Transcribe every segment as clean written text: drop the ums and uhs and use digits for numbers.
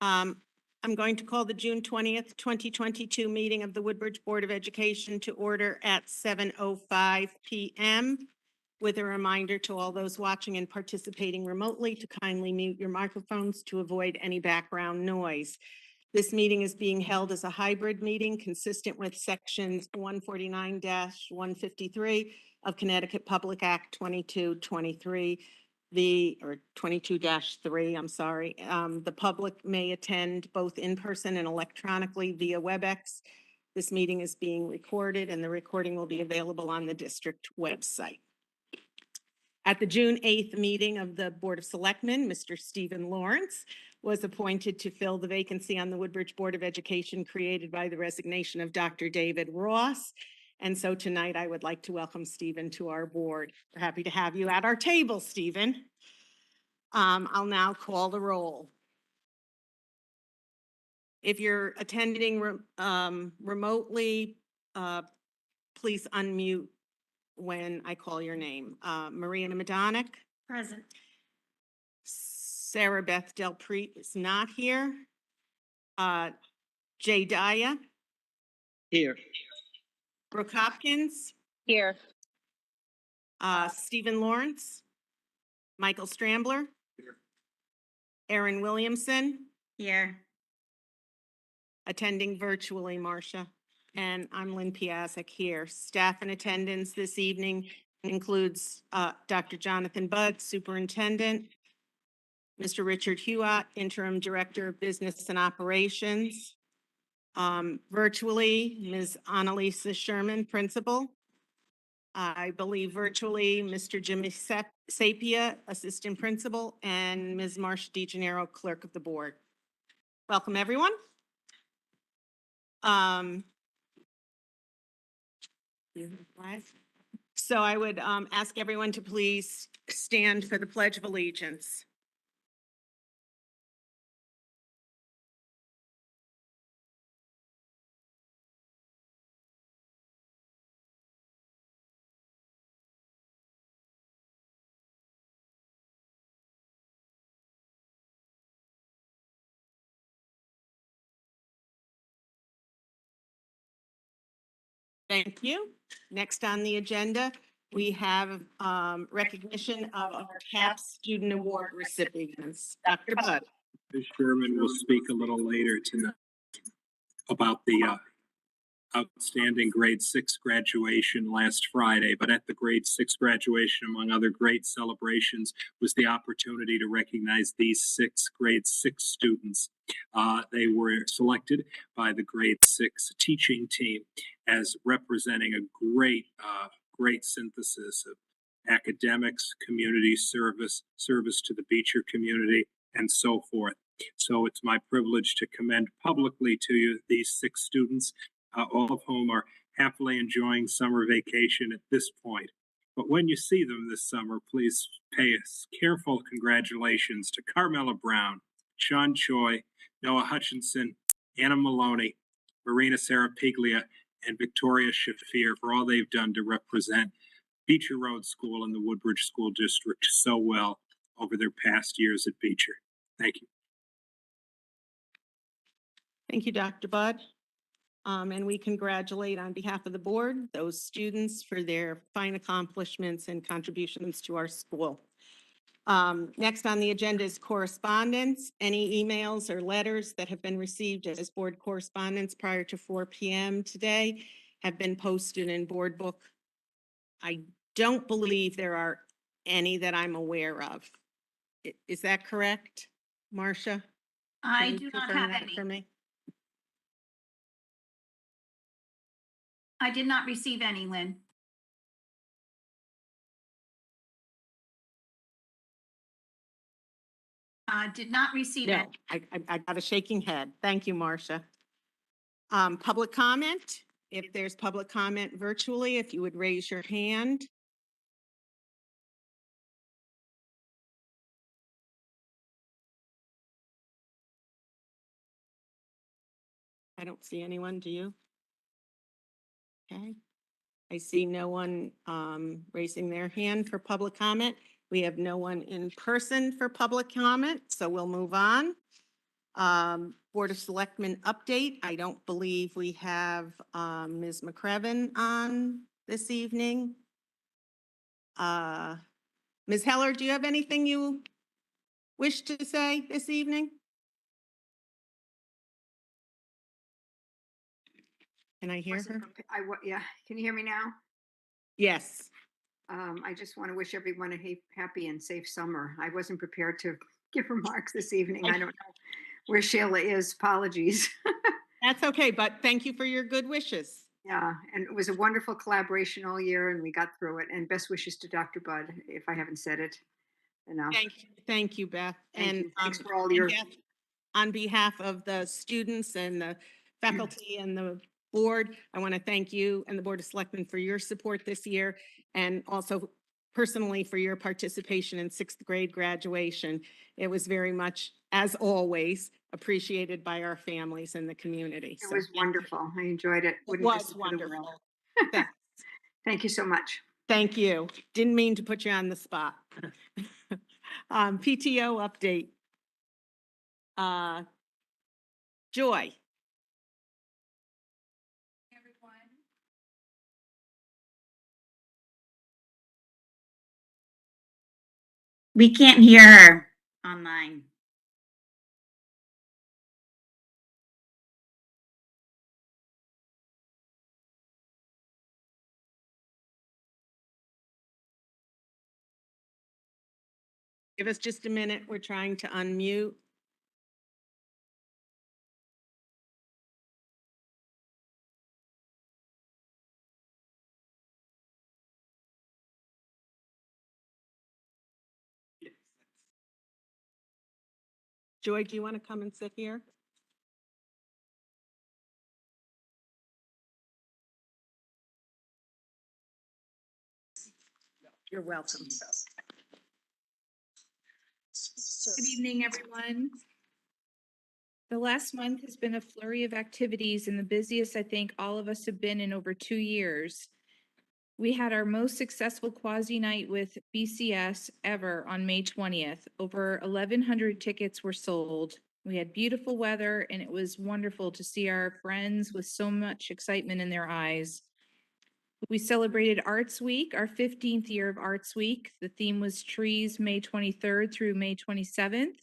I'm going to call the June 20th, 2022 meeting of the Woodbridge Board of Education to order at 7:05 p.m. with a reminder to all those watching and participating remotely to kindly mute your microphones to avoid any background noise. This meeting is being held as a hybrid meeting consistent with sections 149-153 of Connecticut Public Act 2223. Or 22-3, I'm sorry. The public may attend both in person and electronically via WebEx. This meeting is being recorded and the recording will be available on the district website. At the June 8th meeting of the Board of Selectmen, Mr. Stephen Lawrence was appointed to fill the vacancy on the Woodbridge Board of Education created by the resignation of Dr. David Ross. And so tonight I would like to welcome Stephen to our board. We're happy to have you at our table, Stephen. I'll now call the roll. If you're attending remotely, please unmute when I call your name. Maria Madonic. Present. Sarah Beth Delpreet is not here. Jay Daya. Here. Brooke Hopkins. Here. Stephen Lawrence. Michael Strambler. Here. Erin Williamson. Here. Attending virtually, Marcia. And I'm Lynn Piasek here. Staff in attendance this evening includes Dr. Jonathan Budd, Superintendent, Mr. Richard Hewitt, Interim Director of Business and Operations. Virtually, Ms. Annalisa Sherman, Principal. I believe virtually, Mr. Jimmy Sapia, Assistant Principal, and Ms. Marcia DeGennaro, Clerk of the Board. Welcome, everyone. So I would ask everyone to please stand for the Pledge of Allegiance. Thank you. Next on the agenda, we have recognition of our TAP Student Award recipients. Dr. Budd. Ms. Sherman will speak a little later tonight about the outstanding grade 6 graduation last Friday, but at the grade 6 graduation, among other great celebrations, was the opportunity to recognize these 6 grade 6 students. They were selected by the grade 6 teaching team as representing a great synthesis of academics, community service to the Beecher community, and so forth. So it's my privilege to commend publicly to you these 6 students, all of whom are happily enjoying summer vacation at this point. But when you see them this summer, please pay us careful congratulations to Carmela Brown, Sean Choi, Noah Hutchinson, Anna Maloney, Marina Sarapiglia, and Victoria Shafir for all they've done to represent Beecher Road School and the Woodbridge School District so well over their past years at Beecher. Thank you. Thank you, Dr. Budd. And we congratulate on behalf of the board, those students for their fine accomplishments and contributions to our school. Next on the agenda is correspondence. Any emails or letters that have been received as board correspondence prior to 4 p.m. today have been posted in board book. I don't believe there are any that I'm aware of. Is that correct, Marcia? I Can you do not confirm have that any. for me? I did not receive any, Lynn. Did not receive No, it. I got a shaking head. Thank you, Marcia. Public comment. If there's public comment virtually, if you would raise your hand. I don't see anyone, do you? Okay. I see no one raising their hand for public comment. We have no one in person for public comment, so we'll move on. Board of Selectmen update. I don't believe we have Ms. McCrevin on this evening. Ms. Heller, do you have anything you wish to say this evening? Can I hear her? Yeah, can you hear me now? Yes. I just want to wish everyone a happy and safe summer. I wasn't prepared to give remarks this evening. I don't know where Sheila is. Apologies. That's okay, but thank you for your good wishes. Yeah, and it was a wonderful collaboration all year and we got through it. And best wishes to Dr. Budd, if I haven't said it enough. Thank you, Beth. Thank you. Thanks for all and your, Beth, on behalf of the students and the faculty and the board, I want to thank you and the Board of Selectmen for your support this year, and also personally for your participation in sixth grade graduation. It was very much, as always, appreciated by our families and the community. it was wonderful. I enjoyed it. It Wouldn't miss was it for the world. wonderful. Thanks. Thank you so much. Thank you. Didn't mean to put you on the spot. PTO update. Joy. We can't hear her online. Give us just a minute. We're trying to unmute. Joy, do you want to come and sit here? You're welcome. Good evening, everyone. The last month has been a flurry of activities and the busiest I think all of us have been in over 2 years. We had our most successful quasi night with BCS ever on May 20th. Over 1,100 tickets were sold. We had beautiful weather and it was wonderful to see our friends with so much excitement in their eyes. We celebrated Arts Week, our 15th year of Arts Week. The theme was trees, May 23rd through May 27th.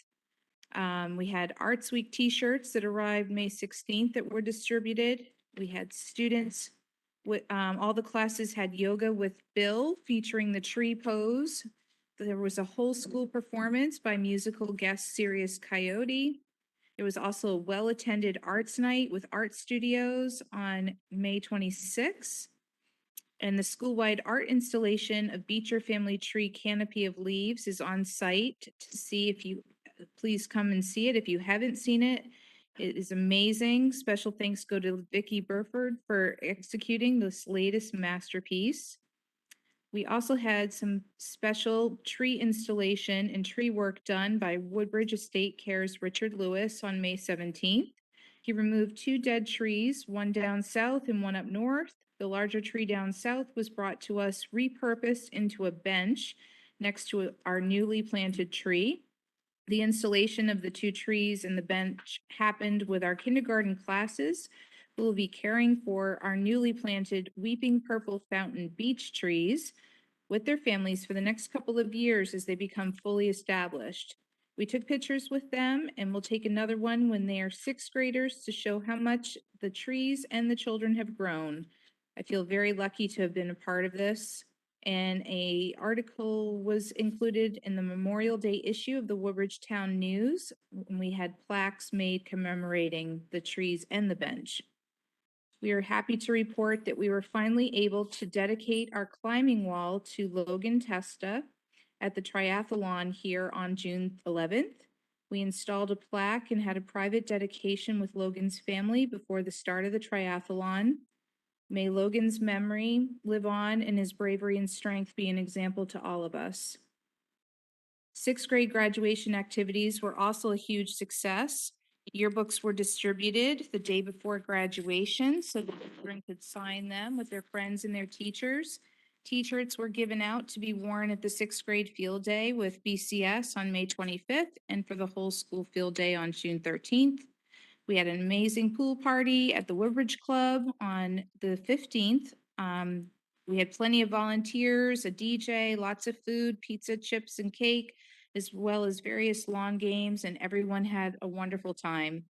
We had Arts Week t-shirts that arrived May 16th that were distributed. We had students with, all the classes had yoga with Bill featuring the tree pose. There was a whole school performance by musical guest Sirius Coyote. There was also a well-attended arts night with art studios on May 26th. And the school-wide art installation of Beecher Family Tree Canopy of Leaves is on site to see if you, please come and see it if you haven't seen it. It is amazing. Special thanks go to Vicki Burford for executing this latest masterpiece. We also had some special tree installation and tree work done by Woodbridge Estate Care's Richard Lewis on May 17th. He removed 2 dead trees, one down south and one up north. The larger tree down south was brought to us repurposed into a bench next to our newly planted tree. The installation of the 2 trees and the bench happened with our kindergarten classes, who will be caring for our newly planted weeping purple fountain beech trees with their families for the next couple of years as they become fully established. We took pictures with them and we'll take another one when they are 6th graders to show how much the trees and the children have grown. I feel very lucky to have been a part of this. And an article was included in the Memorial Day issue of the Woodbridge Town News. And we had plaques made commemorating the trees and the bench. We are happy to report that we were finally able to dedicate our climbing wall to Logan Testa at the triathlon here on June 11th. We installed a plaque and had a private dedication with Logan's family before the start of the triathlon. May Logan's memory live on and his bravery and strength be an example to all of us. 6th grade graduation activities were also a huge success. Yearbooks were distributed the day before graduation so that children could sign them with their friends and their teachers. T-shirts were given out to be worn at the sixth grade field day with BCS on May 25th and for the whole school field day on June 13th. We had an amazing pool party at the Woodbridge Club on the 15th. We had plenty of volunteers, a DJ, lots of food, pizza, chips, and cake, as well as various lawn games, and everyone had a wonderful time.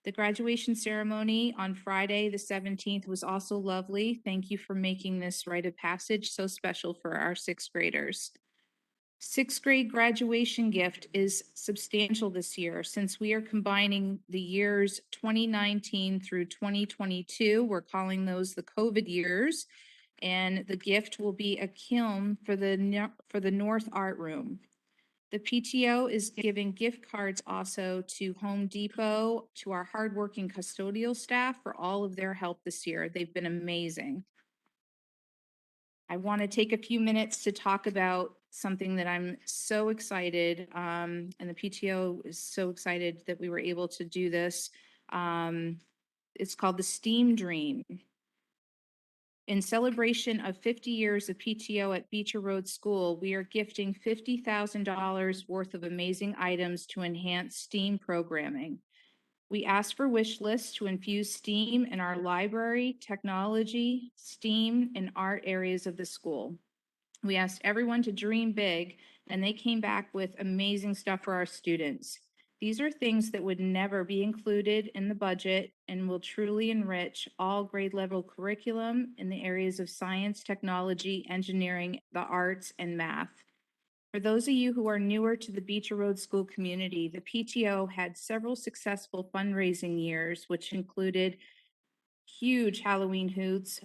The graduation ceremony on Friday, the 17th, was also lovely. Thank you for making this rite of passage so special for our sixth graders. Sixth grade graduation gift is substantial this year since we are combining the years 2019 through 2022. We're calling those the COVID years. And the gift will be a kiln for the North Art Room. The PTO is giving gift cards also to Home Depot, to our hardworking custodial staff for all of their help this year. They've been amazing. I want to take a few minutes to talk about something that I'm so excited, and the PTO is so excited that we were able to do this. It's called the STEAM Dream. In celebration of 50 years of PTO at Beecher Road School, we are gifting $50,000 worth of amazing items to enhance STEAM programming. We asked for wish lists to infuse STEAM in our library, technology, STEAM, and art areas of the school. We asked everyone to dream big, and they came back with amazing stuff for our students. These are things that would never be included in the budget and will truly enrich all grade level curriculum in the areas of science, technology, engineering, the arts, and math. For those of you who are newer to the Beecher Road School community, the PTO had several successful fundraising years, which included huge Halloween hoots,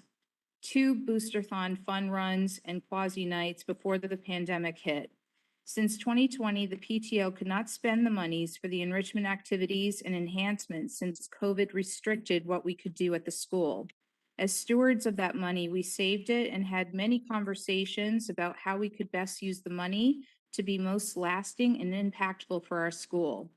2 Boosterthon fun runs, and quasi nights before the pandemic hit. Since 2020, the PTO could not spend the monies for the enrichment activities and enhancements since COVID restricted what we could do at the school. As stewards of that money, we saved it and had many conversations about how we could best use the money to be most lasting and impactful for our school.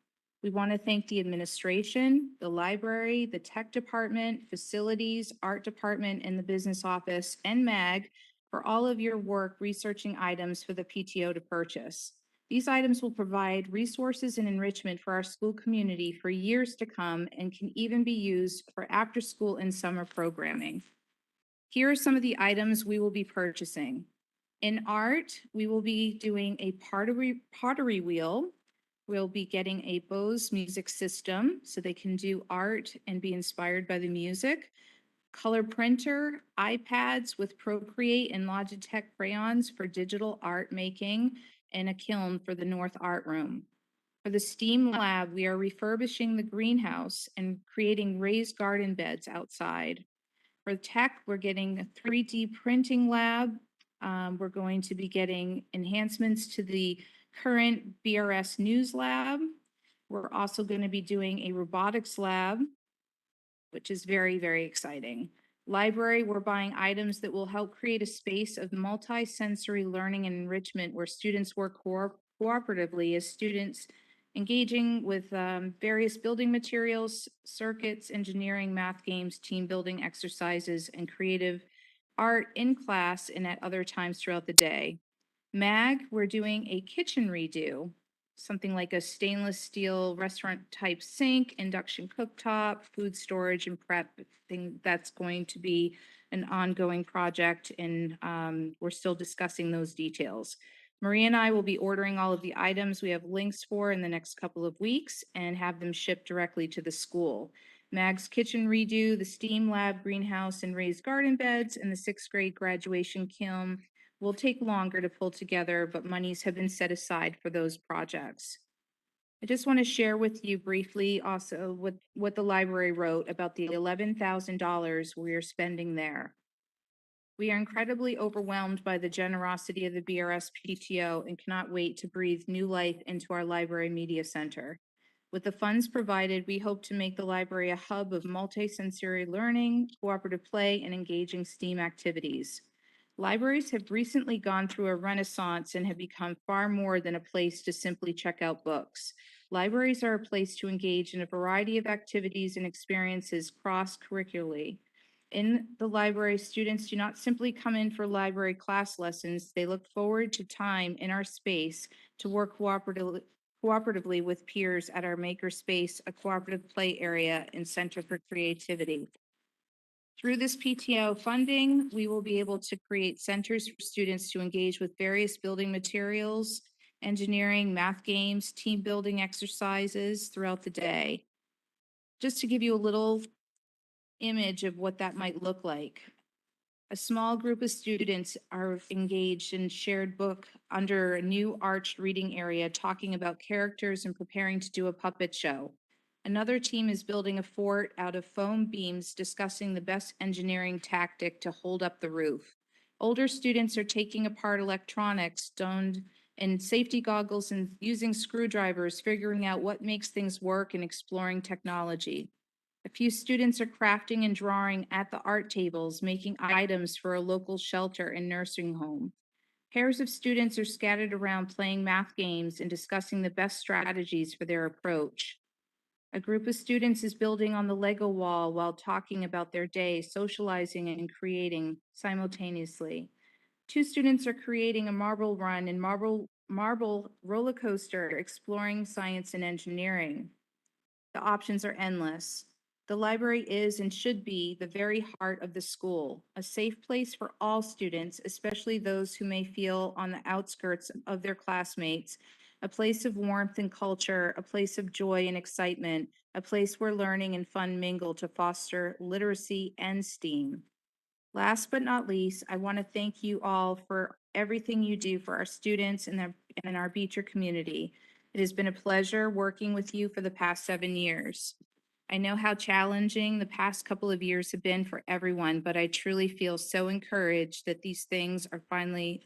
We want to thank the administration, the library, the tech department, facilities, art department, and the business office, and MAG for all of your work researching items for the PTO to purchase. These items will provide resources and enrichment for our school community for years to come and can even be used for after-school and summer programming. Here are some of the items we will be purchasing. In art, we will be doing a pottery wheel. We'll be getting a Bose music system so they can do art and be inspired by the music. Color printer, iPads with Procreate and Logitech crayons for digital art making, and a kiln for the North Art Room. For the STEAM lab, we are refurbishing the greenhouse and creating raised garden beds outside. For tech, we're getting a 3D printing lab. We're going to be getting enhancements to the current BRS News Lab. We're also going to be doing a robotics lab, which is very, very exciting. Library, we're buying items that will help create a space of multi-sensory learning and enrichment where students work cooperatively as students engaging with various building materials, circuits, engineering, math games, team building exercises, and creative art in class and at other times throughout the day. MAG, we're doing a kitchen redo, something like a stainless steel restaurant type sink, induction cooktop, food storage and prep thing. That's going to be an ongoing project, and we're still discussing those details. Maria and I will be ordering all of the items we have links for in the next couple of weeks and have them shipped directly to the school. MAG's kitchen redo, the STEAM lab, greenhouse, and raised garden beds, and the sixth grade graduation kiln will take longer to pull together, but monies have been set aside for those projects. I just want to share with you briefly also what the library wrote about the $11,000 we are spending there. We are incredibly overwhelmed by the generosity of the BRS PTO and cannot wait to breathe new life into our library media center. With the funds provided, we hope to make the library a hub of multi-sensory learning, cooperative play, and engaging STEAM activities. Libraries have recently gone through a renaissance and have become far more than a place to simply check out books. Libraries are a place to engage in a variety of activities and experiences cross-curricularly. In the library, students do not simply come in for library class lessons. They look forward to time in our space to work cooperatively with peers at our maker space, a cooperative play area, and Center for Creativity. Through this PTO funding, we will be able to create centers for students to engage with various building materials, engineering, math games, team building exercises throughout the day. Just to give you a little image of what that might look like. A small group of students are engaged in shared book under a new arched reading area, talking about characters and preparing to do a puppet show. Another team is building a fort out of foam beams, discussing the best engineering tactic to hold up the roof. Older students are taking apart electronics, donned in safety goggles and using screwdrivers, figuring out what makes things work and exploring technology. A few students are crafting and drawing at the art tables, making items for a local shelter and nursing home. Pairs of students are scattered around playing math games and discussing the best strategies for their approach. A group of students is building on the Lego wall while talking about their day, socializing and creating simultaneously. Two students are creating a marble run and marble roller coaster, exploring science and engineering. The options are endless. The library is and should be the very heart of the school, a safe place for all students, especially those who may feel on the outskirts of their classmates, a place of warmth and culture, a place of joy and excitement, a place where learning and fun mingle to foster literacy and STEAM. Last but not least, I want to thank you all for everything you do for our students and our Beecher community. It has been a pleasure working with you for the past 7 years. I know how challenging the past couple of years have been for everyone, but I truly feel so encouraged that things are finally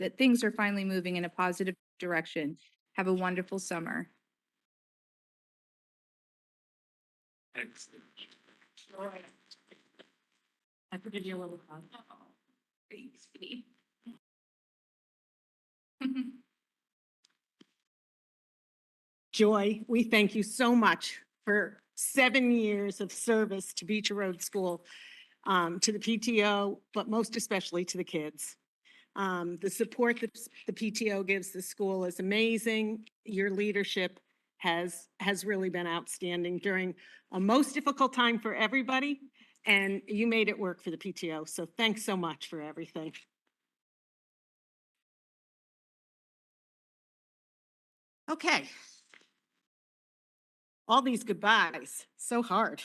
moving in a positive direction. Have a wonderful summer. I put you a little hug. Thanks, sweetie. Joy, we thank you so much for 7 years of service to Beecher Road School, to the PTO, but most especially to the kids. The support that the PTO gives the school is amazing. Your leadership has really been outstanding during a most difficult time for everybody, and you made it work for the PTO. So thanks so much for everything. Okay. All these goodbyes, so hard.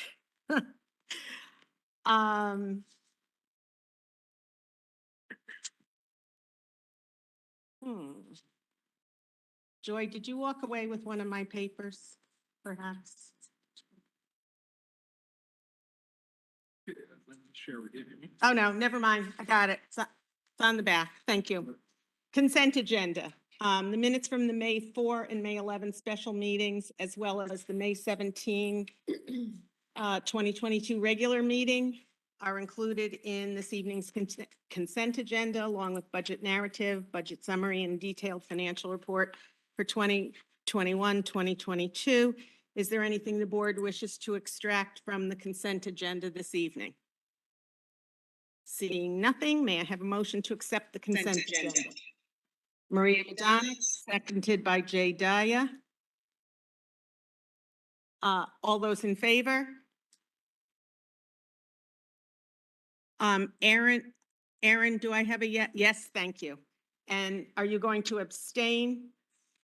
Um, Joy, did you walk away with one of my papers, perhaps? Share with you. Oh, no, never mind. I got it. It's on the back. Thank you. Consent agenda. The minutes from the May 4 and May 11 special meetings, as well as the May 17, 2022 regular meeting, are included in this evening's consent agenda, along with budget narrative, budget summary, and detailed financial report for 2021, 2022. Is there anything the board wishes to extract from the consent agenda this evening? Seeing nothing, may I have a motion to accept the consent agenda? Maria Madonna, seconded by Jay Daya. All those in favor? Aaron, do I have a yes? Yes, thank you. And are you going to abstain?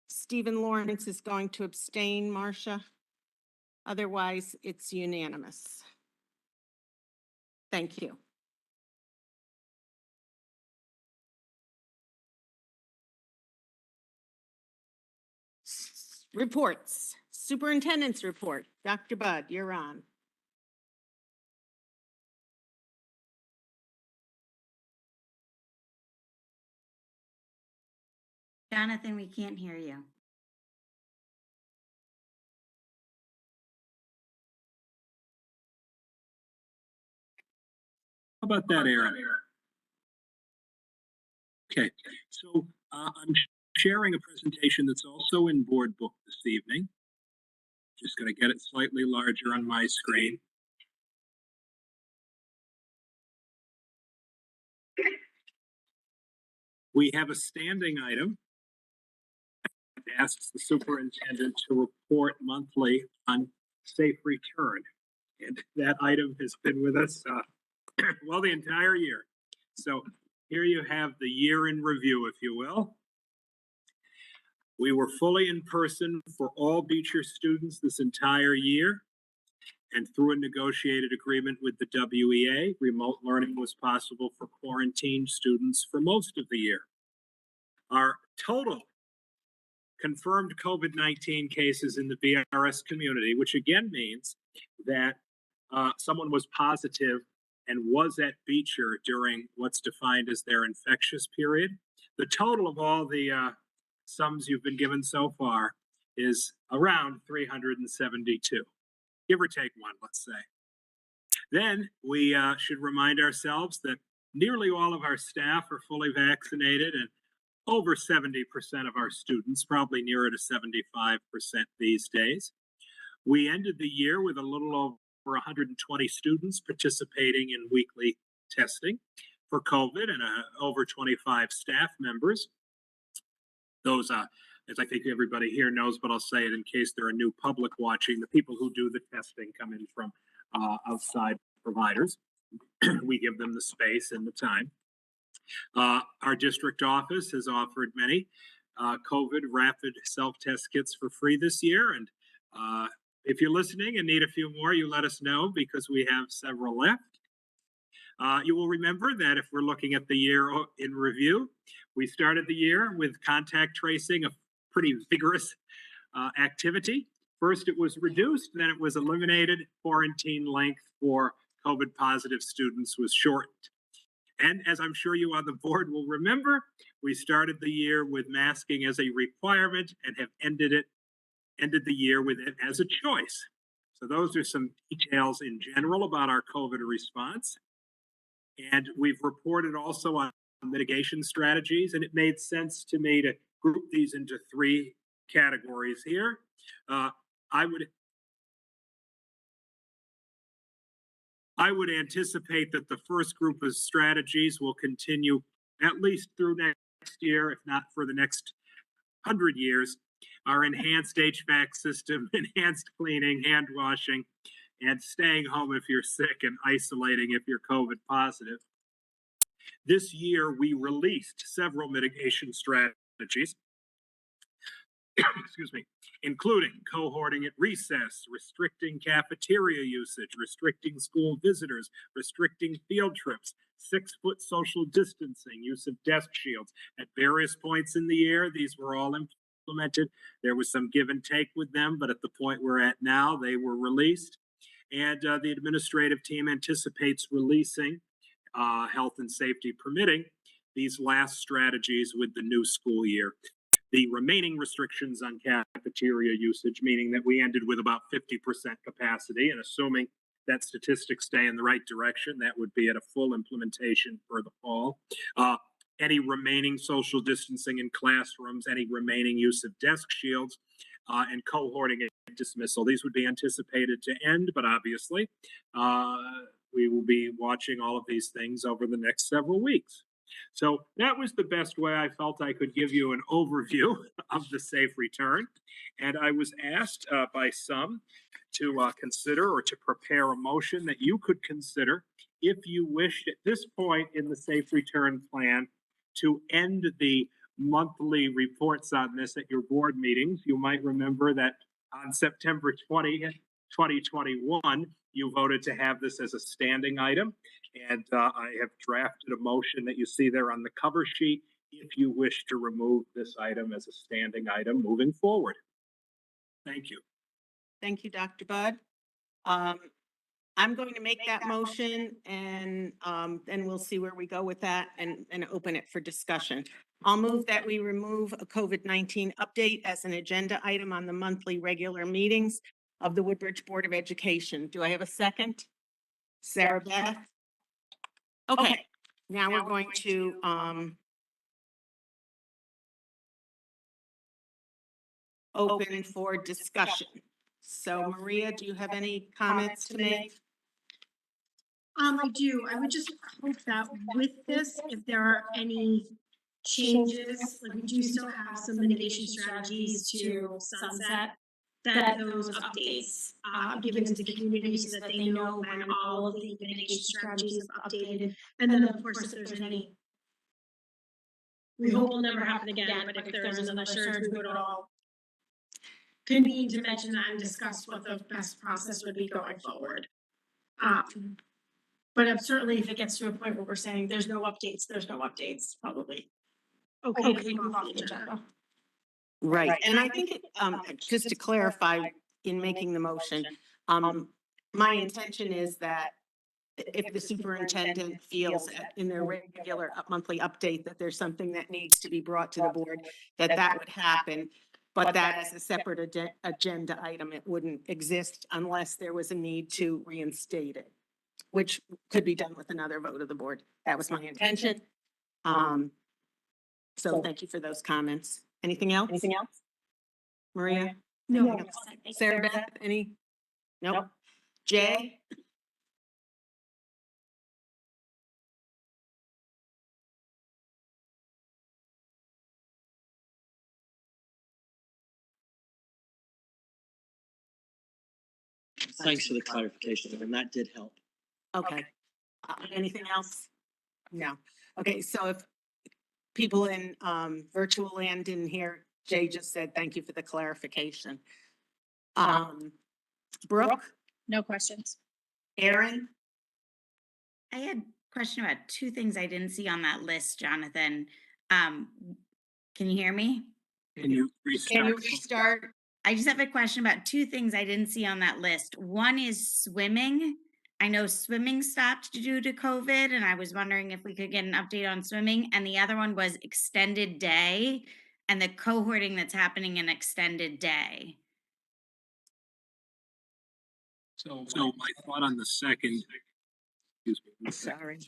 Stephen Lawrence is going to abstain, Marcia. Otherwise, it's unanimous. Thank you. Reports. Superintendent's report. Dr. Budd, you're on. Jonathan, we can't hear you. How about that, Aaron? Okay, so I'm sharing a presentation that's also in board book this evening. Just going to get it slightly larger on my screen. We have a standing item. It asks the superintendent to report monthly on safe return. And that item has been with us, well, the entire year. So here you have the year in review, if you will. We were fully in person for all Beecher students this entire year. And through a negotiated agreement with the WEA, remote learning was possible for quarantined students for most of the year. Our total confirmed COVID-19 cases in the BRS community, which again means that someone was positive and was at Beecher during what's defined as their infectious period. The total of all the sums you've been given so far is around 372, give or take one, let's say. Then we should remind ourselves that nearly all of our staff are fully vaccinated, and over 70% of our students, probably nearer to 75% these days. We ended the year with a little over 120 students participating in weekly testing for COVID and over 25 staff members. Those, as I think everybody here knows, but I'll say it in case there are new public watching, the people who do the testing come in from outside providers. We give them the space and the time. Our district office has offered many COVID rapid self-test kits for free this year. And if you're listening and need a few more, you let us know because we have several left. You will remember that if we're looking at the year in review, we started the year with contact tracing, a pretty vigorous activity. First, it was reduced, then it was eliminated. Quarantine length for COVID positive students was shortened. And as I'm sure you on the board will remember, we started the year with masking as a requirement and have ended the year with it as a choice. So those are some details in general about our COVID response. And we've reported also on mitigation strategies, and it made sense to me to group these into three categories here. I would anticipate that the first group of strategies will continue at least through next year, if not for the next 100 years. Our enhanced HVAC system, enhanced cleaning, hand washing, and staying home if you're sick and isolating if you're COVID positive. This year, we released several mitigation strategies, excuse me, including cohorting at recess, restricting cafeteria usage, restricting school visitors, restricting field trips, 6-foot social distancing, use of desk shields. At various points in the year, these were all implemented. There was some give and take with them, but at the point we're at now, they were released. And the administrative team anticipates releasing, health and safety permitting, these last strategies with the new school year. The remaining restrictions on cafeteria usage, meaning that we ended with about 50% capacity, and assuming that statistics stay in the right direction, that would be at a full implementation for the fall. Any remaining social distancing in classrooms, any remaining use of desk shields, and cohorting and dismissal. These would be anticipated to end, but obviously we will be watching all of these things over the next several weeks. So that was the best way I felt I could give you an overview of the safe return. And I was asked by some to consider or to prepare a motion that you could consider if you wished at this point in the safe return plan to end the monthly reports on this at your board meetings. You might remember that on September 20th, 2021, you voted to have this as a standing item. And I have drafted a motion that you see there on the cover sheet if you wish to remove this item as a standing item moving forward. Thank you. Thank you, Dr. Budd. I'm going to make that motion and then we'll see where we go with that and open it for discussion. I'll move that we remove a COVID-19 update as an agenda item on the monthly regular meetings of the Woodbridge Board of Education. Do I have a second? Sarah Beth? Okay, now we're going to open for discussion. So Maria, do you have any comments to make? I do. I would just hope that with this, if there are any changes, like we do still have some mitigation strategies to sunset, that those updates given to the community so that they know when all of the mitigation strategies have updated. And then of course, if there's any, we hope will never happen again, but if there is another surge, we would all convene to mention that and discuss what the best process would be going forward. But certainly if it gets to a point where we're saying there's no updates, probably. Okay, to move off the agenda. Right, and I think, just to clarify, in making the motion, my intention is that if the superintendent feels in their regular monthly update that there's something that needs to be brought to the board, that would happen. But that as a separate agenda item, it wouldn't exist unless there was a need to reinstate it, which could be done with another vote of the board. That was my intention. So thank you for those comments. Anything else? Maria? No. Anything else? Sarah Beth, any? Nope. Jay? Thanks for the clarification, and that did help. Okay. Anything else? No. Okay, so if people in virtual land didn't hear, Jay just said, thank you for the clarification. Brooke, No questions. Aaron, I had a question about two things I didn't see on that list, Jonathan. Can you hear me? Can you restart? restart? I just have a question about two things I didn't see on that list. One is swimming. I know swimming stopped due to COVID, and I was wondering if we could get an update on swimming. And the other one was extended day and the cohorting that's happening in extended day. So my thought on the second, excuse me. Sorry.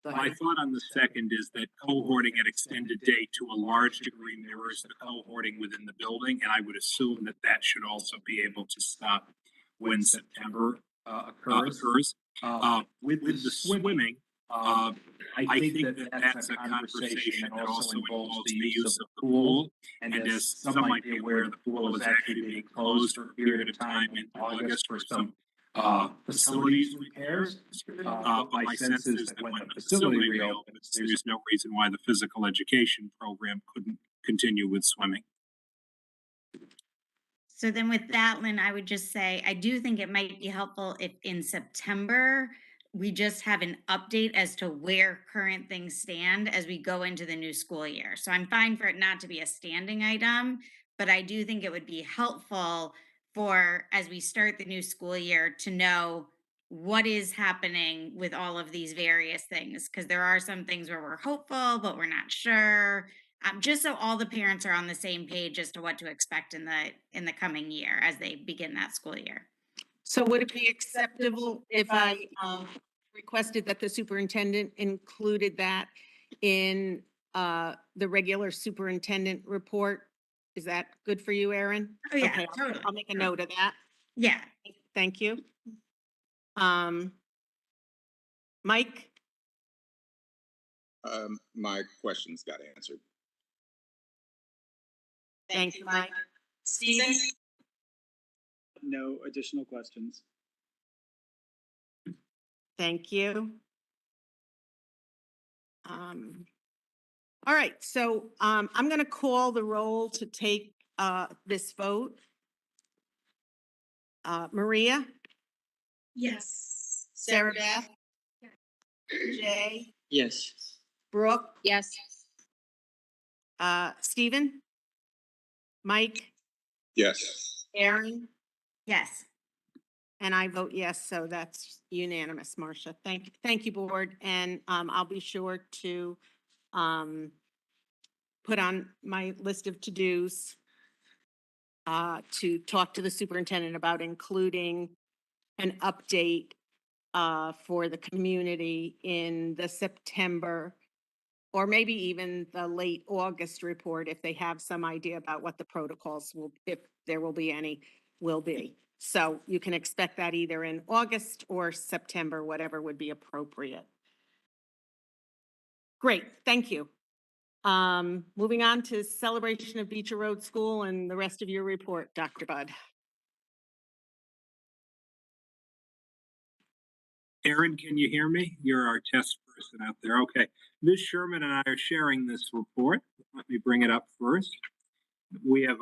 Go My ahead. thought on the second is that cohorting at extended day to a large degree mirrors the cohorting within the building, and I would assume that that should also be able to stop when September occurs. With the swimming, I think that that's a conversation that also involves the use of the pool. And as some might be aware, the pool is actually being closed for a period of time in August for some facilities repairs. My sense is that when the facility reopens, there's no reason why the physical education program couldn't continue with swimming. So then with that, Lynn, I would just say, I do think it might be helpful if in September, we just have an update as to where current things stand as we go into the new school year. So I'm fine for it not to be a standing item, but I do think it would be helpful for, as we start the new school year, to know what is happening with all of these various things. Because there are some things where we're hopeful, but we're not sure. Just so all the parents are on the same page as to what to expect in the coming year as they begin that school year. So would it be acceptable if I requested that the superintendent included that in the regular superintendent report? Is that good for you, Erin? Oh, yeah, Okay, totally. I'll make a note of that. Yeah. Thank you. Mike? My questions got answered. Thank you, Mike. Stephen? No additional questions. Thank you. All right, so I'm going to call the roll to take this vote. Maria? Yes. Sarah Beth? Jay? Yes. Brooke? Yes. Stephen? Mike? Yes. Aaron? Yes. And I vote yes, so that's unanimous, Marcia. Thank you, board. And I'll be sure to put on my list of to-dos to talk to the superintendent about including an update for the community in the September or maybe even the late August report if they have some idea about what the protocols will, if there will be any, will be. So you can expect that either in August or September, whatever would be appropriate. Great, thank you. Moving on to celebration of Beecher Road School and the rest of your report, Dr. Bud. Aaron, can you hear me? You're our test person out there. Okay. Ms. Sherman and I are sharing this report. Let me bring it up first. We have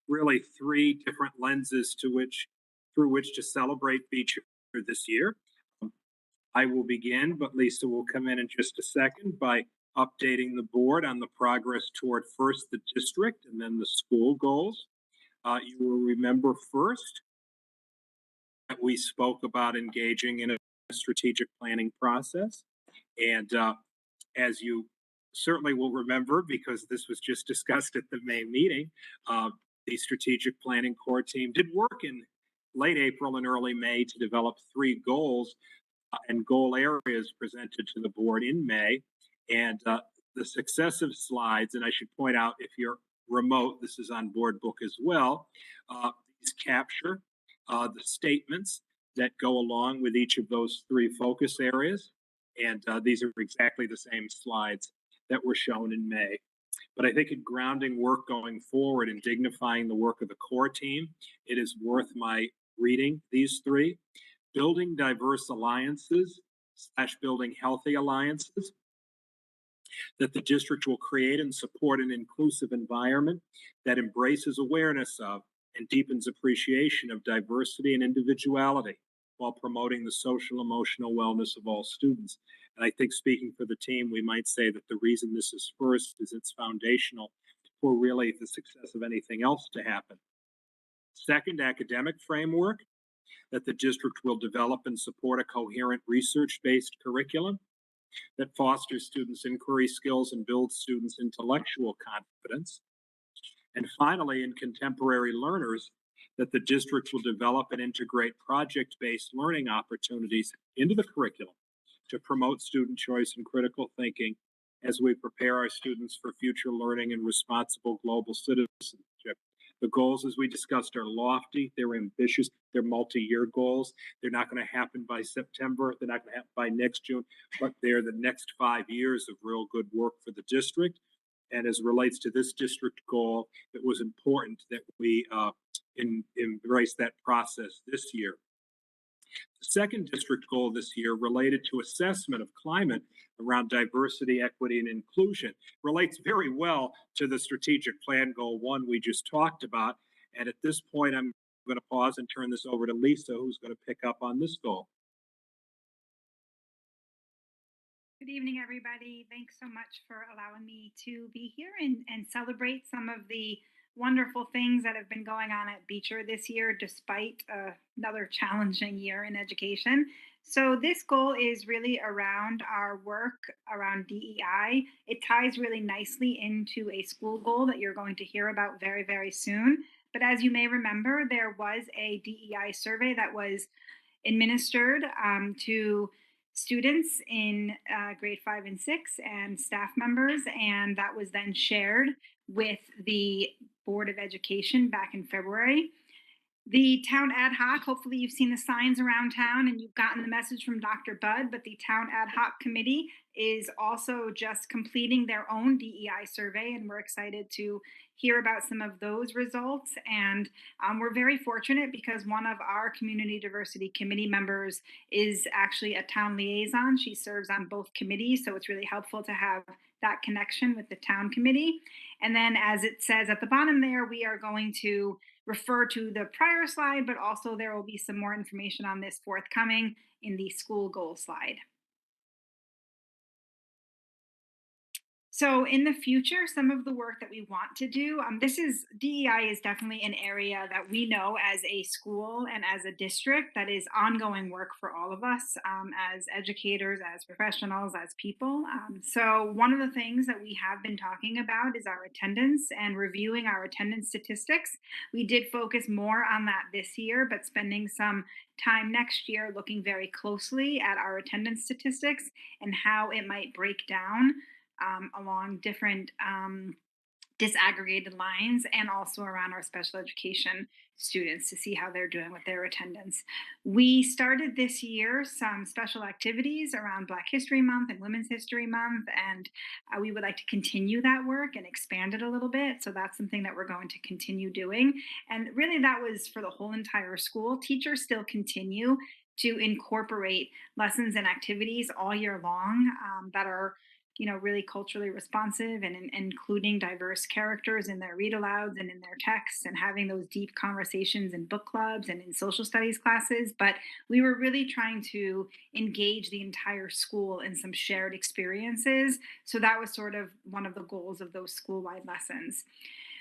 really three different lenses through which to celebrate Beecher this year. I will begin, but Lisa will come in just a second by updating the board on the progress toward first the district and then the school goals. You will remember first that we spoke about engaging in a strategic planning process. And as you certainly will remember, because this was just discussed at the May meeting, the strategic planning core team did work in late April and early May to develop 3 goals and goal areas presented to the board in May. And the successive slides, and I should point out, if you're remote, this is on board book as well, these capture the statements that go along with each of those 3 focus areas. And these are exactly the same slides that were shown in May. But I think in grounding work going forward and dignifying the work of the core team, it is worth my reading these 3. Building diverse alliances / building healthy alliances, that the district will create and support an inclusive environment that embraces awareness of and deepens appreciation of diversity and individuality while promoting the social emotional wellness of all students. And I think, speaking for the team, we might say that the reason this is first is it's foundational for really the success of anything else to happen. Second, academic framework, that the district will develop and support a coherent research-based curriculum that fosters students' inquiry skills and builds students' intellectual confidence. And finally, in contemporary learners, that the district will develop and integrate project-based learning opportunities into the curriculum to promote student choice and critical thinking as we prepare our students for future learning and responsible global citizenship. The goals, as we discussed, are lofty, they're ambitious, they're multi-year goals. They're not going to happen by September, they're not going to happen by next June, but they're the next 5 years of real good work for the district. And as it relates to this district goal, it was important that we embrace that process this year. The second district goal this year, related to assessment of climate around diversity, equity, and inclusion, relates very well to the strategic plan goal 1 we just talked about. And at this point, I'm going to pause and turn this over to Lisa, who's going to pick up on this goal. Good evening, everybody. Thanks so much for allowing me to be here and celebrate some of the wonderful things that have been going on at Beecher this year, despite another challenging year in education. So this goal is really around our work around DEI. It ties really nicely into a school goal that you're going to hear about very, very soon. But as you may remember, there was a DEI survey that was administered to students in grade 5 and 6 and staff members, and that was then shared with the Board of Education back in February. The town ad hoc, hopefully you've seen the signs around town and you've gotten the message from Dr. Budd, but the town ad hoc committee is also just completing their own DEI survey, and we're excited to hear about some of those results. And we're very fortunate because one of our community diversity committee members is actually a town liaison. She serves on both committees, so it's really helpful to have that connection with the town committee. And then, as it says at the bottom there, we are going to refer to the prior slide, but also there will be some more information on this forthcoming in the school goal slide. So in the future, some of the work that we want to do, DEI is definitely an area that we know as a school and as a district that is ongoing work for all of us as educators, as professionals, as people. So one of the things that we have been talking about is our attendance and reviewing our attendance statistics. We did focus more on that this year, but spending some time next year looking very closely at our attendance statistics and how it might break down along different disaggregated lines, and also around our special education students to see how they're doing with their attendance. We started this year some special activities around Black History Month and Women's History Month, and we would like to continue that work and expand it a little bit. So that's something that we're going to continue doing. And really, that was for the whole entire school. Teachers still continue to incorporate lessons and activities all year long that are really culturally responsive and including diverse characters in their read alouds and in their texts and having those deep conversations in book clubs and in social studies classes. But we were really trying to engage the entire school in some shared experiences. So that was sort of one of the goals of those school-wide lessons.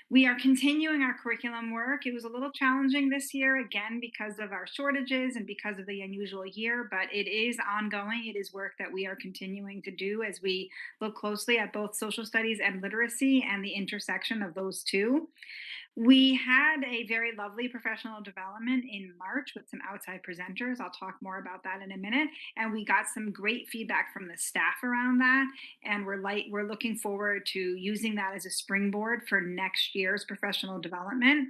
We are continuing our curriculum work. It was a little challenging this year, again, because of our shortages and because of the unusual year, but it is ongoing. It is work that we are continuing to do as we look closely at both social studies and literacy and the intersection of those two. We had a very lovely professional development in March with some outside presenters. I'll talk more about that in a minute. And we got some great feedback from the staff around that. And we're looking forward to using that as a springboard for next year's professional development.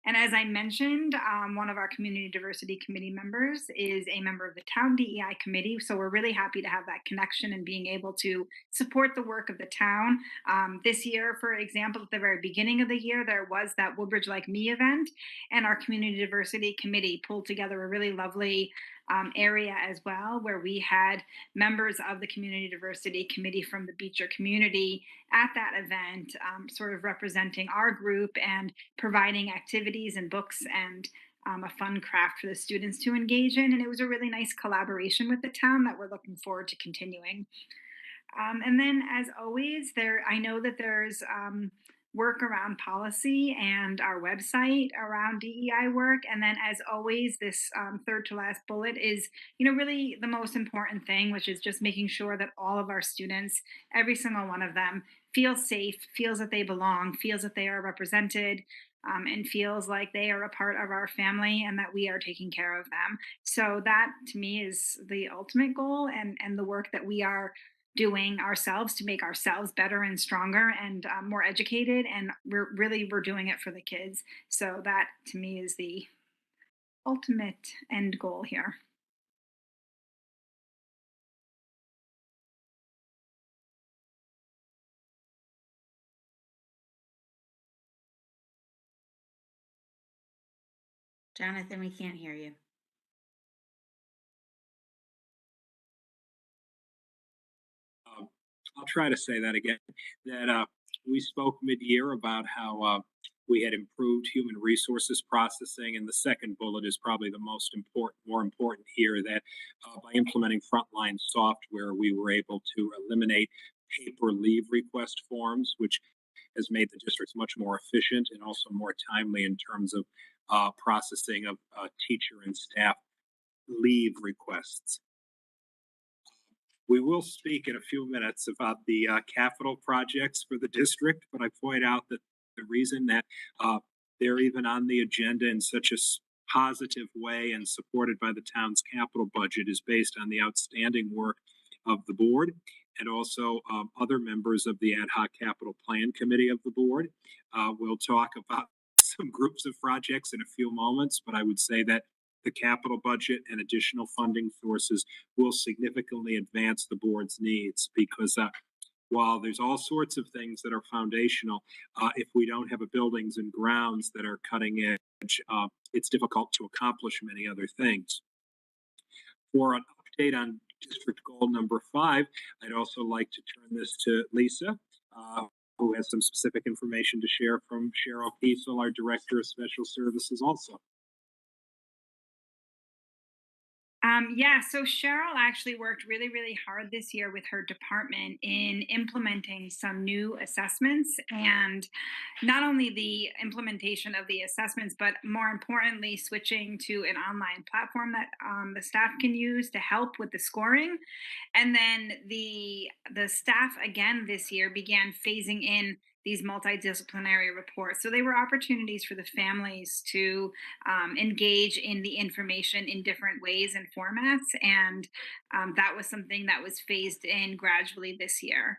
And as I mentioned, one of our community diversity committee members is a member of the town DEI committee. So we're really happy to have that connection and being able to support the work of the town. This year, for example, at the very beginning of the year, there was that Woodbridge Like Me event, and our community diversity committee pulled together a really lovely area as well, where we had members of the community diversity committee from the Beecher community at that event, sort of representing our group and providing activities and books and a fun craft for the students to engage in. And it was a really nice collaboration with the town that we're looking forward to continuing. And then, as always, I know that there's work around policy and our website around DEI work. And then, as always, this third to last bullet is, really the most important thing, which is just making sure that all of our students, every single one of them, feels safe, feels that they belong, feels that they are represented. And feels like they are a part of our family and that we are taking care of them. So that to me is the ultimate goal, and the work that we are doing ourselves to make ourselves better and stronger and more educated, and we're doing it for the kids. So that to me is the ultimate end goal here. Jonathan, we can't hear you. I'll try to say that again, that we spoke mid-year about how we had improved human resources processing, and the second bullet is probably the more important here, that by implementing frontline software, we were able to eliminate paper leave request forms, which has made the districts much more efficient and also more timely in terms of processing of teacher and staff leave requests. We will speak in a few minutes about the capital projects for the district, but I point out that the reason that they're even on the agenda in such a positive way and supported by the town's capital budget is based on the outstanding work of the board and also other members of the ad hoc capital plan committee of the board. We'll talk about some groups of projects in a few moments, but I would say that the capital budget and additional funding sources will significantly advance the board's needs, because while there's all sorts of things that are foundational, if we don't have a buildings and grounds that are cutting edge, it's difficult to accomplish many other things. For an update on district goal number 5, I'd also like to turn this to Lisa, who has some specific information to share from Cheryl Kiesel, our Director of Special Services also. Yeah, so Cheryl actually worked really, really hard this year with her department in implementing some new assessments, and not only the implementation of the assessments, but more importantly, switching to an online platform that the staff can use to help with the scoring. And then the staff again this year began phasing in these multidisciplinary reports. So they were opportunities for the families to engage in the information in different ways and formats. And that was something that was phased in gradually this year.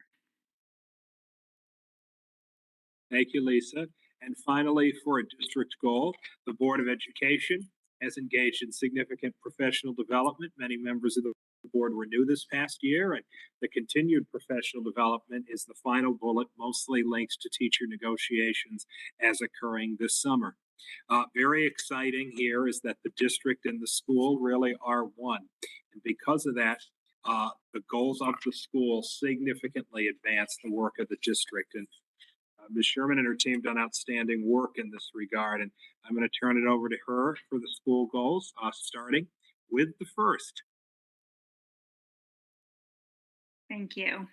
Thank you, Lisa. And finally, for a district goal, the Board of Education has engaged in significant professional development. Many members of the board were new this past year, and the continued professional development is the final bullet, mostly linked to teacher negotiations as occurring this summer. Very exciting here is that the district and the school really are one. And because of that, the goals of the school significantly advance the work of the district. And Ms. Sherman and her team done outstanding work in this regard. And I'm going to turn it over to her for the school goals, starting with the first. Thank you.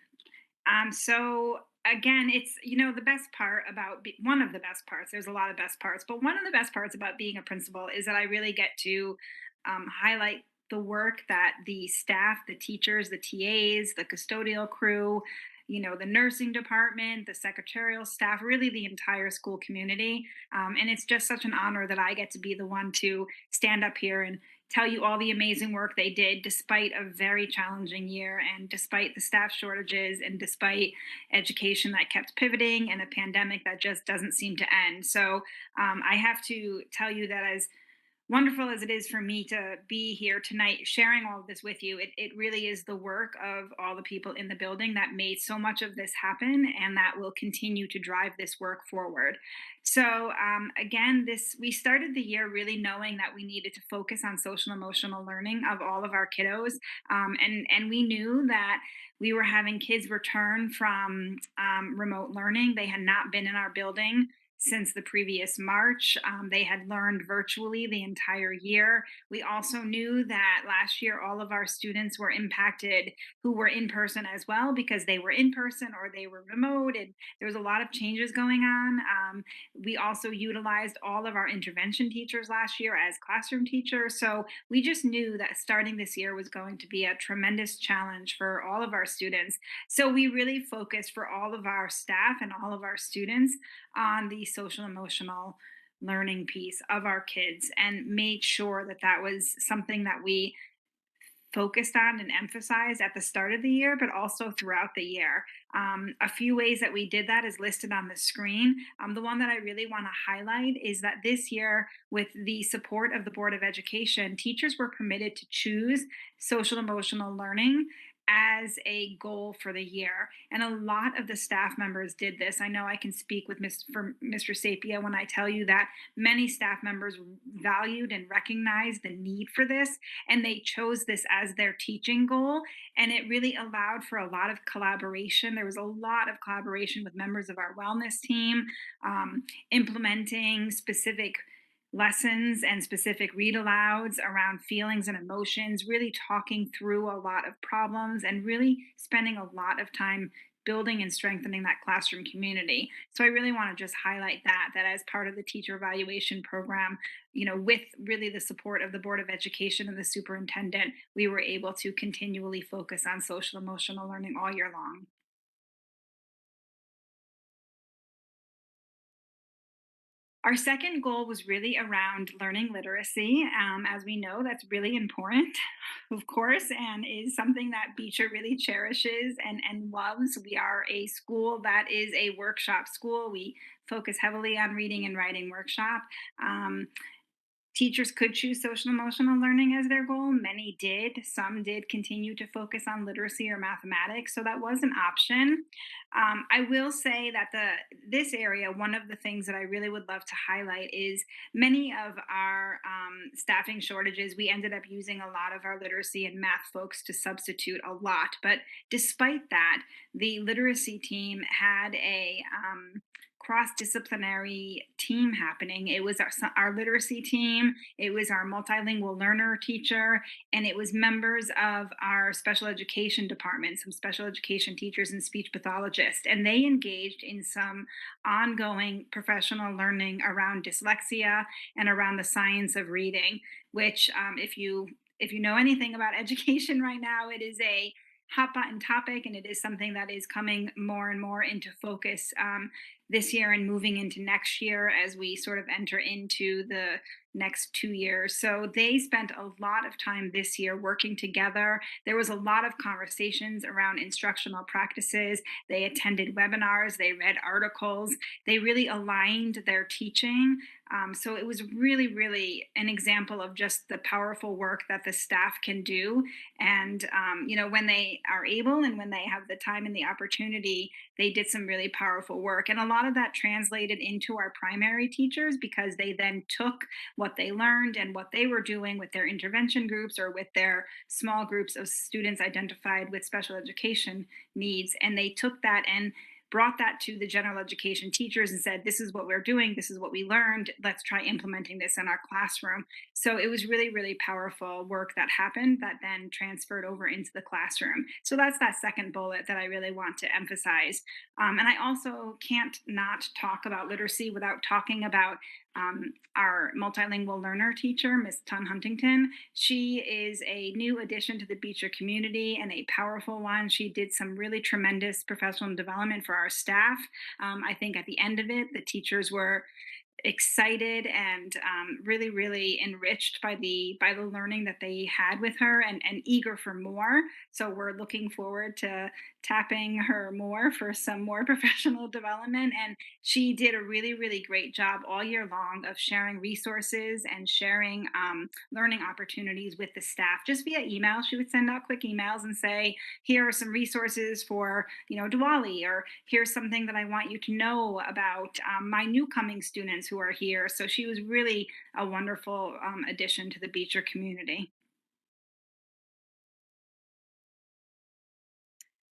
So again, it's, the best part about one of the best parts, there's a lot of best parts, but one of the best parts about being a principal is that I really get to highlight the work that the staff, the teachers, the TAs, the custodial crew, the nursing department, the secretarial staff, really the entire school community. And it's just such an honor that I get to be the one to stand up here and tell you all the amazing work they did despite a very challenging year and despite the staff shortages and despite education that kept pivoting and a pandemic that just doesn't seem to end. So I have to tell you that as wonderful as it is for me to be here tonight sharing all of this with you, it really is the work of all the people in the building that made so much of this happen and that will continue to drive this work forward. So again, we started the year really knowing that we needed to focus on social emotional learning of all of our kiddos, and we knew that we were having kids return from remote learning. They had not been in our building since the previous March. They had learned virtually the entire year. We also knew that last year all of our students were impacted who were in person as well because they were in person or they were remote, and there was a lot of changes going on. We also utilized all of our intervention teachers last year as classroom teachers. So we just knew that starting this year was going to be a tremendous challenge for all of our students. So we really focused for all of our staff and all of our students on the social emotional learning piece of our kids and made sure that that was something that we focused on and emphasized at the start of the year, but also throughout the year. A few ways that we did that is listed on the screen. The one that I really want to highlight is that this year, with the support of the Board of Education, teachers were permitted to choose social emotional learning as a goal for the year. And a lot of the staff members did this. I know I can speak with Mr. Sapia when I tell you that many staff members valued and recognized the need for this, and they chose this as their teaching goal. And it really allowed for a lot of collaboration. There was a lot of collaboration with members of our wellness team, implementing specific lessons and specific read alouds around feelings and emotions, really talking through a lot of problems and really spending a lot of time building and strengthening that classroom community. So I really want to just highlight that as part of the teacher evaluation program, with really the support of the Board of Education and the superintendent, we were able to continually focus on social emotional learning all year long. Our second goal was really around learning literacy. As we know, that's really important, of course, and is something that Beecher really cherishes and loves. We are a school that is a workshop school. We focus heavily on reading and writing workshop. Teachers could choose social emotional learning as their goal. Many did. Some did continue to focus on literacy or mathematics, so that was an option. I will say that this area, one of the things that I really would love to highlight is many of our staffing shortages. We ended up using a lot of our literacy and math folks to substitute a lot. But despite that, the literacy team had a cross-disciplinary team happening. It was our literacy team, it was our multilingual learner teacher, and it was members of our special education department, some special education teachers and speech pathologists, and they engaged in some ongoing professional learning around dyslexia and around the science of reading, which if you know anything about education right now, it is a hot button topic, and it is something that is coming more and more into focus this year and moving into next year as we sort of enter into the next 2 years. So they spent a lot of time this year working together. There was a lot of conversations around instructional practices. They attended webinars, they read articles, they really aligned their teaching. So it was really, really an example of just the powerful work that the staff can do. And, when they are able and when they have the time and the opportunity, they did some really powerful work. And a lot of that translated into our primary teachers because they then took what they learned and what they were doing with their intervention groups or with their small groups of students identified with special education needs. And they took that and brought that to the general education teachers and said, this is what we're doing, this is what we learned, let's try implementing this in our classroom. So it was really, really powerful work that happened that then transferred over into the classroom. So that's that second bullet that I really want to emphasize. And I also can't not talk about literacy without talking about our multilingual learner teacher, Miss Tun Huntington. She is a new addition to the Beecher community and a powerful one. She did some really tremendous professional development for our staff. I think at the end of it, the teachers were excited and really, really enriched by the learning that they had with her, and eager for more. So we're looking forward to tapping her more for some more professional development. And she did a really, really great job all year long of sharing resources and sharing learning opportunities with the staff just via email. She would send out quick emails and say, here are some resources for Diwali, or here's something that I want you to know about my new coming students who are here. So she was really a wonderful addition to the Beecher community.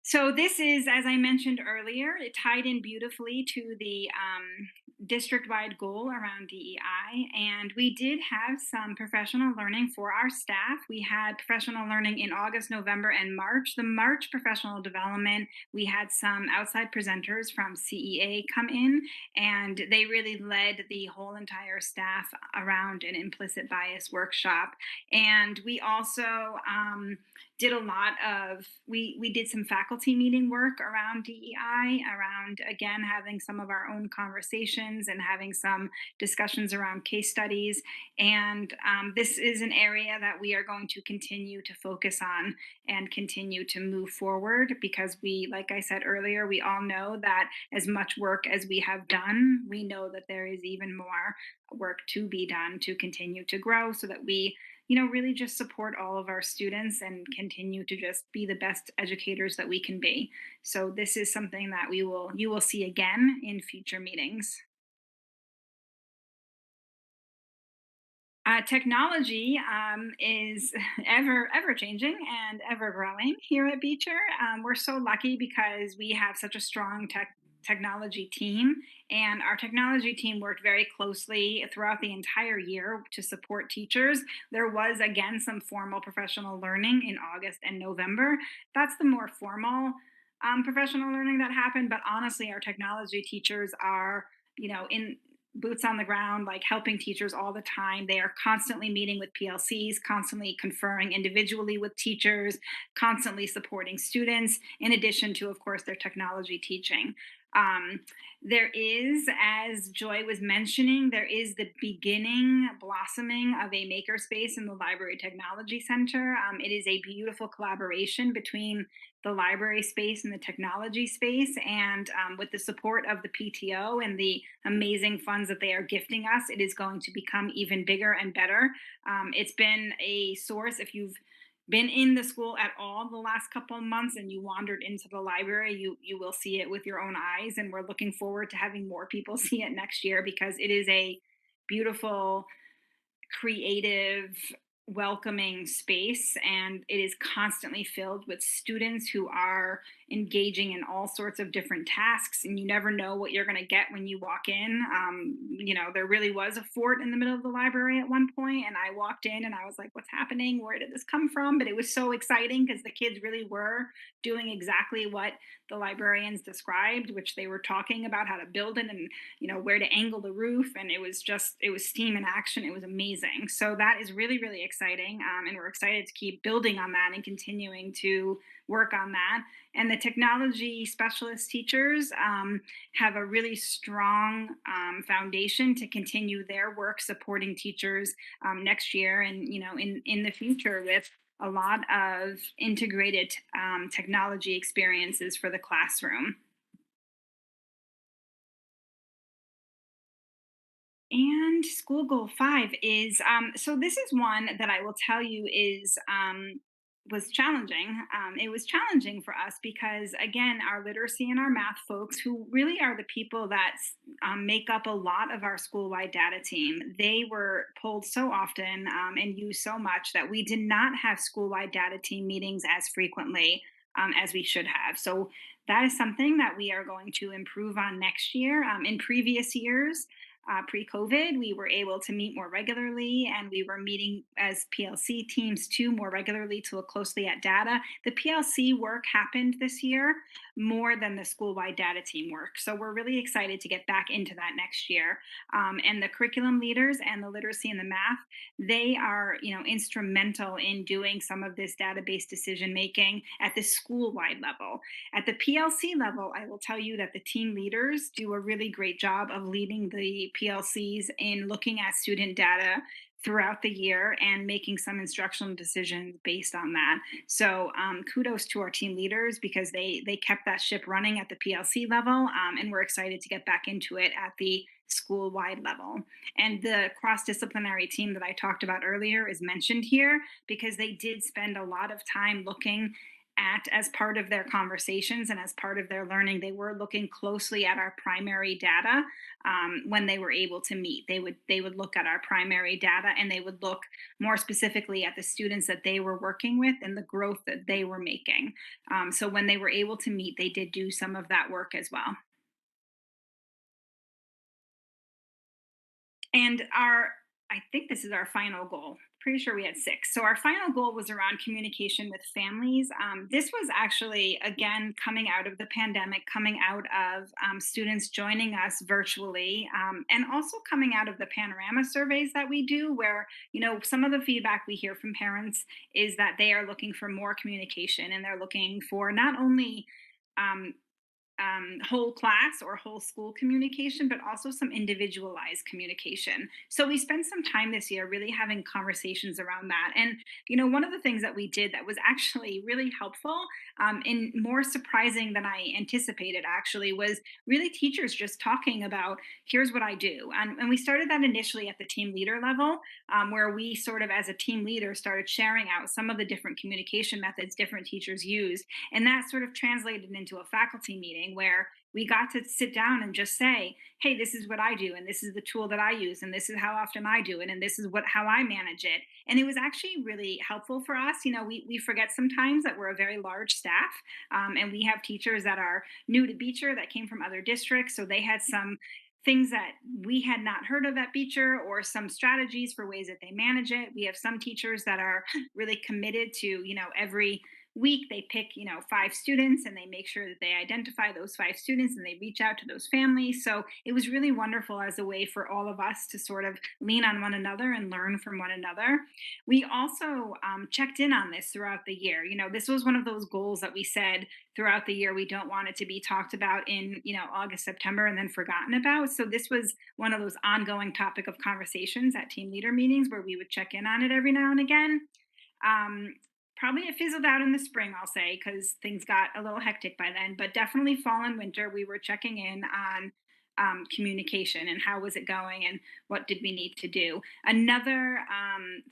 So this is, as I mentioned earlier, it tied in beautifully to the district-wide goal around DEI. And we did have some professional learning for our staff. We had professional learning in August, November, and March. The March professional development, we had some outside presenters from CEA come in, and they really led the whole entire staff around an implicit bias workshop. And we also did a lot of, we did some faculty meeting work around DEI, around, again, having some of our own conversations and having some discussions around case studies. And this is an area that we are going to continue to focus on and continue to move forward, because we, like I said earlier, we all know that as much work as we have done, we know that there is even more work to be done to continue to grow, so that we really just support all of our students and continue to just be the best educators that we can be. So this is something that you will see again in future meetings. Technology is ever changing and ever growing here at Beecher. We're so lucky because we have such a strong technology team, and our technology team worked very closely throughout the entire year to support teachers. There was, again, some formal professional learning in August and November. That's the more formal professional learning that happened. But honestly, our technology teachers are, in boots on the ground, like helping teachers all the time. They are constantly meeting with PLCs, constantly conferring individually with teachers, constantly supporting students, in addition to, of course, their technology teaching. There is, as Joy was mentioning, there is the beginning blossoming of a makerspace in the Library Technology Center. It is a beautiful collaboration between the library space and the technology space. And with the support of the PTO and the amazing funds that they are gifting us, it is going to become even bigger and better. It's been a source, if you've been in the school at all the last couple of months and you wandered into the library, you will see it with your own eyes. And we're looking forward to having more people see it next year, because it is a beautiful, creative, welcoming space, and it is constantly filled with students who are engaging in all sorts of different tasks, and you never know what you're going to get when you walk in. There really was a fort in the middle of the library at one point, and I walked in and I was like, what's happening? Where did this come from? But it was so exciting because the kids really were doing exactly what the librarians described, which they were talking about how to build it and where to angle the roof, and it was steam in action. It was amazing. So that is really, really exciting, and we're excited to keep building on that and continuing to work on that. And the technology specialist teachers have a really strong foundation to continue their work supporting teachers next year and, in the future with a lot of integrated technology experiences for the classroom. And school goal 5 is so this is one that I will tell you is was challenging. It was challenging for us because again, our literacy and our math folks, who really are the people that make up a lot of our school-wide data team, they were pulled so often and used so much that we did not have school-wide data team meetings as frequently as we should have. So that is something that we are going to improve on next year. In previous years, pre-COVID, we were able to meet more regularly, and we were meeting as PLC teams too more regularly to look closely at data. The PLC work happened this year more than the school-wide data team work. So we're really excited to get back into that next year. And the curriculum leaders and the literacy and the math, they are, instrumental in doing some of this database decision making at the school-wide level. At the PLC level, I will tell you that the team leaders do a really great job of leading the PLCs in looking at student data throughout the year and making some instructional decisions based on that. So kudos to our team leaders because they kept that ship running at the PLC level, and we're excited to get back into it at the school-wide level. And the cross-disciplinary team that I talked about earlier is mentioned here because they did spend a lot of time looking at, as part of their conversations and as part of their learning, they were looking closely at our primary data when they were able to meet. They would look at our primary data and they would look more specifically at the students that they were working with and the growth that they were making. So when they were able to meet, they did do some of that work as well. And I think this is our final goal. Pretty sure we had 6. So our final goal was around communication with families. This was actually, again, coming out of the pandemic, coming out of students joining us virtually, and also coming out of the panorama surveys that we do, where, some of the feedback we hear from parents is that they are looking for more communication and they're looking for not only whole class or whole school communication, but also some individualized communication. So we spent some time this year really having conversations around that. And, one of the things that we did that was actually really helpful and more surprising than I anticipated actually was really teachers just talking about, here's what I do. And we started that initially at the team leader level, where we sort of as a team leader started sharing out some of the different communication methods different teachers used. And that sort of translated into a faculty meeting where we got to sit down and just say, hey, this is what I do, and this is the tool that I use, and this is how often I do it, and this is how I manage it. And it was actually really helpful for us. We forget sometimes that we're a very large staff, and we have teachers that are new to Beecher that came from other districts, so they had some things that we had not heard of at Beecher or some strategies for ways that they manage it. We have some teachers that are really committed to, every week they pick 5 students and they make sure that they identify those 5 students and they reach out to those families. So it was really wonderful as a way for all of us to sort of lean on one another and learn from one another. We also checked in on this throughout the year. This was one of those goals that we said throughout the year we don't want it to be talked about in August, September, and then forgotten about. So this was one of those ongoing topic of conversations at team leader meetings where we would check in on it every now and again. Probably it fizzled out in the spring, I'll say, because things got a little hectic by then. But definitely fall and winter, we were checking in on communication and how was it going and what did we need to do. Another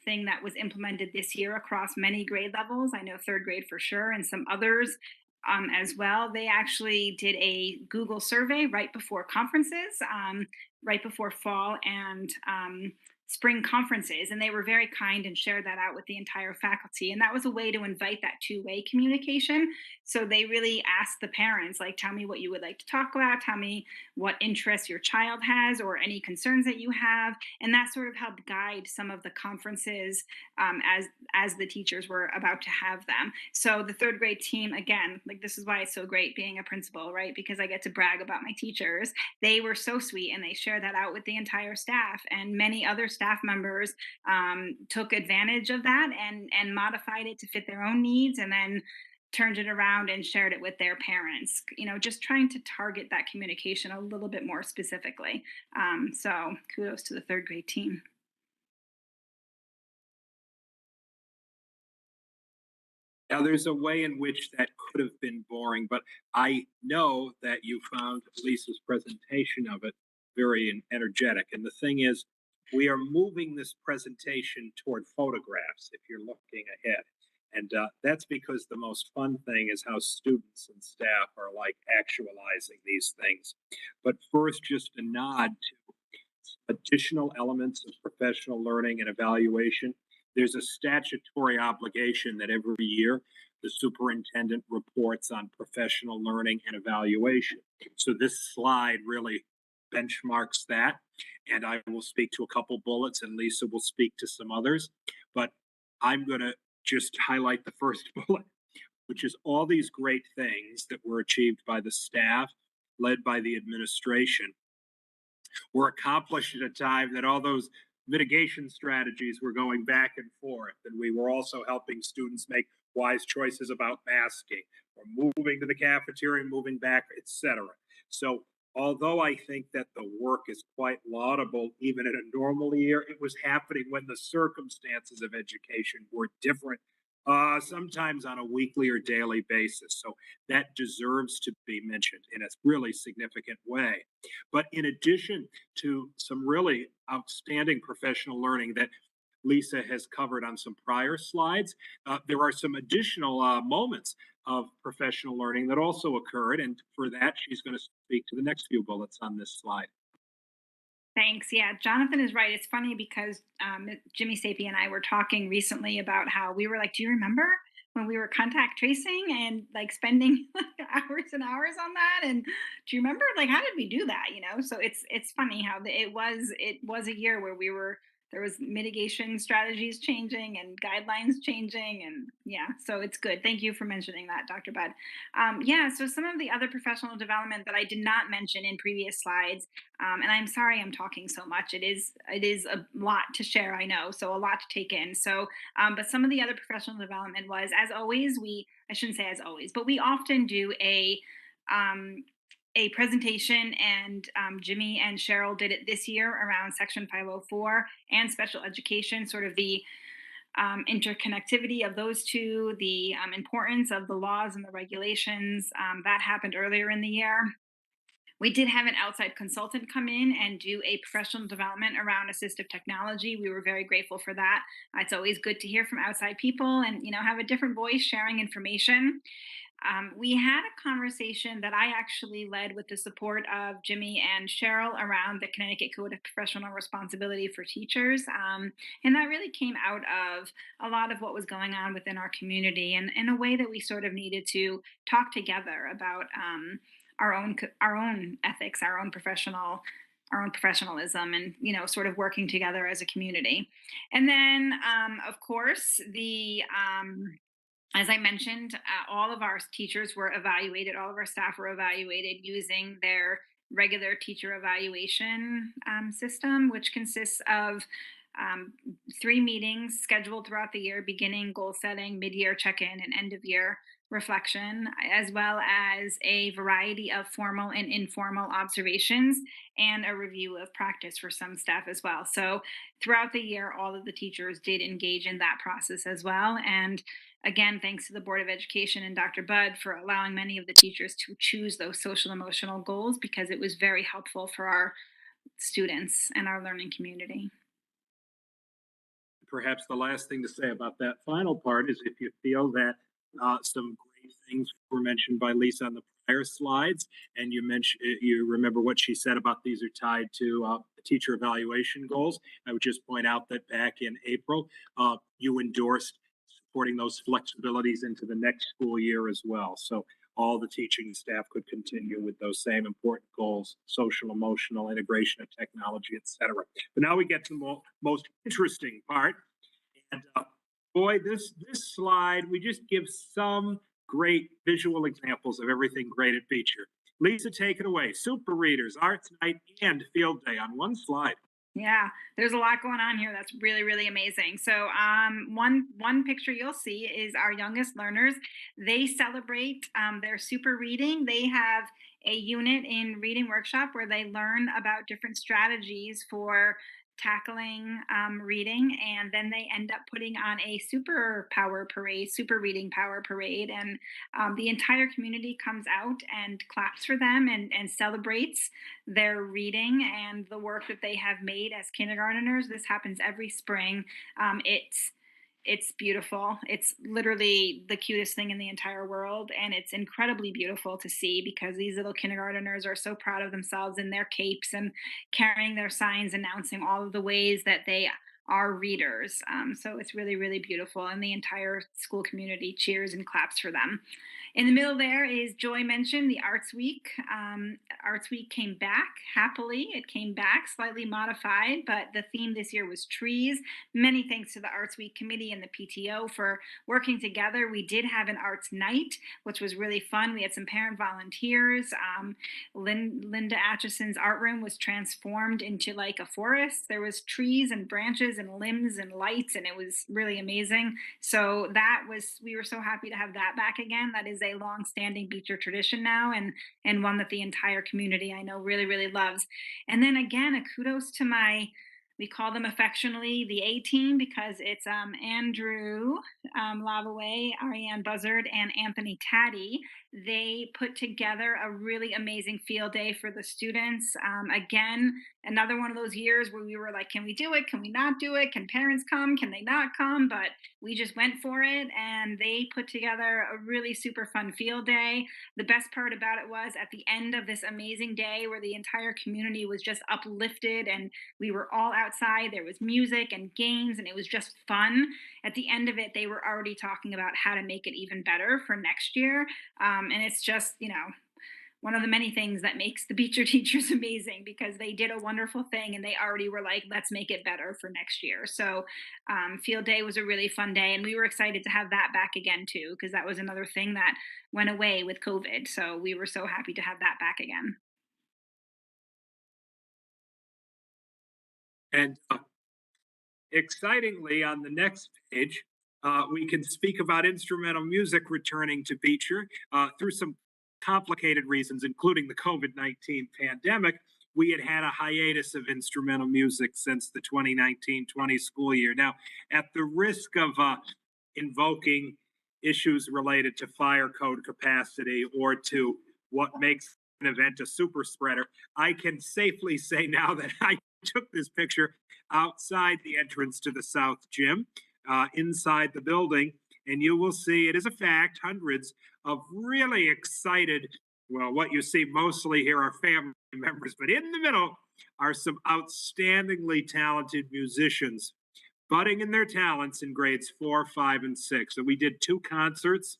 thing that was implemented this year across many grade levels, I know 3rd grade for sure, and some others as well, they actually did a Google survey right before conferences, right before fall and spring conferences, and they were very kind and shared that out with the entire faculty, and that was a way to invite that two-way communication. So they really asked the parents, like, tell me what you would like to talk about, tell me what interests your child has or any concerns that you have, and that sort of helped guide some of the conferences as the teachers were about to have them. So the 3rd grade team, again, like, this is why it's so great being a principal, right? Because I get to brag about my teachers. They were so sweet and they shared that out with the entire staff, and many other staff members took advantage of that and modified it to fit their own needs, and then turned it around and shared it with their parents, just trying to target that communication a little bit more specifically. So kudos to the third grade team. Now, there's a way in which that could have been boring, but I know that you found Lisa's presentation of it very energetic. And the thing is, we are moving this presentation toward photographs if you're looking ahead. And that's because the most fun thing is how students and staff are like actualizing these things. But first, just a nod to additional elements of professional learning and evaluation. There's a statutory obligation that every year the superintendent reports on professional learning and evaluation. So this slide really benchmarks that. And I will speak to a couple bullets and Lisa will speak to some others. But I'm going to just highlight the first bullet, which is all these great things that were achieved by the staff, led by the administration, were accomplished at a time that all those mitigation strategies were going back and forth. And we were also helping students make wise choices about masking or moving to the cafeteria, moving back, etc. So although I think that the work is quite laudable, even in a normal year, it was happening when the circumstances of education were different, sometimes on a weekly or daily basis. So that deserves to be mentioned in a really significant way. But in addition to some really outstanding professional learning that Lisa has covered on some prior slides, there are some additional moments of professional learning that also occurred. And for that, she's going to speak to the next few bullets on this slide. Thanks. Yeah, Jonathan is right. It's funny because Jimmy Sapie and I were talking recently about how we were like, do you remember when we were contact tracing and like spending hours and hours on that? And do you remember like how did we do that? So it's funny how it was a year where there was mitigation strategies changing and guidelines changing, and yeah, so it's good. Thank you for mentioning that, Dr. Budd. So some of the other professional development that I did not mention in previous slides, and I'm sorry I'm talking so much. It is a lot to share, I know, so a lot to take in. So, but some of the other professional development was, as always, I shouldn't say as always, but we often do a presentation, and Jimmy and Cheryl did it this year around Section 504 and special education, sort of the interconnectivity of those two, the importance of the laws and the regulations. That happened earlier in the year. We did have an outside consultant come in and do a professional development around assistive technology. We were very grateful for that. It's always good to hear from outside people and have a different voice sharing information. We had a conversation that I actually led with the support of Jimmy and Cheryl around the Connecticut Code of Professional Responsibility for Teachers. And that really came out of a lot of what was going on within our community, and in a way that we sort of needed to talk together about our own ethics, our own professionalism, and sort of working together as a community. And then of course as I mentioned, all of our teachers were evaluated, all of our staff were evaluated using their regular teacher evaluation system, which consists of 3 meetings scheduled throughout the year, beginning, goal setting, mid-year check-in, and end-of-year reflection, as well as a variety of formal and informal observations and a review of practice for some staff as well. So throughout the year, all of the teachers did engage in that process as well. And again, thanks to the Board of Education and Dr. Budd for allowing many of the teachers to choose those social emotional goals, because it was very helpful for our students and our learning community. Perhaps the last thing to say about that final part is if you feel that some great things were mentioned by Lisa on the prior slides, and you remember what she said about these are tied to teacher evaluation goals, I would just point out that back in April, you endorsed supporting those flexibilities into the next school year as well. So all the teaching staff could continue with those same important goals: social, emotional, integration of technology, etc. But now we get to the most interesting part. And boy, this slide, we just give some great visual examples of everything great at Beecher. Lisa, take it away. Super readers, arts night, and field day on one slide. Yeah, there's a lot going on here. That's really, really amazing. So, one picture you'll see is our youngest learners. They celebrate their super reading. They have a unit in reading workshop where they learn about different strategies for tackling reading, and then they end up putting on a super power parade, super reading power parade, and the entire community comes out and claps for them and celebrates their reading and the work that they have made as kindergarteners. This happens every spring. It's beautiful. It's literally the cutest thing in the entire world, and it's incredibly beautiful to see because these little kindergarteners are so proud of themselves in their capes and carrying their signs announcing all of the ways that they are readers. So it's really, really beautiful, and the entire school community cheers and claps for them. In the middle there is Joy mentioned the Arts Week. Arts Week came back happily. It came back slightly modified, but the theme this year was trees. Many thanks to the Arts Week committee and the PTO for working together. We did have an arts night, which was really fun. We had some parent volunteers. Linda Atchison's art room was transformed into like a forest. There was trees and branches and limbs and lights, and it was really amazing. So we were so happy to have that back again. That is a long-standing Beecher tradition now, and one that the entire community I know really, really loves. And then again, a kudos to we call them affectionately the A team because it's Andrew Lavaway, Ariane Buzzard, and Anthony Taddy. They put together a really amazing field day for the students. Again, another one of those years where we were like, can we do it? Can we not do it? Can parents come? Can they not come? But we just went for it, and they put together a really super fun field day. The best part about it was at the end of this amazing day where the entire community was just uplifted and we were all outside, there was music and games, and it was just fun. At the end of it, they were already talking about how to make it even better for next year. And it's just, one of the many things that makes the Beecher teachers amazing because they did a wonderful thing and they already were like, let's make it better for next year. So field day was a really fun day, and we were excited to have that back again too, because that was another thing that went away with COVID. So we were so happy to have that back again. And excitingly, on the next page, we can speak about instrumental music returning to Beecher through some complicated reasons, including the COVID-19 pandemic. We had a hiatus of instrumental music since the 2019-20 school year. Now, at the risk of invoking issues related to fire code capacity or to what makes an event a super spreader, I can safely say now that I took this picture outside the entrance to the South Gym, inside the building, and you will see, it is a fact, hundreds of really excited, well, what you see mostly here are family members, but in the middle are some outstandingly talented musicians budding in their talents in grades 4, 5, and 6. So we did 2 concerts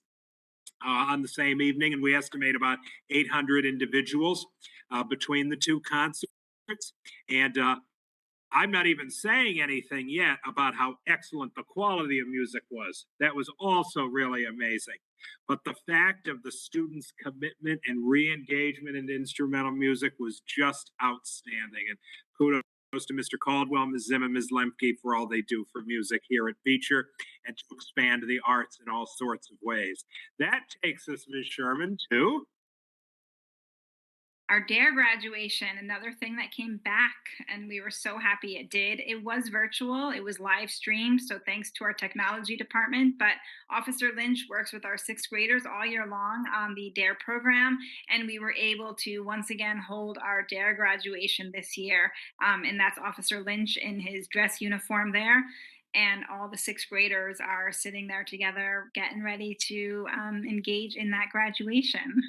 on the same evening, and we estimate about 800 individuals between the 2 concerts. And I'm not even saying anything yet about how excellent the quality of music was. That was also really amazing. But the fact of the students' commitment and re-engagement in instrumental music was just outstanding. And kudos to Mr. Caldwell, Ms. Zim, and Ms. Lemke for all they do for music here at Beecher and to expand the arts in all sorts of ways. That takes us, Ms. Sherman, to Our DARE graduation, another thing that came back, and we were so happy it did. It was virtual, it was live streamed, so thanks to our technology department. But Officer Lynch works with our 6th graders all year long on the DARE program, and we were able to once again hold our DARE graduation this year. And that's Officer Lynch in his dress uniform there. And all the 6th graders are sitting there together, getting ready to engage in that graduation.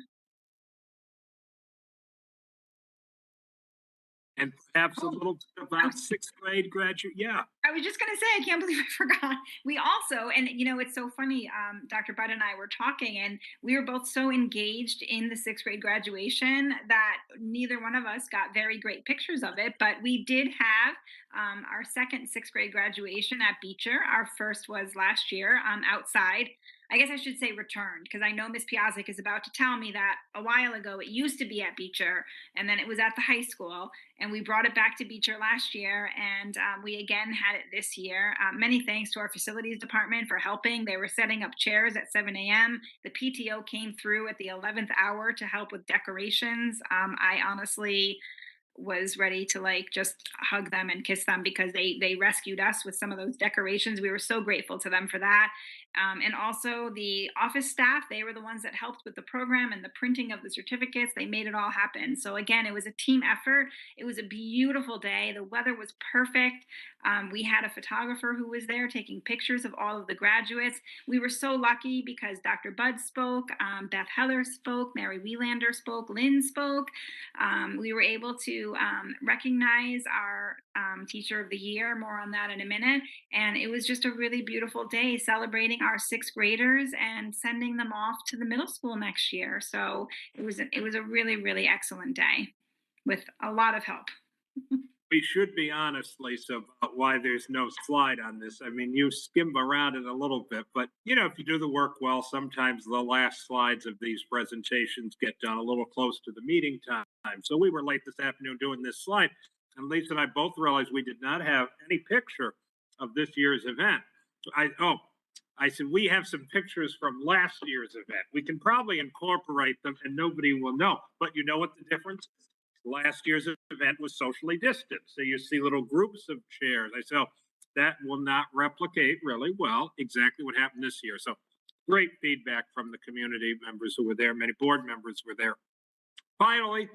and perhaps a little bit about 6th grade graduate. Yeah. I was just going to say, I can't believe I forgot. We also, and it's so funny, Dr. Budd and I were talking, and we were both so engaged in the 6th grade graduation that neither one of us got very great pictures of it. But we did have our second 6th grade graduation at Beecher. Our first was last year outside. I guess I should say returned, because I know Miss Piazzik is about to tell me that a while ago it used to be at Beecher, and then it was at the high school, and we brought it back to Beecher last year, and we again had it this year. Many thanks to our facilities department for helping. They were setting up chairs at 7 a.m. The PTO came through at the 11th hour to help with decorations. I honestly was ready to like just hug them and kiss them, because they rescued us with some of those decorations. We were so grateful to them for that. And also the office staff, they were the ones that helped with the program and the printing of the certificates. They made it all happen. So again, it was a team effort. It was a beautiful day. The weather was perfect. We had a photographer who was there taking pictures of all of the graduates. We were so lucky because Dr. Budd spoke, Beth Heller spoke, Mary Wielander spoke, Lynn spoke. We were able to recognize our teacher of the year. More on that in a minute. And it was just a really beautiful day celebrating our sixth graders and sending them off to the middle school next year. So it was a really, really excellent day with a lot of help. We should be honest, Lisa, about why there's no slide on this. I mean, you skim around it a little bit, but if you do the work well, sometimes the last slides of these presentations get done a little close to the meeting time. So we were late this afternoon doing this slide, and Lisa and I both realized we did not have any picture of this year's event. I said, we have some pictures from last year's event. We can probably incorporate them and nobody will know. But you know what the difference is? Last year's event was socially distanced. So you see little groups of chairs. I said, that will not replicate really well exactly what happened this year. So great feedback from the community members who were there. Many board members were there. Finally,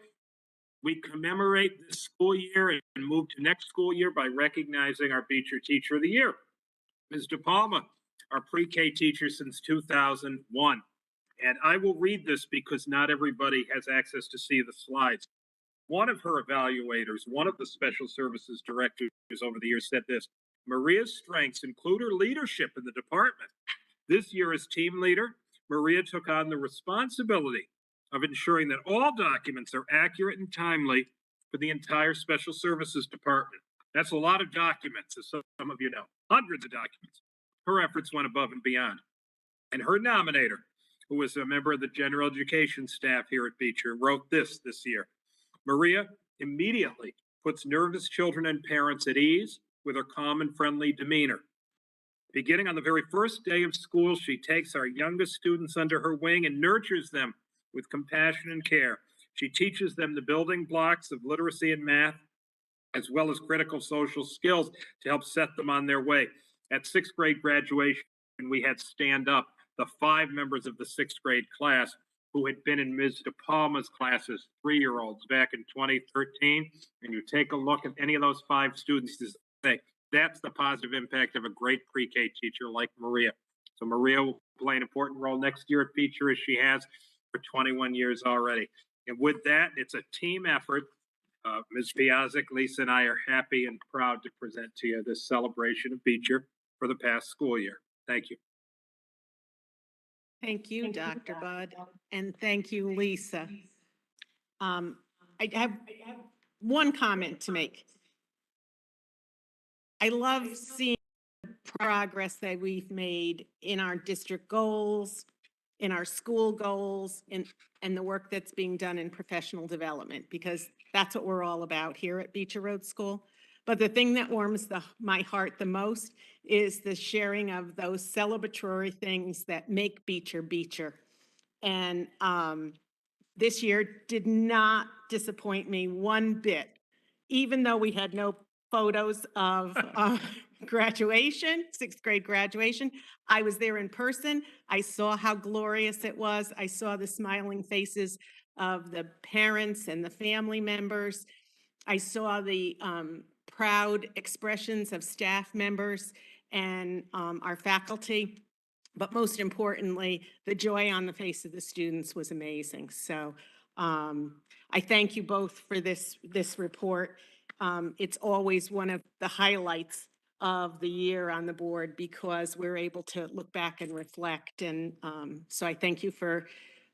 we commemorate this school year and move to next school year by recognizing our Beecher Teacher of the Year, Ms. DePalma, our pre-K teacher since 2001. And I will read this because not everybody has access to see the slides. One of her evaluators, one of the special services directors over the years said this: Maria's strengths include her leadership in the department. This year as team leader, Maria took on the responsibility of ensuring that all documents are accurate and timely for the entire special services department. That's a lot of documents, as some of you know, hundreds of documents. Her efforts went above and beyond. And her nominator, who was a member of the general education staff here at Beecher, wrote this year: Maria immediately puts nervous children and parents at ease with her calm and friendly demeanor. Beginning on the very first day of school, she takes our youngest students under her wing and nurtures them with compassion and care. She teaches them the building blocks of literacy and math, as well as critical social skills to help set them on their way. At sixth grade graduation, we had stand up the 5 members of the sixth grade class who had been in Ms. DePalma's classes, 3-year-olds back in 2013, and you take a look at any of those 5 students to say, that's the positive impact of a great pre-K teacher like Maria. So Maria will play an important role next year at Beecher, as she has for 21 years already. And with that, it's a team effort. Ms. Piazzik, Lisa, and I are happy and proud to present to you this celebration of Beecher for the past school year. Thank you. Thank you, Dr. Budd, and thank you, Lisa. I have one comment to make. I love seeing the progress that we've made in our district goals, in our school goals, and the work that's being done in professional development, because that's what we're all about here at Beecher Road School. But the thing that warms my heart the most is the sharing of those celebratory things that make Beecher Beecher. And this year did not disappoint me one bit, even though we had no photos of graduation, sixth grade graduation. I was there in person. I saw how glorious it was. I saw the smiling faces of the parents and the family members. I saw the proud expressions of staff members and our faculty. But most importantly, the joy on the face of the students was amazing. So I thank you both for this report. It's always one of the highlights of the year on the board because we're able to look back and reflect. And so I thank you for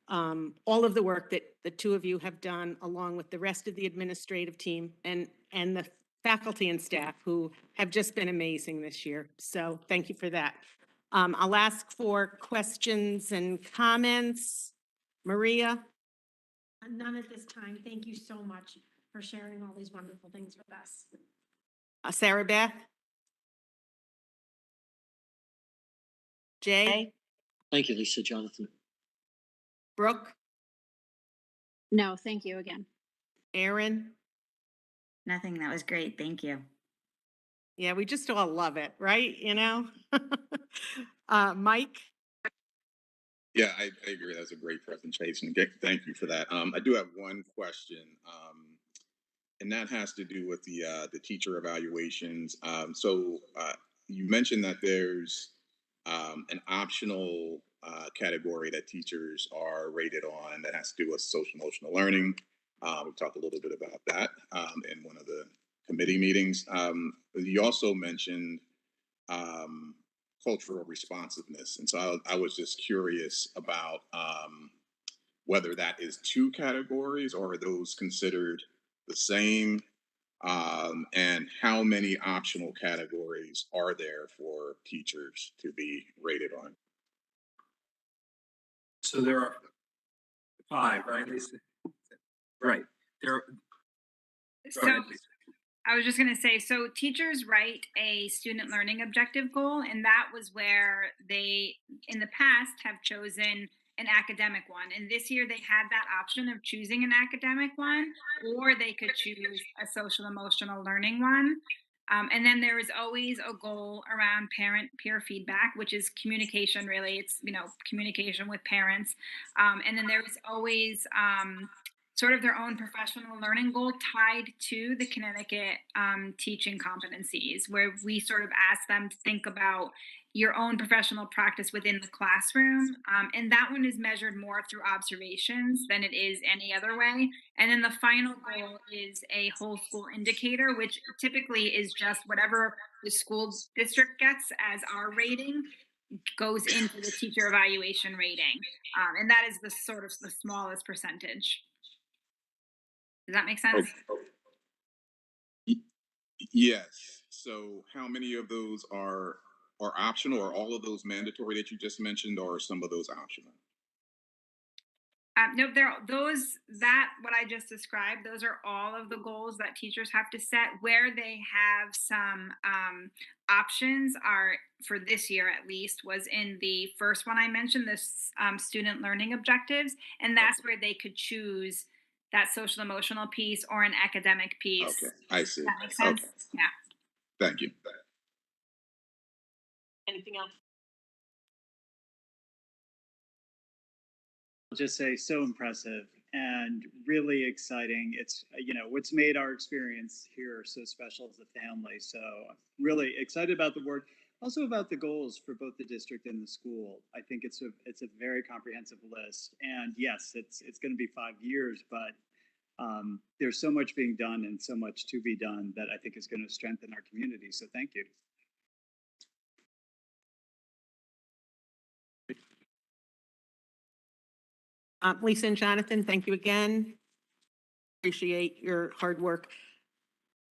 all of the work that the two of you have done, along with the rest of the administrative team and the faculty and staff who have just been amazing this year. So thank you for that. I'll ask for questions and comments. Maria? None at this time. Thank you so much for sharing all these wonderful things with us. Sarah Beth? Jay? Thank you, Lisa Jonathan. Brooke? No, thank you again. Aaron? Nothing, that was great, thank you. Yeah, we just all love it, right? You know? Mike? Yeah, I agree. That's a great presentation. Thank you for that. I do have one question, and that has to do with the teacher evaluations. You mentioned that there's an optional category that teachers are rated on that has to do with social emotional learning. We talked a little bit about that in one of the committee meetings. You also mentioned cultural responsiveness. And so I was just curious about whether that is two categories or are those considered the same, and how many optional categories are there for teachers to be rated on? So there are 5, right, Lisa? Right. Go So ahead, Lisa. I was just going to say, so teachers write a student learning objective goal, and that was where they, in the past, have chosen an academic one. And this year they had that option of choosing an academic one, or they could choose a social emotional learning one. And then there is always a goal around parent peer feedback, which is communication, really. It's, communication with parents. And then there's always sort of their own professional learning goal tied to the Connecticut teaching competencies, where we sort of ask them to think about your own professional practice within the classroom. And that one is measured more through observations than it is any other way. And then the final goal is a whole school indicator, which typically is just whatever the school district gets as our rating goes into the teacher evaluation rating. And that is the sort of the smallest percentage. Does that make sense? Yes. So how many of those are optional, or all of those mandatory that you just mentioned, or are some of those optional? No, what I just described, those are all of the goals that teachers have to set. Where they have some options are, for this year at least, was in the first one I mentioned, this student learning objectives. And that's where they could choose that social emotional piece or an academic piece. Okay, I see. That makes sense? Okay. Yeah. Thank you. Anything else? I'll just say so impressive and really exciting. It's, what's made our experience here so special as a family. So I'm really excited about the work, also about the goals for both the district and the school. I think it's a very comprehensive list. And yes, it's going to be 5 years, but there's so much being done and so much to be done that I think is going to strengthen our community. So thank you. Lisa and Jonathan, thank you again. Appreciate your hard work.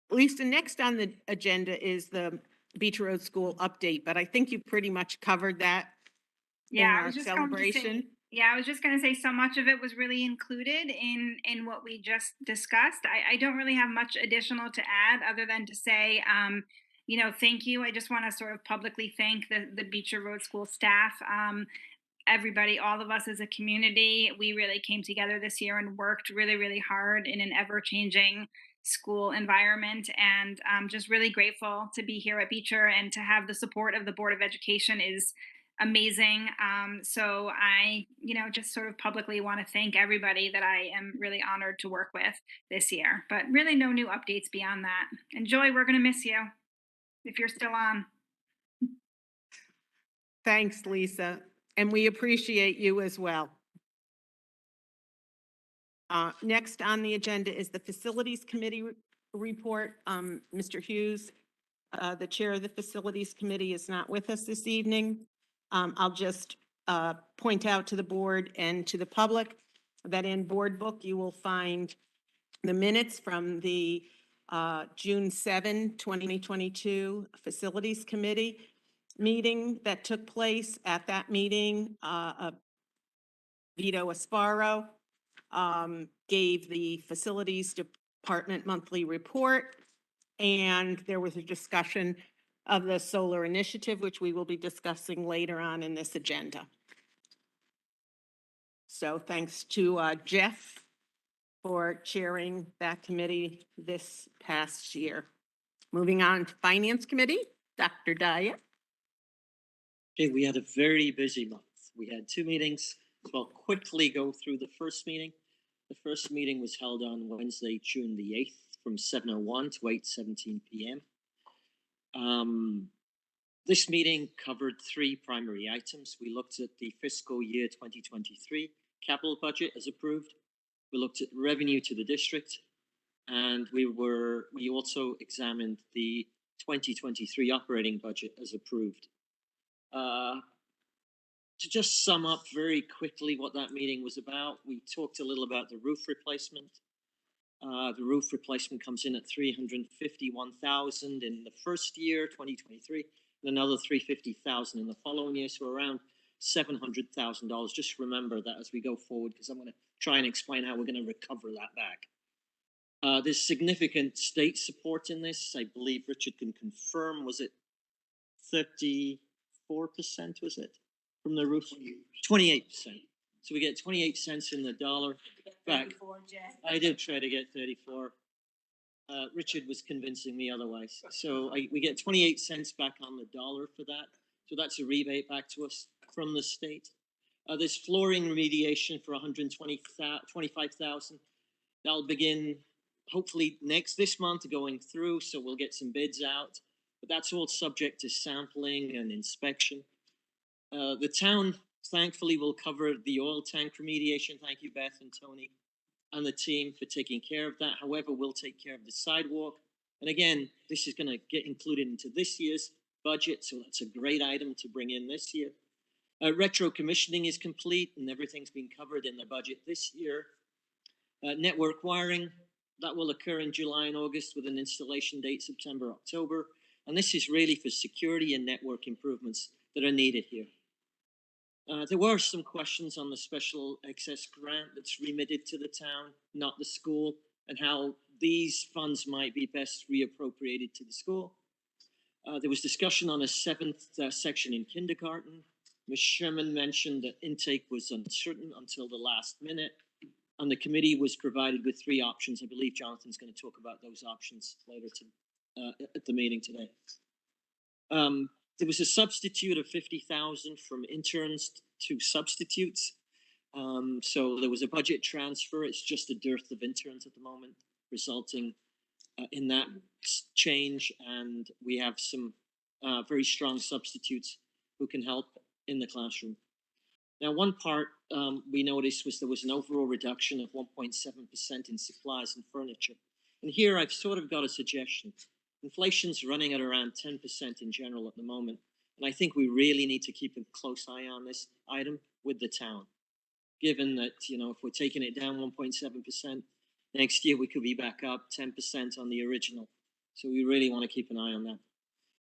Lisa, next on the agenda is the Beach Road School update, but I think you pretty much covered that in Yeah, I our was just celebration. going to say, yeah, I was just going to say so much of it was really included in what we just discussed. I don't really have much additional to add other than to say, thank you. I just want to sort of publicly thank the Beecher Road School staff. Everybody, all of us as a community, we really came together this year and worked really, really hard in an ever-changing school environment. And I'm just really grateful to be here at Beecher, and to have the support of the Board of Education is amazing. So I, just sort of publicly want to thank everybody that I am really honored to work with this year. But really no new updates beyond that. And Joy, we're going to miss you if you're still on. Thanks, Lisa. And we appreciate you as well. Next on the agenda is the Facilities Committee report. Mr. Hughes, the chair of the Facilities Committee, is not with us this evening. I'll just point out to the board and to the public that in Board Book you will find the minutes from the June 7, 2022 Facilities Committee. meeting that took place. At that meeting, Vito Asparo gave the Facilities Department monthly report, and there was a discussion of the solar initiative, which we will be discussing later on in this agenda. So thanks to Jeff for chairing that committee this past year. Moving on to Finance Committee, Dr. Dyer. Okay, we had a very busy month. We had 2 meetings. So I'll quickly go through the first meeting. The first meeting was held on Wednesday, June the 8th from 7:01 to 8:17 p.m. This meeting covered 3 primary items. We looked at the fiscal year 2023 capital budget as approved. We looked at revenue to the district, and we also examined the 2023 operating budget as approved. To just sum up very quickly what that meeting was about, we talked a little about the roof replacement. The roof replacement comes in at $351,000 in the first year, 2023, and another $350,000 in the following year, so around $700,000. Just remember that as we go forward, because I'm going to try and explain how we're going to recover that back. There's significant state support in this. I believe Richard can confirm. Was it 34%? Was it from the roof? 28%. So we get 28 cents in the dollar back. I did try to get 34. Richard was convincing me otherwise. So we get 28 cents back on the dollar for that. So that's a rebate back to us from the state. There's flooring remediation for $125,000. That'll begin hopefully this month going through, so we'll get some bids out. But that's all subject to sampling and inspection. The town thankfully will cover the oil tank remediation. Thank you, Beth and Tony and the team for taking care of that. However, we'll take care of the sidewalk. And again, this is going to get included into this year's budget, so that's a great item to bring in this year. Retro commissioning is complete and everything's been covered in the budget this year. Network wiring, that will occur in July and August with an installation date September, October. And this is really for security and network improvements that are needed here. There were some questions on the special excess grant that's remitted to the town, not the school, and how these funds might be best reappropriated to the school. There was discussion on a 7th section in kindergarten. Ms. Sherman mentioned that intake was uncertain until the last minute, and the committee was provided with 3 options. I believe Jonathan's going to talk about those options later at the meeting today. There was a substitute of $50,000 from interns to substitutes. So there was a budget transfer. It's just a dearth of interns at the moment, resulting in that change. And we have some very strong substitutes who can help in the classroom. Now, one part we noticed was there was an overall reduction of 1.7% in supplies and furniture. And here I've sort of got a suggestion. Inflation's running at around 10% in general at the moment. And I think we really need to keep a close eye on this item with the town. Given that, if we're taking it down 1.7%, next year we could be back up 10% on the original. So we really want to keep an eye on that.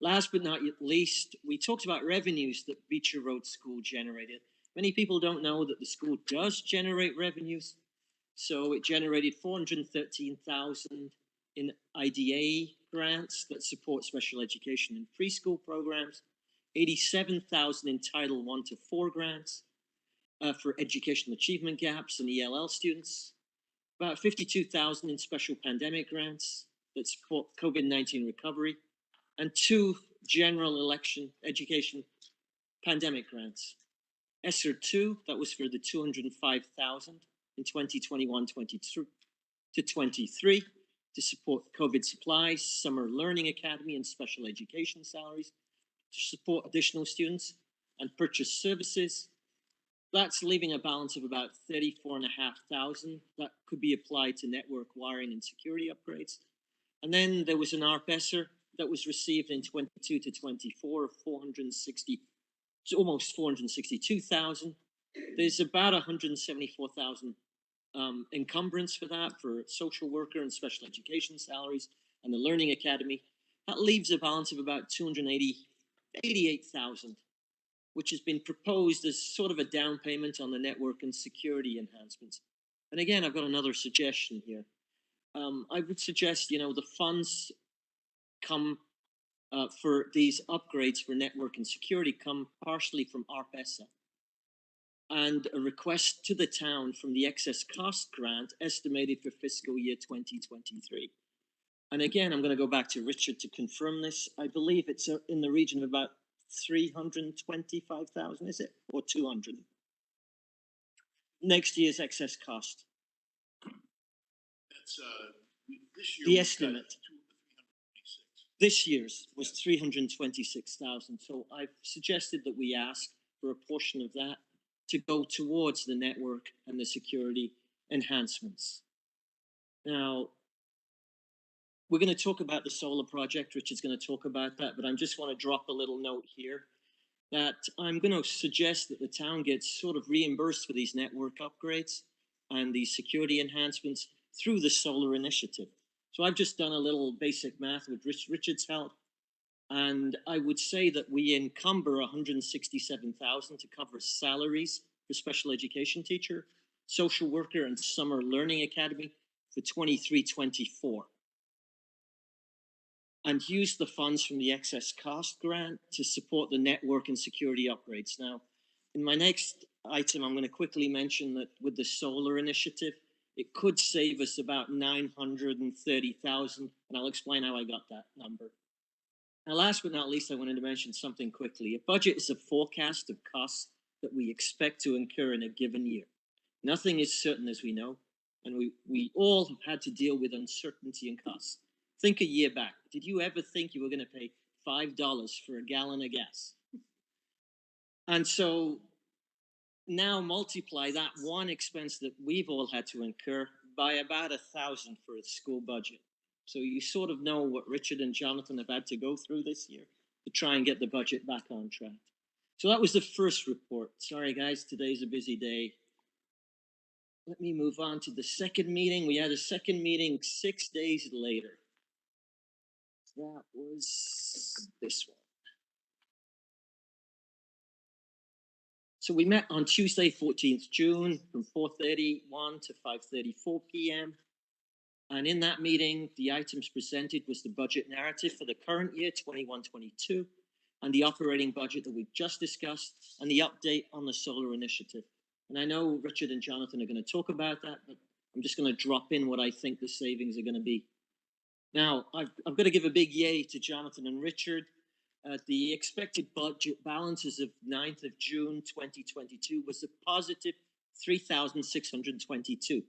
Last but not least, we talked about revenues that Beecher Road School generated. Many people don't know that the school does generate revenues. So it generated $413,000 in IDA grants that support special education and preschool programs, $87,000 in Title I to IV grants for educational achievement gaps and ELL students, about $52,000 in special pandemic grants that support COVID-19 recovery, and 2 general education pandemic grants. ESSER 2, that was for the $205,000 in 2021-22 to 23 to support COVID supplies, summer learning academy and special education salaries, to support additional students and purchase services. That's leaving a balance of about $34,500 that could be applied to network wiring and security upgrades. And then there was an ARP-ESSER that was received in 22 to 24 of almost $462,000. There's about $174,000 encumbrance for that for social worker and special education salaries and the learning academy. That leaves a balance of about $280,000 $88,000, which has been proposed as sort of a down payment on the network and security enhancements. And again, I've got another suggestion here. I would suggest, the funds come for these upgrades for network and security come partially from ARPESA, and a request to the town from the excess cost grant estimated for fiscal year 2023. And again, I'm going to go back to Richard to confirm this. I believe it's in the region of about 325,000, is it? Or 200? Next year's excess cost. That's this year. The estimate. This year's was 326,000. So I've suggested that we ask for a portion of that to go towards the network and the security enhancements. Now, we're going to talk about the solar project. Richard's going to talk about that, but I just want to drop a little note here that I'm going to suggest that the town gets sort of reimbursed for these network upgrades and these security enhancements through the solar initiative. So I've just done a little basic math with Richard's help, and I would say that we encumber 167,000 to cover salaries for special education teacher, social worker, and summer learning academy for 23-24. And use the funds from the excess cost grant to support the network and security upgrades. Now, in my next item, I'm going to quickly mention that with the solar initiative, it could save us about 930,000, and I'll explain how I got that number. Now, last but not least, I wanted to mention something quickly. A budget is a forecast of costs that we expect to incur in a given year. Nothing is certain, as we know, and we all have had to deal with uncertainty and costs. Think a year back. Did you ever think you were going to pay $5 for a gallon of gas? And so now multiply that one expense that we've all had to incur by about 1,000 for a school budget. So you sort of know what Richard and Jonathan have had to go through this year to try and get the budget back on track. So that was the first report. Sorry guys, today's a busy day. Let me move on to the second meeting. We had a second meeting 6 days later. That was this one. So we met on Tuesday, 14th June from 4:31 to 5:34 p.m. And in that meeting, the items presented was the budget narrative for the current year, 21-22, and the operating budget that we've just discussed, and the update on the solar initiative. And I know Richard and Jonathan are going to talk about that, but I'm just going to drop in what I think the savings are going to be. Now, I've got to give a big yay to Jonathan and Richard. The expected budget balances of 9th of June 2022 was a positive 3,622.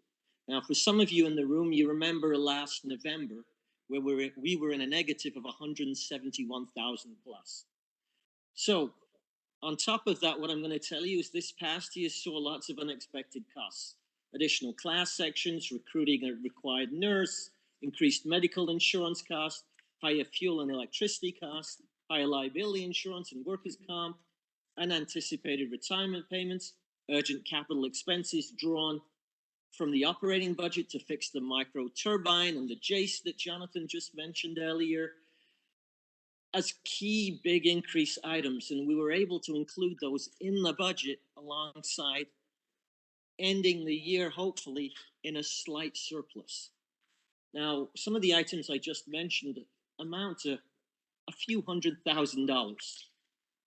Now, for some of you in the room, you remember last November where we were in a negative of 171,000 plus. So, on top of that, what I'm going to tell you is this past year saw lots of unexpected costs. Additional class sections, recruiting a required nurse, increased medical insurance costs, higher fuel and electricity costs, higher liability insurance and workers' comp, unanticipated retirement payments, urgent capital expenses drawn from the operating budget to fix the micro turbine and the JACE that Jonathan just mentioned earlier as key big increase items. And we were able to include those in the budget alongside ending the year, hopefully, in a slight surplus. Now, some of the items I just mentioned amount to a few $100,000.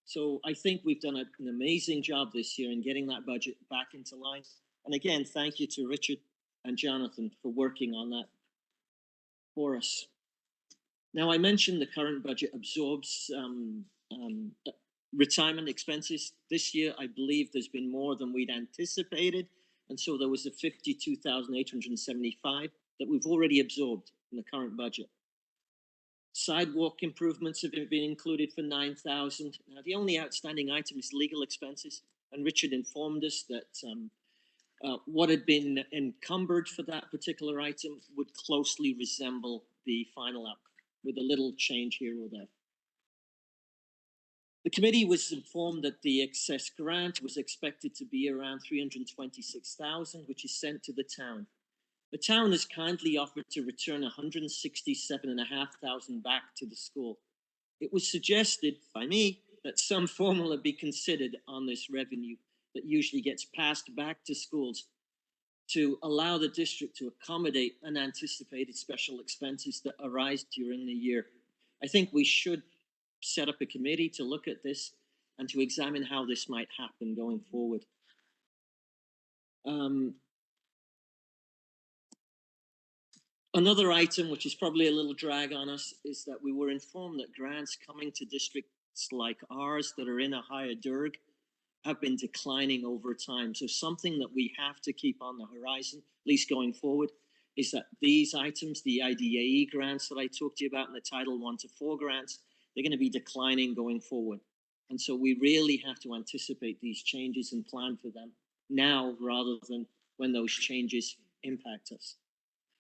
So I think we've done an amazing job this year in getting that budget back into line. And again, thank you to Richard and Jonathan for working on that for us. Now, I mentioned the current budget absorbs retirement expenses. This year, I believe there's been more than we'd anticipated. And so there was a 52,875 that we've already absorbed in the current budget. Sidewalk improvements have been included for 9,000. Now, the only outstanding item is legal expenses. And Richard informed us that what had been encumbered for that particular item would closely resemble the final outcome, with a little change here or there. The committee was informed that the excess grant was expected to be around 326,000, which is sent to the town. The town has kindly offered to return 167,500 back to the school. It was suggested by me that some formula be considered on this revenue that usually gets passed back to schools to allow the district to accommodate unanticipated special expenses that arise during the year. I think we should set up a committee to look at this and to examine how this might happen going forward. Another item, which is probably a little drag on us, is that we were informed that grants coming to districts like ours that are in a higher DERG have been declining over time. So something that we have to keep on the horizon, at least going forward, is that these items, the IDAE grants that I talked to you about and the Title 1 to 4 grants, they're going to be declining going forward. And so we really have to anticipate these changes and plan for them now rather than when those changes impact us.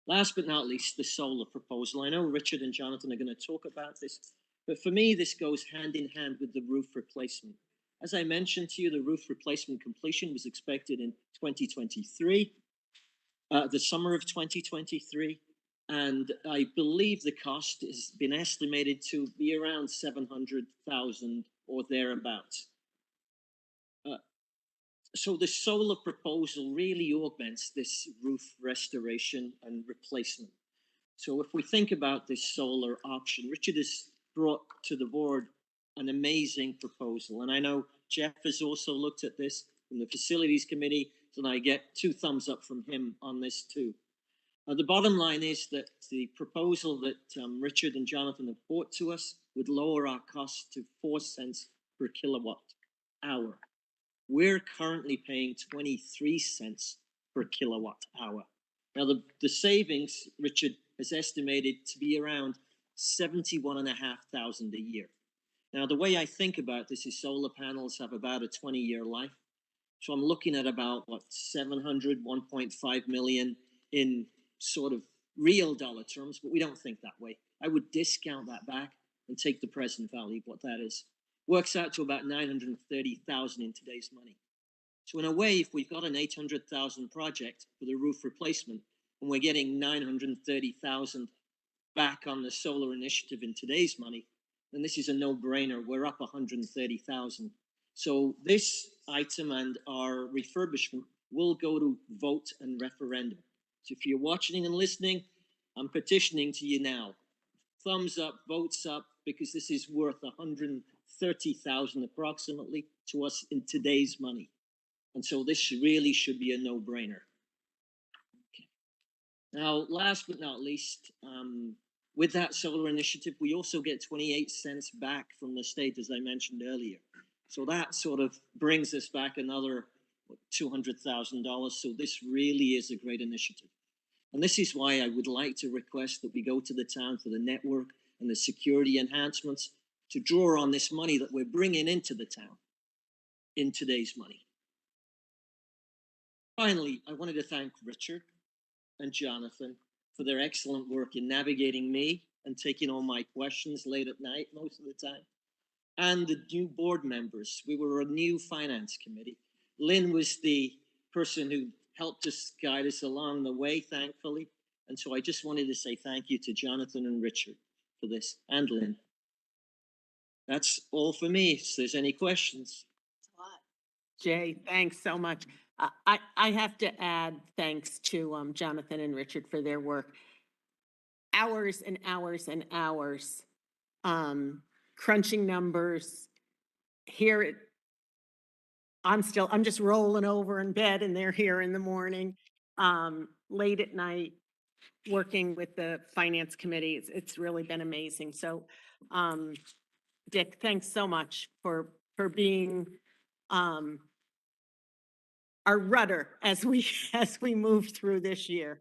Last but not least, the solar proposal. I know Richard and Jonathan are going to talk about this, but for me, this goes hand in hand with the roof replacement. As I mentioned to you, the roof replacement completion was expected in 2023, the summer of 2023, and I believe the cost has been estimated to be around $700,000 or thereabouts. So the solar proposal really augments this roof restoration and replacement. So if we think about this solar option, Richard has brought to the board an amazing proposal. And I know Jeff has also looked at this from the facilities committee, and I get 2 thumbs up from him on this too. The bottom line is that the proposal that Richard and Jonathan have brought to us would lower our costs to 4 cents per kilowatt hour. We're currently paying 23 cents per kilowatt hour. Now, the savings, Richard has estimated to be around $71,500 a year. Now, the way I think about this is solar panels have about a 20-year life. So I'm looking at about, 1.5 million in sort of real dollar terms, but we don't think that way. I would discount that back and take the present value of what that is. Works out to about 930,000 in today's money. So in a way, if we've got an 800,000 project for the roof replacement and we're getting 930,000 back on the solar initiative in today's money, then this is a no-brainer. We're up 130,000. So this item and our refurbishment will go to vote and referendum. So if you're watching and listening, I'm petitioning to you now. Thumbs up, votes up, because this is worth 130,000 approximately to us in today's money. And so this really should be a no-brainer. Okay. Now, last but not least, with that solar initiative, we also get 28 cents back from the state, as I mentioned earlier. So that sort of brings us back another $200,000. So this really is a great initiative. And this is why I would like to request that we go to the town for the network and the security enhancements to draw on this money that we're bringing into the town in today's money. Finally, I wanted to thank Richard and Jonathan for their excellent work in navigating me and taking all my questions late at night most of the time. And the new board members. We were a new finance committee. Lynn was the person who helped us guide us along the way, thankfully. And so I just wanted to say thank you to Jonathan and Richard for this, and Lynn. That's all for me. If there's any questions. Jay, thanks so much. I have to add thanks to Jonathan and Richard for their work. Hours and hours and hours crunching numbers. Here I'm just rolling over in bed and they're here in the morning, late at night, working with the finance committee. It's really been amazing. So, Dick, thanks so much for being our rudder as we move through this year.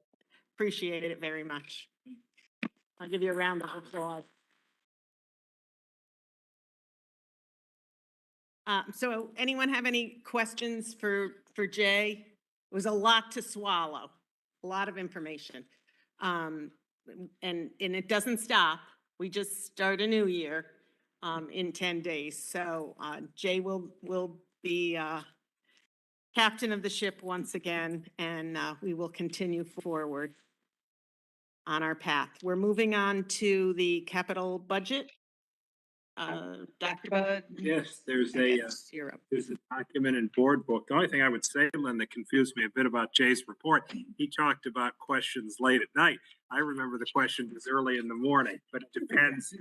Appreciate it very much. I'll give you a round of applause. So anyone have any questions for Jay? It was a lot to swallow, a lot of information. And it doesn't stop. We just start a new year in 10 days. So Jay will be captain of the ship once again, and we will continue forward on our path. We're moving on to the capital budget. Dr. Bud? Yes, there's I a, guess you're up. there's a document and board book. The only thing I would say, Lynn, that confused me a bit about Jay's report, he talked about questions late at night. I remember the questions early in the morning, but it depends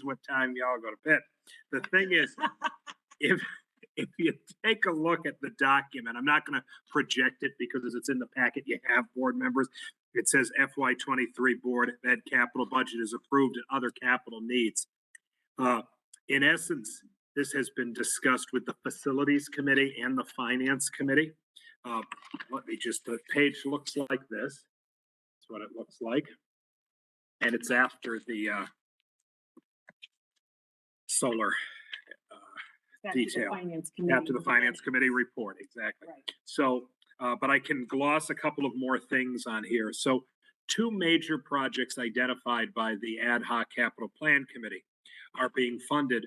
what time y'all go to bed. The thing is, if you take a look at the document, I'm not gonna project it because it's in the packet you have, board members. It says FY23 Board Ed Capital Budget is approved and other capital needs. In essence, this has been discussed with the Facilities Committee and the Finance Committee. Let me just, the page looks like this. That's what it looks like. And it's after the solar detail. After the Finance Committee report, exactly. Right. So, but I can gloss a couple of more things on here. So, two major projects identified by the Ad Hoc Capital Plan Committee are being funded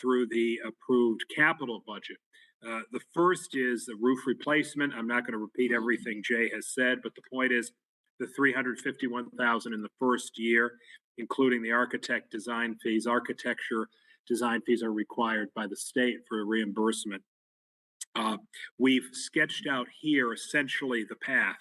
through the approved capital budget. The first is the roof replacement. I'm not going to repeat everything Jay has said, but the point is the $351,000 in the first year, including the architect design fees. Architecture design fees are required by the state for reimbursement. We've sketched out here essentially the path,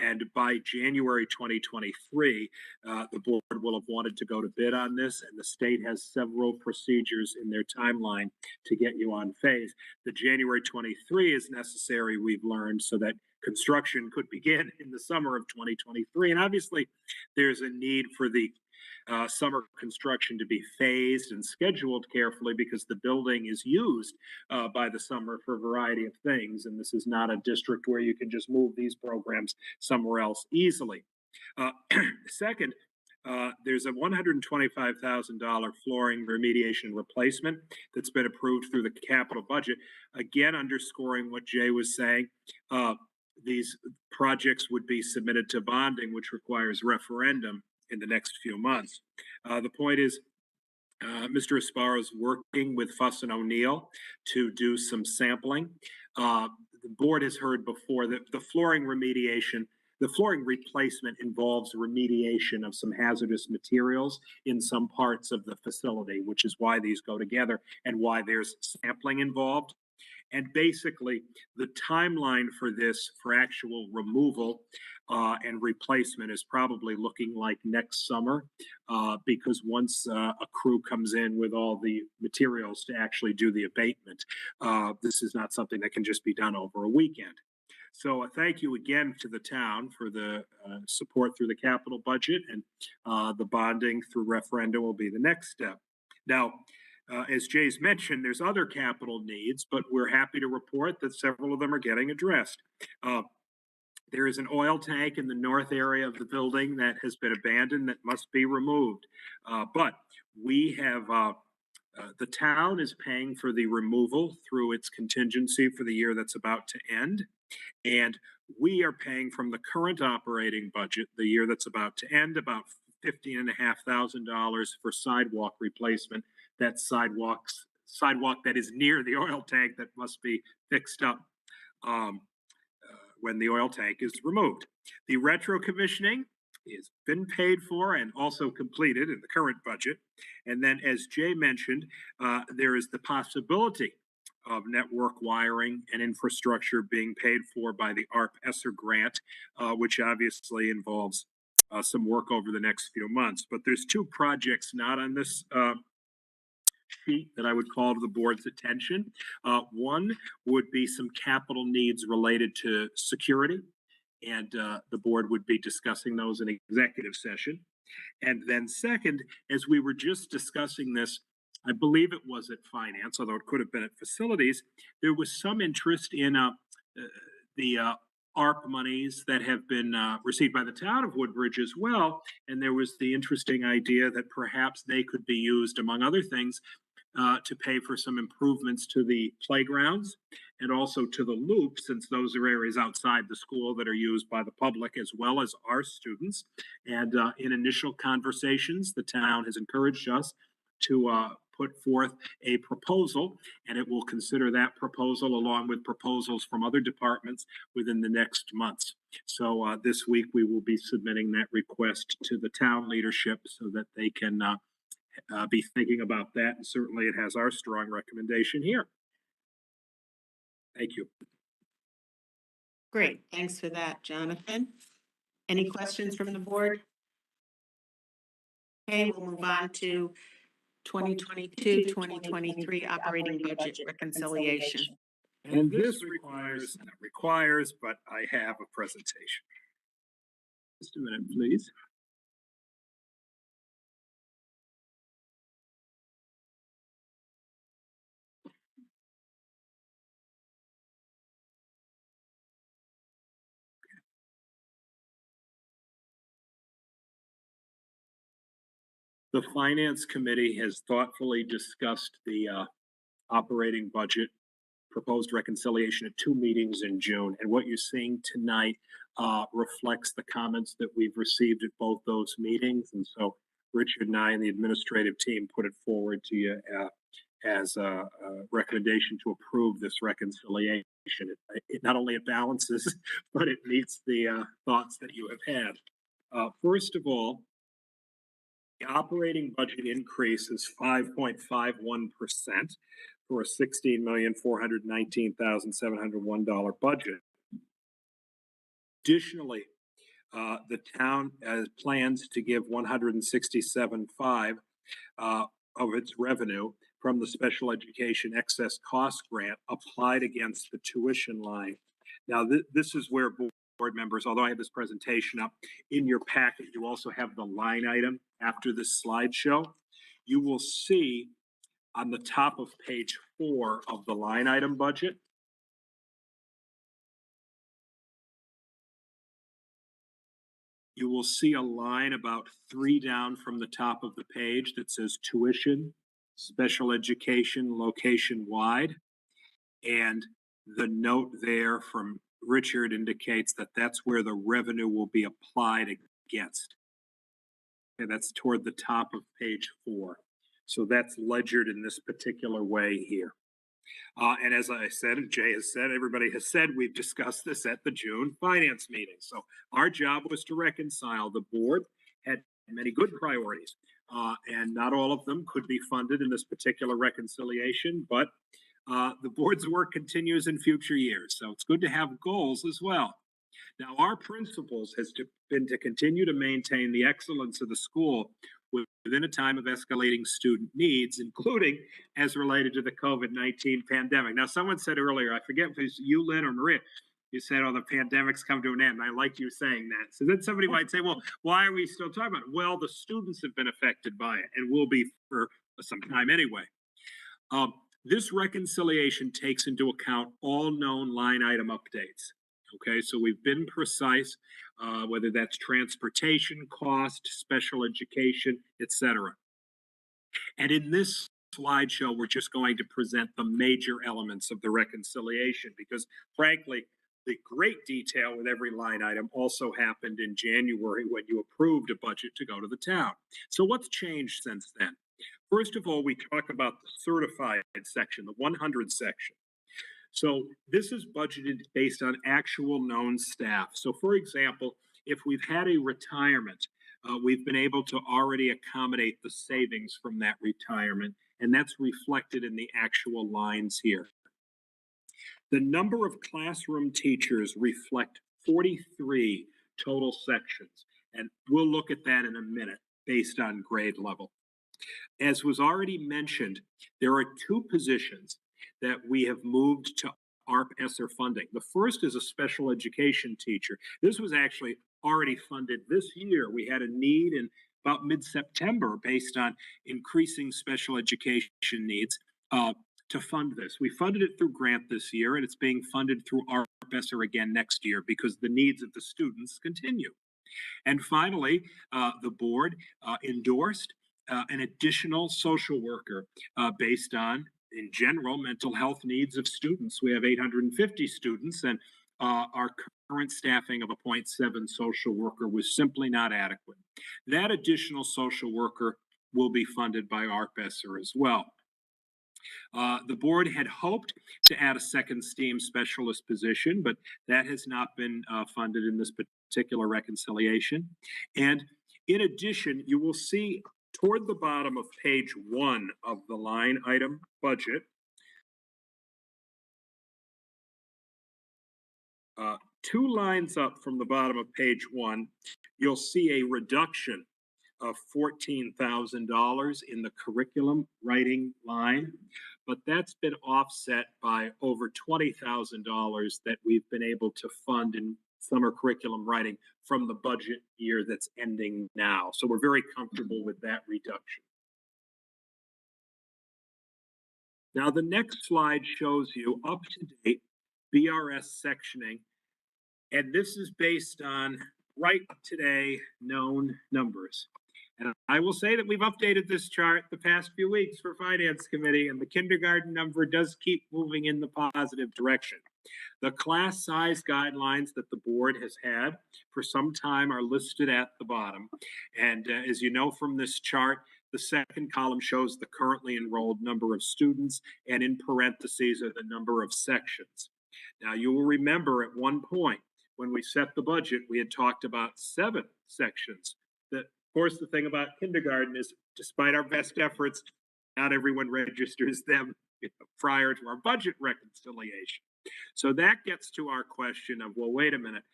and by January 2023, the board will have wanted to go to bid on this, and the state has several procedures in their timeline to get you on phase. The January 23 is necessary, we've learned, so that construction could begin in the summer of 2023. And obviously, there's a need for the summer construction to be phased and scheduled carefully because the building is used by the summer for a variety of things. And this is not a district where you can just move these programs somewhere else easily. Second, there's a $125,000 flooring remediation replacement that's been approved through the capital budget. Again, underscoring what Jay was saying, these projects would be submitted to bonding, which requires referendum in the next few months. The point is, Mr. Esparro is working with Fuss and O'Neill to do some sampling. The board has heard before that the flooring replacement involves remediation of some hazardous materials in some parts of the facility, which is why these go together and why there's sampling involved. And basically, the timeline for this, for actual removal and replacement, is probably looking like next summer, because once a crew comes in with all the materials to actually do the abatement, this is not something that can just be done over a weekend. So thank you again to the town for the support through the capital budget, and the bonding through referendum will be the next step. Now, as Jay's mentioned, there's other capital needs, but we're happy to report that several of them are getting addressed. There is an oil tank in the north area of the building that has been abandoned that must be removed. But we have, the town is paying for the removal through its contingency for the year that's about to end. And we are paying from the current operating budget, the year that's about to end, about $15,500 for sidewalk replacement. That sidewalk that is near the oil tank that must be fixed up when the oil tank is removed. The retro commissioning has been paid for and also completed in the current budget. And then, as Jay mentioned, there is the possibility of network wiring and infrastructure being paid for by the ARP ESSER grant, which obviously involves some work over the next few months. But there's two projects not on this sheet that I would call to the board's attention. One would be some capital needs related to security, and the board would be discussing those in executive session. And then second, as we were just discussing this, I believe it was at finance, although it could have been at facilities, there was some interest in the ARP monies that have been received by the town of Woodbridge as well. And there was the interesting idea that perhaps they could be used, among other things, to pay for some improvements to the playgrounds and also to the loop, since those are areas outside the school that are used by the public as well as our students. And in initial conversations, the town has encouraged us to put forth a proposal, and it will consider that proposal along with proposals from other departments within the next months. So this week we will be submitting that request to the town leadership so that they can be thinking about that, and certainly it has our strong recommendation here. Thank you. Great, thanks for that, Jonathan. Any questions from the board? Okay, we'll move on to 2022-2023 operating budget reconciliation. And this requires, but I have a presentation. Just a minute, please. The Finance Committee has thoughtfully discussed the operating budget proposed reconciliation at 2 meetings in June. And what you're seeing tonight reflects the comments that we've received at both those meetings. And so Richard and I and the administrative team put it forward to you as a recommendation to approve this reconciliation. It not only it balances, but it meets the thoughts that you have had. First of all, the operating budget increase is 5.51% for a $16,419,701 budget. Additionally, the town plans to give $167.5 of its revenue from the special education excess cost grant applied against the tuition line. Now, this is where board members, although I have this presentation up in your packet, you also have the line item after this slideshow. You will see on the top of page 4 of the line item budget, you will see a line about 3 down from the top of the page that says tuition, special education, location wide. And the note there from Richard indicates that that's where the revenue will be applied against. Okay, that's toward the top of page 4. So that's ledgered in this particular way here. And as I said, and Jay has said, everybody has said, we've discussed this at the June finance meeting. So our job was to reconcile. The board had many good priorities, and not all of them could be funded in this particular reconciliation, but the board's work continues in future years. So it's good to have goals as well. Now, our principles has been to continue to maintain the excellence of the school within a time of escalating student needs, including as related to the COVID-19 pandemic. Now, someone said earlier, I forget if it was you, Lynn, or Maria, you said, oh, the pandemic's come to an end. And I like you saying that. So then somebody might say, well, why are we still talking about it? Well, the students have been affected by it and will be for some time anyway. This reconciliation takes into account all known line item updates. Okay, so we've been precise, whether that's transportation cost, special education, etc. And in this slideshow, we're just going to present the major elements of the reconciliation because, frankly, the great detail with every line item also happened in January when you approved a budget to go to the town. So what's changed since then? First of all, we talk about the certified section, the 100 section. So this is budgeted based on actual known staff. So for example, if we've had a retirement, we've been able to already accommodate the savings from that retirement, and that's reflected in the actual lines here. The number of classroom teachers reflect 43 total sections, and we'll look at that in a minute based on grade level. As was already mentioned, there are 2 positions that we have moved to ARP ESSER funding. The first is a special education teacher. This was actually already funded this year. We had a need in about mid-September based on increasing special education needs to fund this. We funded it through grant this year, and it's being funded through ARP ESSER again next year because the needs of the students continue. And finally, the board endorsed an additional social worker based on, in general, mental health needs of students. We have 850 students, and our current staffing of a 0.7 social worker was simply not adequate. That additional social worker will be funded by ARP ESSER as well. The board had hoped to add a second STEAM specialist position, but that has not been funded in this particular reconciliation. And in addition, you will see toward the bottom of page 1 of the line item budget, 2 lines up from the bottom of page 1, you'll see a reduction of $14,000 in the curriculum writing line, but that's been offset by over $20,000 that we've been able to fund in summer curriculum writing from the budget year that's ending now. So we're very comfortable with that reduction. Now, the next slide shows you up-to-date BRS sectioning, and this is based on right today known numbers. And I will say that we've updated this chart the past few weeks for Finance Committee, and the kindergarten number does keep moving in the positive direction. The class size guidelines that the board has had for some time are listed at the bottom. And as you know from this chart, the second column shows the currently enrolled number of students, and in parentheses are the number of sections. Now, you will remember at one point when we set the budget, we had talked about 7 sections. Of course, the thing about kindergarten is, despite our best efforts, not everyone registers them prior to our budget reconciliation. So that gets to our question of, well, wait a minute,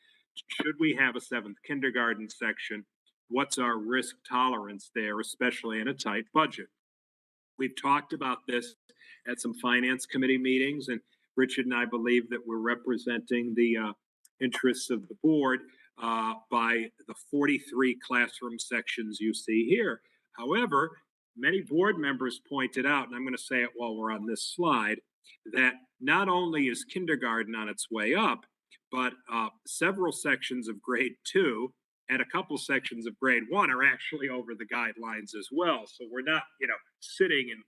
should we have a 7th kindergarten section? What's our risk tolerance there, especially in a tight budget? We've talked about this at some Finance Committee meetings, and Richard and I believe that we're representing the interests of the board by the 43 classroom sections you see here. However, many board members pointed out, and I'm going to say it while we're on this slide, that not only is kindergarten on its way up, but several sections of grade 2 and a couple sections of grade 1 are actually over the guidelines as well. So we're not, sitting in,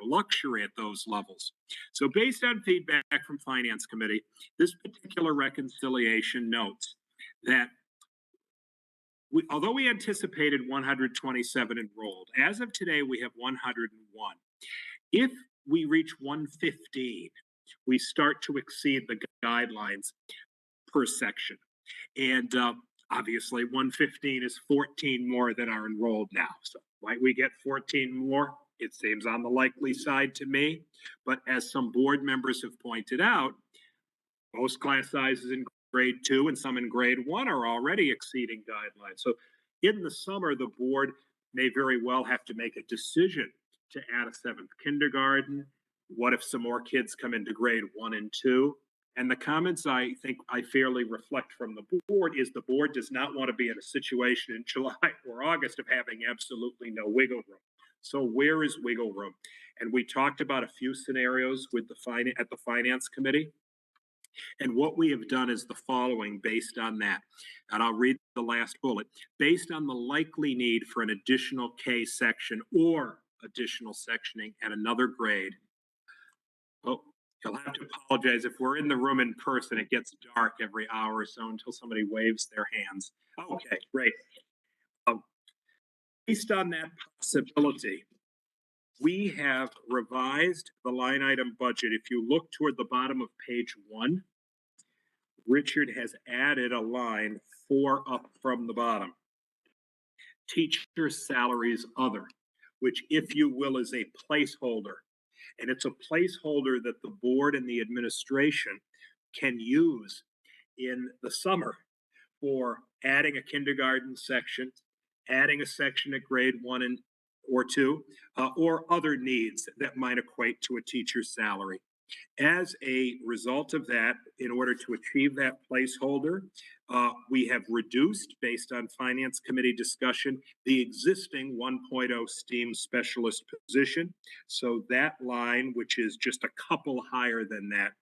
luxury at those levels. So based on feedback from Finance Committee, this particular reconciliation notes that although we anticipated 127 enrolled, as of today we have 101. If we reach 115, we start to exceed the guidelines per section. And obviously 115 is 14 more than are enrolled now. So might we get 14 more? It seems on the likely side to me. But as some board members have pointed out, most class sizes in grade 2 and some in grade 1 are already exceeding guidelines. So in the summer, the board may very well have to make a decision to add a 7th kindergarten. What if some more kids come into grade 1 and 2? And the comments I think I fairly reflect from the board is the board does not want to be in a situation in July or August of having absolutely no wiggle room. So where is wiggle room? And we talked about a few scenarios with at the Finance Committee. And what we have done is the following based on that. And I'll read the last bullet. Based on the likely need for an additional K section or additional sectioning at another grade. Oh, you'll have to apologize. If we're in the room in person, it gets dark every hour or so until somebody waves their hands. Okay, great. Based on that possibility, we have revised the line item budget. If you look toward the bottom of page 1, Richard has added a line 4 up from the bottom. Teacher salaries other, which, if you will, is a placeholder. And it's a placeholder that the board and the administration can use in the summer for adding a kindergarten section, adding a section at grade 1 or 2, or other needs that might equate to a teacher's salary. As a result of that, in order to achieve that placeholder, we have reduced, based on Finance Committee discussion, the existing 1.0 STEAM specialist position. So that line, which is just a couple higher than that,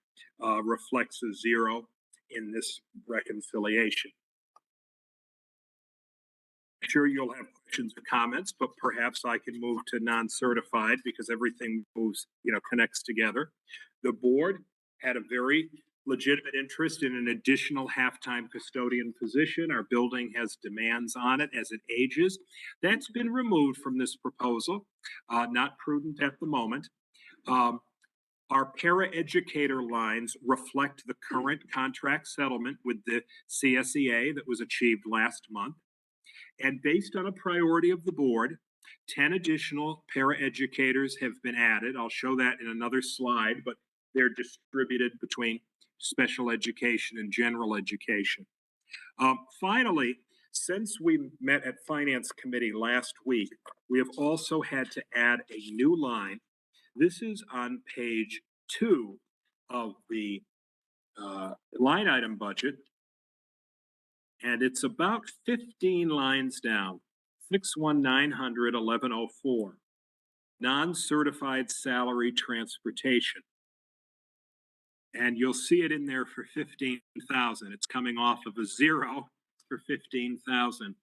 reflects a 0 in this reconciliation. I'm sure you'll have questions or comments, but perhaps I can move to non-certified because everything moves, connects together. The board had a very legitimate interest in an additional half-time custodian position. Our building has demands on it as it ages. That's been removed from this proposal, not prudent at the moment. Our paraeducator lines reflect the current contract settlement with the CSEA that was achieved last month. And based on a priority of the board, 10 additional paraeducators have been added. I'll show that in another slide, but they're distributed between special education and general education. Finally, since we met at Finance Committee last week, we have also had to add a new line. This is on page 2 of the line item budget, and it's about 15 lines down, 61900 1104, non-certified salary transportation. And you'll see it in there for 15,000. It's coming off of a zero for 15,000.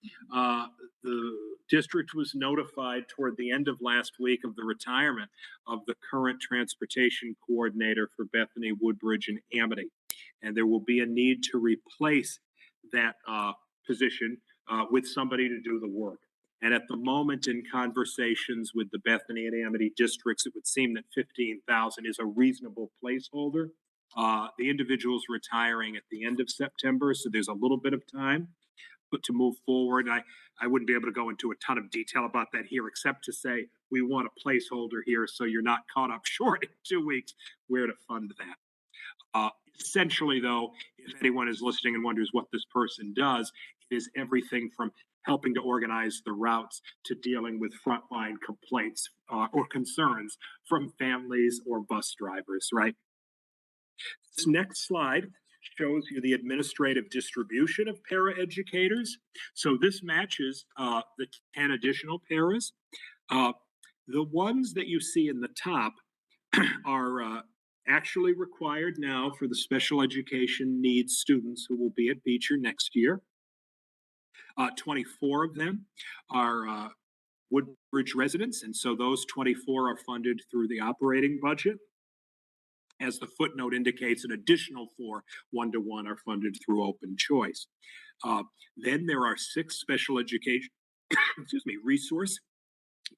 The district was notified toward the end of last week of the retirement of the current transportation coordinator for Bethany, Woodbridge, and Amity. And there will be a need to replace that position with somebody to do the work. And at the moment, in conversations with the Bethany and Amity districts, it would seem that 15,000 is a reasonable placeholder. The individual's retiring at the end of September, so there's a little bit of time. But to move forward, I wouldn't be able to go into a ton of detail about that here, except to say we want a placeholder here so you're not caught up short in 2 weeks where to fund that. Essentially, though, if anyone is listening and wonders what this person does, it is everything from helping to organize the routes to dealing with frontline complaints or concerns from families or bus drivers, right? This next slide shows you the administrative distribution of paraeducators. So this matches the 10 additional paras. The ones that you see in the top are actually required now for the special education needs students who will be at Beecher next year. 24 of them are Woodbridge residents, and so those 24 are funded through the operating budget. As the footnote indicates, an additional 4 one-to-one are funded through open choice. Then there are 6 special education, resource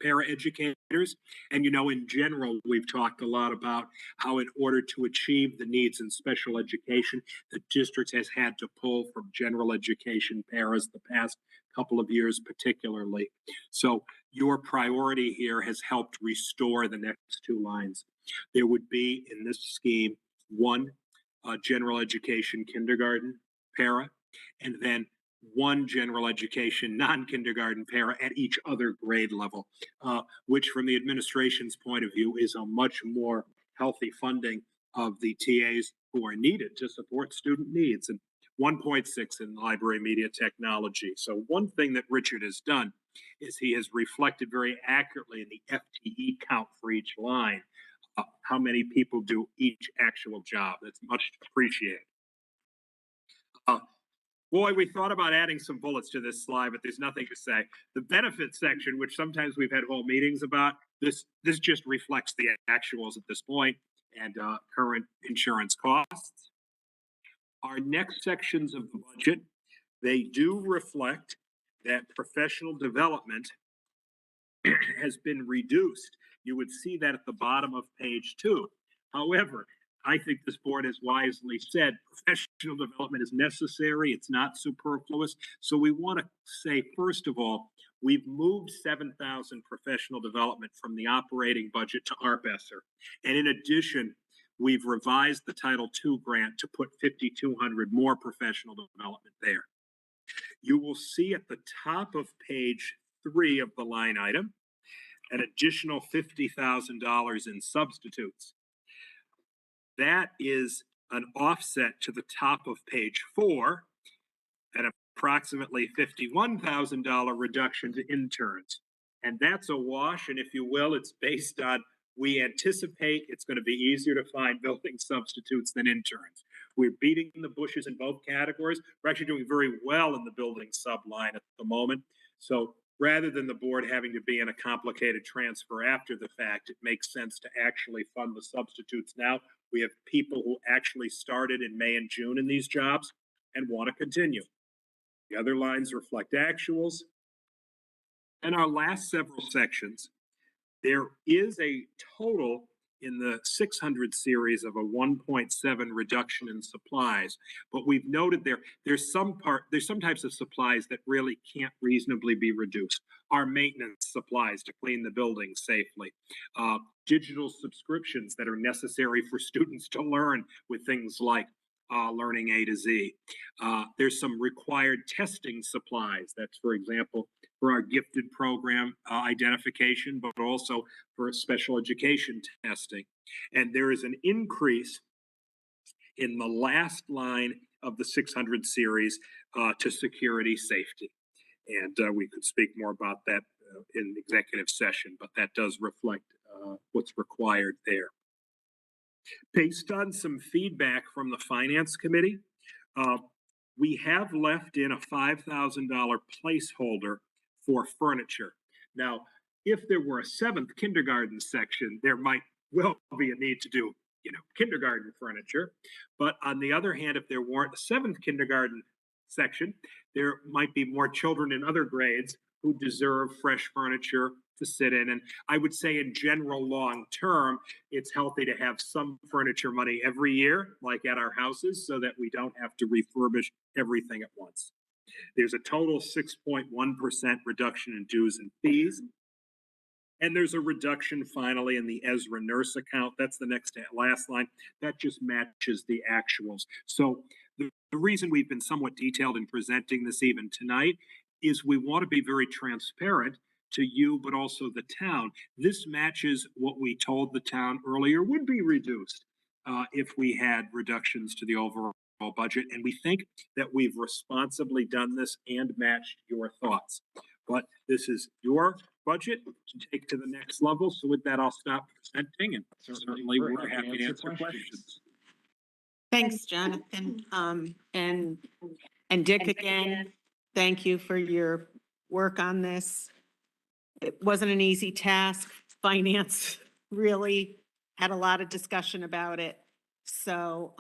paraeducators. And in general, we've talked a lot about how in order to achieve the needs in special education, the district has had to pull from general education paras the past couple of years particularly. So your priority here has helped restore the next 2 lines. There would be in this scheme 1 general education kindergarten para, and then 1 general education non-kindergarten para at each other grade level, which from the administration's point of view is a much more healthy funding of the TAs who are needed to support student needs, and 1.6 in library media technology. So one thing that Richard has done is he has reflected very accurately in the FTE count for each line, how many people do each actual job. That's much appreciated. Boy, we thought about adding some bullets to this slide, but there's nothing to say. The benefits section, which sometimes we've had whole meetings about, this just reflects the actuals at this point and current insurance costs. Our next sections of the budget, they do reflect that professional development has been reduced. You would see that at the bottom of page 2. However, I think this board has wisely said professional development is necessary. It's not superfluous. So we want to say, first of all, we've moved 7,000 professional development from the operating budget to ARPESSER. And in addition, we've revised the Title II grant to put 5,200 more professional development there. You will see at the top of page 3 of the line item an additional $50,000 in substitutes. That is an offset to the top of page 4, an approximately $51,000 reduction to interns. And that's a wash, and if you will, it's based on we anticipate it's going to be easier to find building substitutes than interns. We're beating the bushes in both categories. We're actually doing very well in the building subline at the moment. So rather than the board having to be in a complicated transfer after the fact, it makes sense to actually fund the substitutes now. We have people who actually started in May and June in these jobs and want to continue. The other lines reflect actuals. And our last several sections, there is a total in the 600 series of a 1.7 reduction in supplies. But we've noted there's some types of supplies that really can't reasonably be reduced. Our maintenance supplies to clean the building safely, digital subscriptions that are necessary for students to learn with things like learning A to Z. There's some required testing supplies. That's, for example, for our gifted program identification, but also for special education testing. And there is an increase in the last line of the 600 series to security safety. And we could speak more about that in executive session, but that does reflect what's required there. Based on some feedback from the Finance Committee, we have left in a $5,000 placeholder for furniture. Now, if there were a 7th kindergarten section, there might well be a need to do, kindergarten furniture. But on the other hand, if there weren't a 7th kindergarten section, there might be more children in other grades who deserve fresh furniture to sit in. And I would say in general, long term, it's healthy to have some furniture money every year, like at our houses, so that we don't have to refurbish everything at once. There's a total 6.1% reduction in dues and fees. And there's a reduction finally in the Ezra Nurse account. That's the next to last line. That just matches the actuals. So the reason we've been somewhat detailed in presenting this even tonight is we want to be very transparent to you, but also the town. This matches what we told the town earlier would be reduced if we had reductions to the overall budget. And we think that we've responsibly done this and matched your thoughts. But this is your budget to take to the next level. So with that, I'll stop presenting, and certainly we're happy to answer questions. Thanks, Jonathan. And Dick, again, thank you for your work on this. It wasn't an easy task. Finance really had a lot of discussion about it. So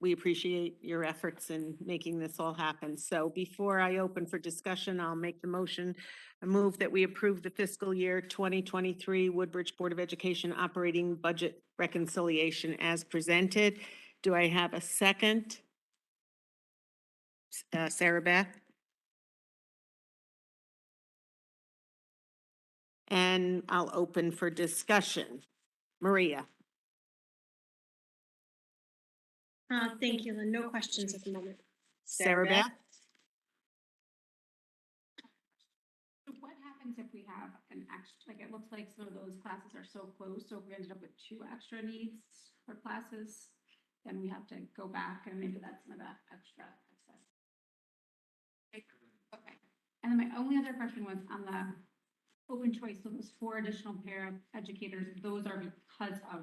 we appreciate your efforts in making this all happen. So before I open for discussion, I'll make the motion, a move that we approve the fiscal year 2023 Woodbridge Board of Education operating budget reconciliation as presented. Do I have a second? Sarah Beth? And I'll open for discussion. Maria? Thank you, Lynn. No questions at the moment. Sarah Beth? So what happens if we have an extra, like it looks like some of those classes are so close, so if we ended up with 2 extra needs for classes, then we have to go back and maybe that's some of that extra excess. Okay. And then my only other question was on the open choice, so those 4 additional paraeducators, those are because of,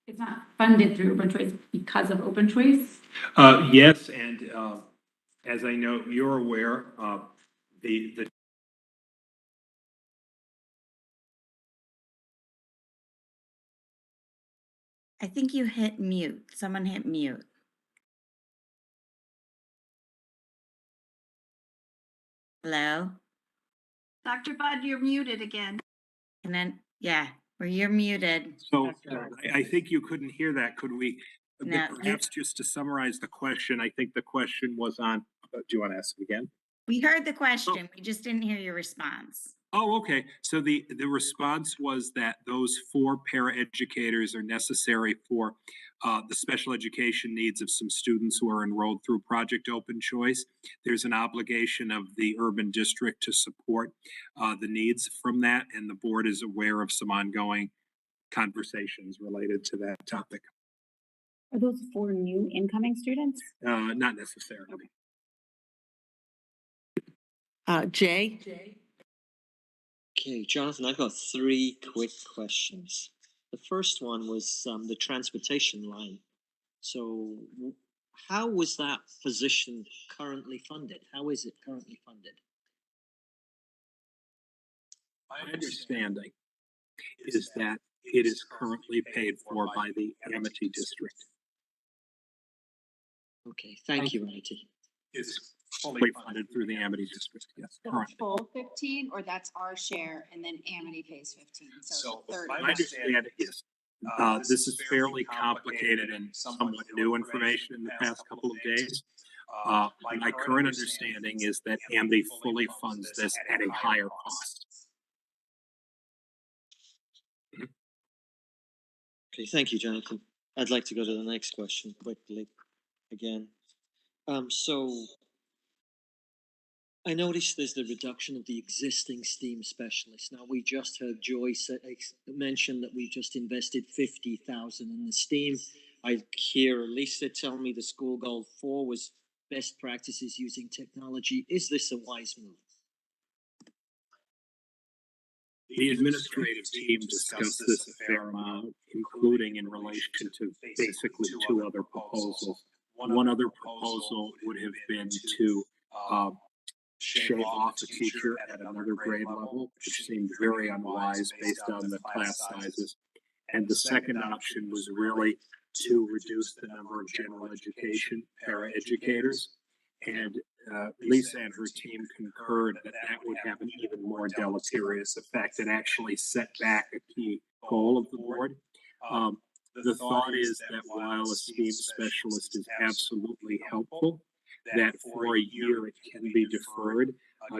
it's not funded through open choice because of open choice? Yes, and as I know you're aware, the I think you hit mute. Someone hit mute. Hello? Dr. Bud, you're muted again. And then, yeah, or you're muted. So I think you couldn't hear that. Could we, No, perhaps just to summarize the question, I think the question was on, do you want to ask it again? We heard the question. We just didn't hear your response. Oh, okay. So the response was that those 4 paraeducators are necessary for the special education needs of some students who are enrolled through Project Open Choice. There's an obligation of the urban district to support the needs from that, and the board is aware of some ongoing conversations related to that topic. Are those 4 new incoming students? Not necessarily. Jay? Okay, Jonathan, I've got 3 quick questions. The first one was the transportation line. So how was that position currently funded? How is it currently funded? My understanding is that it is currently paid for by the Amity District. Okay, thank you, Amity. It's fully funded through the Amity District, yes. The Currently. full 15, or that's our share and then Amity pays 15, so So it's 30. my understanding is This is fairly complicated and somewhat new information in the past couple of days. My current understanding is that AMBI fully funds this at a higher cost. Okay, thank you, Jonathan. I'd like to go to the next question quickly again. So I noticed there's the reduction of the existing STEAM specialists. Now, we just heard Joyce mention that we just invested 50,000 in the STEAM. I hear Lisa tell me the school goal 4 was best practices using technology. Is this a wise move? The administrative team discussed this a fair amount, including in relation to basically 2 other proposals. One other proposal would have been to shave off a teacher at another grade level, which seemed very unwise based on the class sizes. And the second option was really to reduce the number of general education paraeducators. And Lisa and her team concurred that that would have an even more deleterious effect and actually set back a key goal of the board. The thought is that while a STEAM specialist is absolutely helpful, that for a year it can be deferred,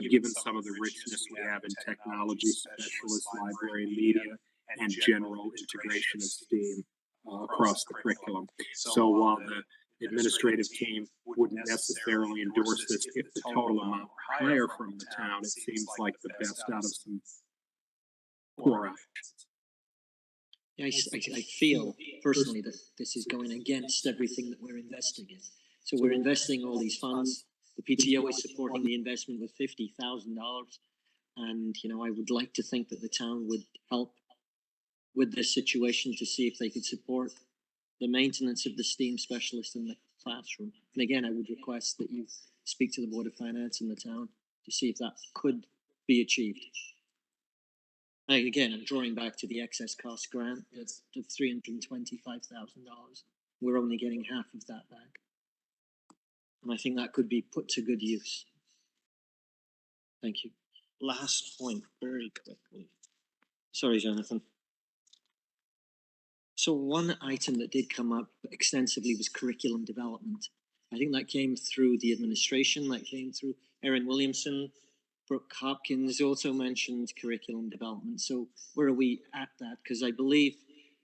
given some of the richness we have in technology specialists, library and media, and general integration of STEAM across the curriculum. So while the administrative team wouldn't necessarily endorse this if the total amount were higher from the town, it seems like the best out of some poor options. I feel personally that this is going against everything that we're investing in. So we're investing all these funds. The PTO is supporting the investment with $50,000. And, you know, I would like to think that the town would help with this situation to see if they could support the maintenance of the STEAM specialist in the classroom. And again, I would request that you speak to the Board of Finance in the town to see if that could be achieved. And again, I'm drawing back to the excess cost grant of $325,000. We're only getting half of that back. And I think that could be put to good use. Thank you. Last point, very quickly. Sorry, Jonathan. So one item that did come up extensively was curriculum development. I think that came through the administration, that came through Erin Williamson. Brooke Hopkins also mentioned curriculum development. So where are we at that? Because I believe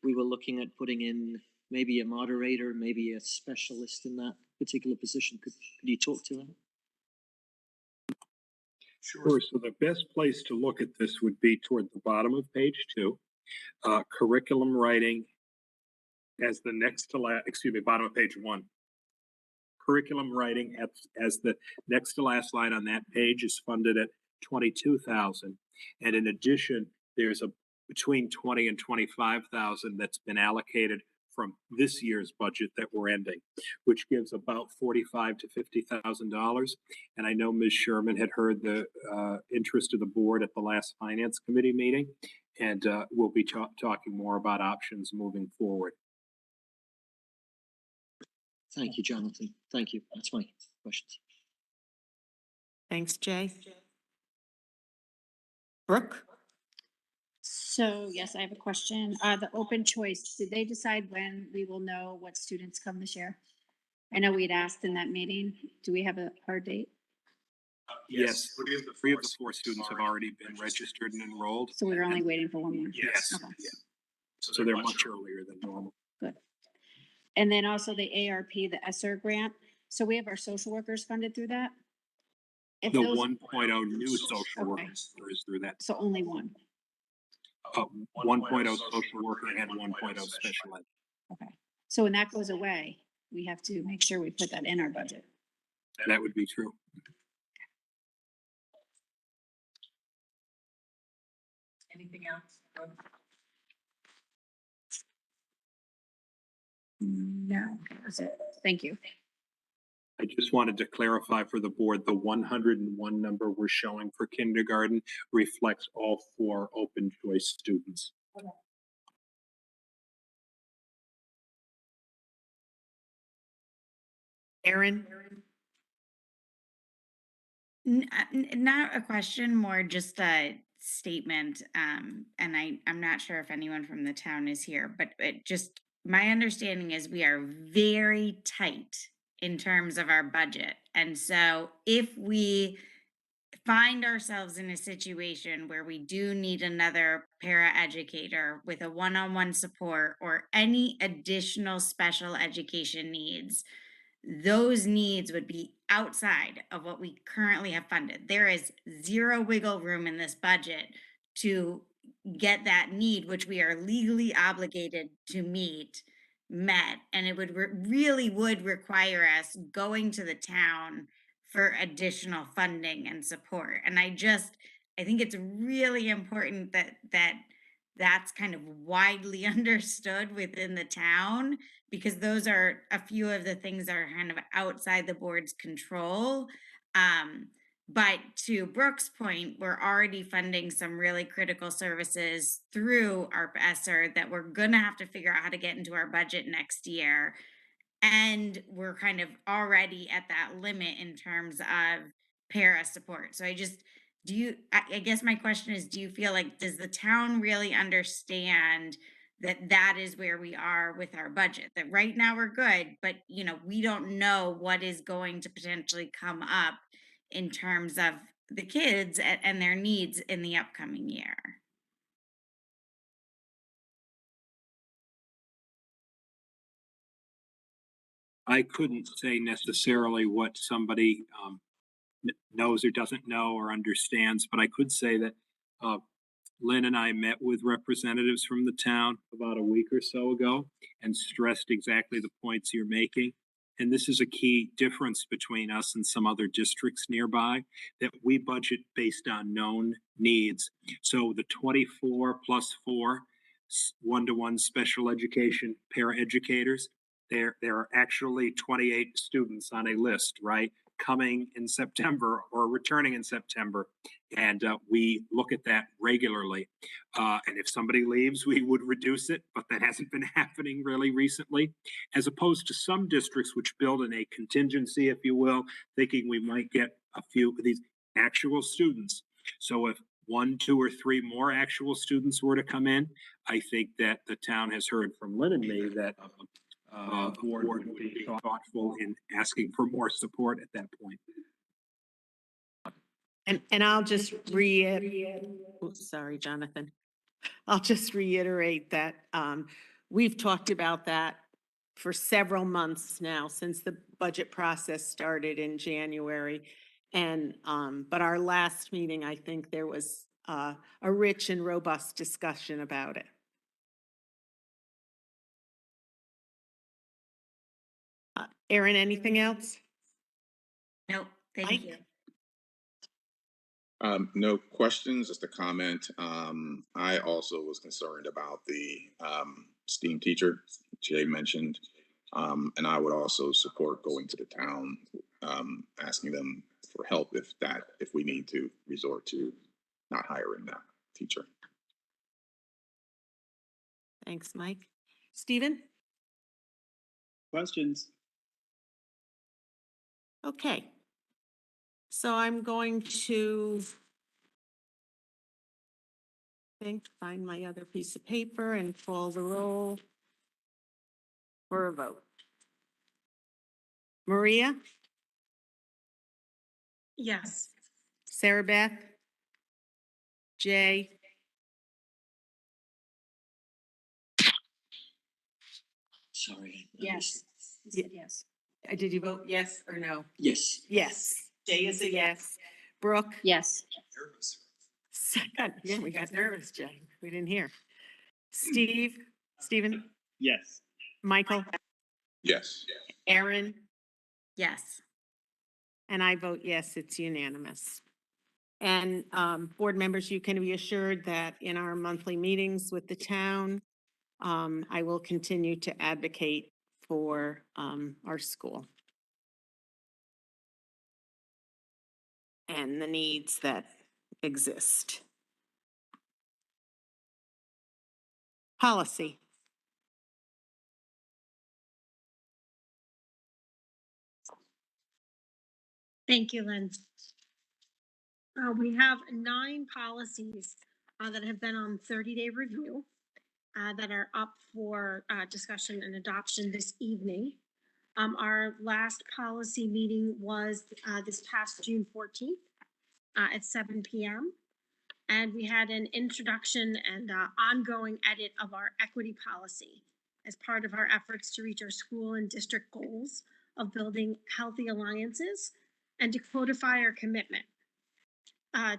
we were looking at putting in maybe a moderator, maybe a specialist in that particular position. Could you talk to that? Sure. So the best place to look at this would be toward the bottom of page 2, curriculum writing as the next to last, bottom of page 1. Curriculum writing as the next to last line on that page is funded at $22,000. And in addition, there's a between $20,000 and $25,000 that's been allocated from this year's budget that we're ending, which gives about $45,000 to $50,000. And I know Ms. Sherman had heard the interest of the board at the last Finance Committee meeting, and we'll be talking more about options moving forward. Thank you, Jonathan. Thank you. That's my questions. Thanks, Jay. Brooke? So yes, I have a question. The open choice, did they decide when we will know what students come this year? I know we'd asked in that meeting. Do we have a hard date? Yes, 3 of the 4 students have already been registered and enrolled. So we're only waiting for one more? Yes. Okay. Yeah. So they're much earlier than normal. Good. And then also the ARP, the ESSER grant. So we have our social workers funded through that? The 1.0 new social workers is through that. So only one? 1.0 social worker and 1.0 special ed. Okay. So when that goes away, we have to make sure we put that in our budget. That would be true. Anything else? No, that's it. Thank you. I just wanted to clarify for the board, the 101 number we're showing for kindergarten reflects all 4 open choice students. Okay. Erin? Not a question, more just statement, and I'm not sure if anyone from the town is here, but my understanding is we are very tight in terms of our budget. And so if we find ourselves in a situation where we do need another paraeducator with a one-on-one support or any additional special education needs, those needs would be outside of what we currently have funded. There is zero wiggle room in this budget to get that need, which we are legally obligated to meet, met. And it would really would require us going to the town for additional funding and support. And I think it's really important that's kind of widely understood within the town, because those are a few of the things that are kind of outside the board's control. But to Brooke's point, we're already funding some really critical services through ARP ESSER that we're gonna have to figure out how to get into our budget next year. And we're kind of already at that limit in terms of para support. So I guess my question is, do you feel like, does the town really understand that that is where we are with our budget? That right now we're good, but we don't know what is going to potentially come up in terms of the kids and their needs in the upcoming year. I couldn't say necessarily what somebody knows or doesn't know or understands, but I could say that Lynn and I met with representatives from the town about a week or so ago and stressed exactly the points you're making. And this is a key difference between us and some other districts nearby, that we budget based on known needs. So the 24 plus 4 one-to-one special education paraeducators, there are actually 28 students on a list, right? Coming in September or returning in September. And we look at that regularly. And if somebody leaves, we would reduce it, but that hasn't been happening really recently, as opposed to some districts which build in a contingency, if you will, thinking we might get a few of these actual students. So if 1, 2, or 3 more actual students were to come in, I think that the town has heard from Lynn and me that the board would be thoughtful in asking for more support at that point. And I'll just sorry, Jonathan. I'll just reiterate that we've talked about that for several months now, since the budget process started in January. And but our last meeting, I think there was a rich and robust discussion about it. Erin, anything else? Nope, thank Mike? you. No questions, just a comment. I also was concerned about the STEAM teacher Jay mentioned, and I would also support going to the town, asking them for help if we need to resort to not hiring that teacher. Thanks, Mike. Stephen? Questions? Okay. So I'm going to find my other piece of paper and call the roll for a vote. Maria? Yes. Sarah Beth? Jay? Sorry. Yes. Yes. Did you vote yes or no? Yes. Yes. Jay is a yes. Brooke? Yes. Second. Yeah, we got nervous, Jay. We didn't hear. Stephen? Yes. Michael? Yes. Erin? Yes. And I vote yes, it's unanimous. And board members, you can be assured that in our monthly meetings with the town, I will continue to advocate for our school and the needs that exist. Policy. Thank you, Lynn. We have 9 policies that have been on 30-day review that are up for discussion and adoption this evening. Our last policy meeting was this past June 14th at 7 p.m. And we had an introduction and ongoing edit of our equity policy as part of our efforts to reach our school and district goals of building healthy alliances and to codify our commitment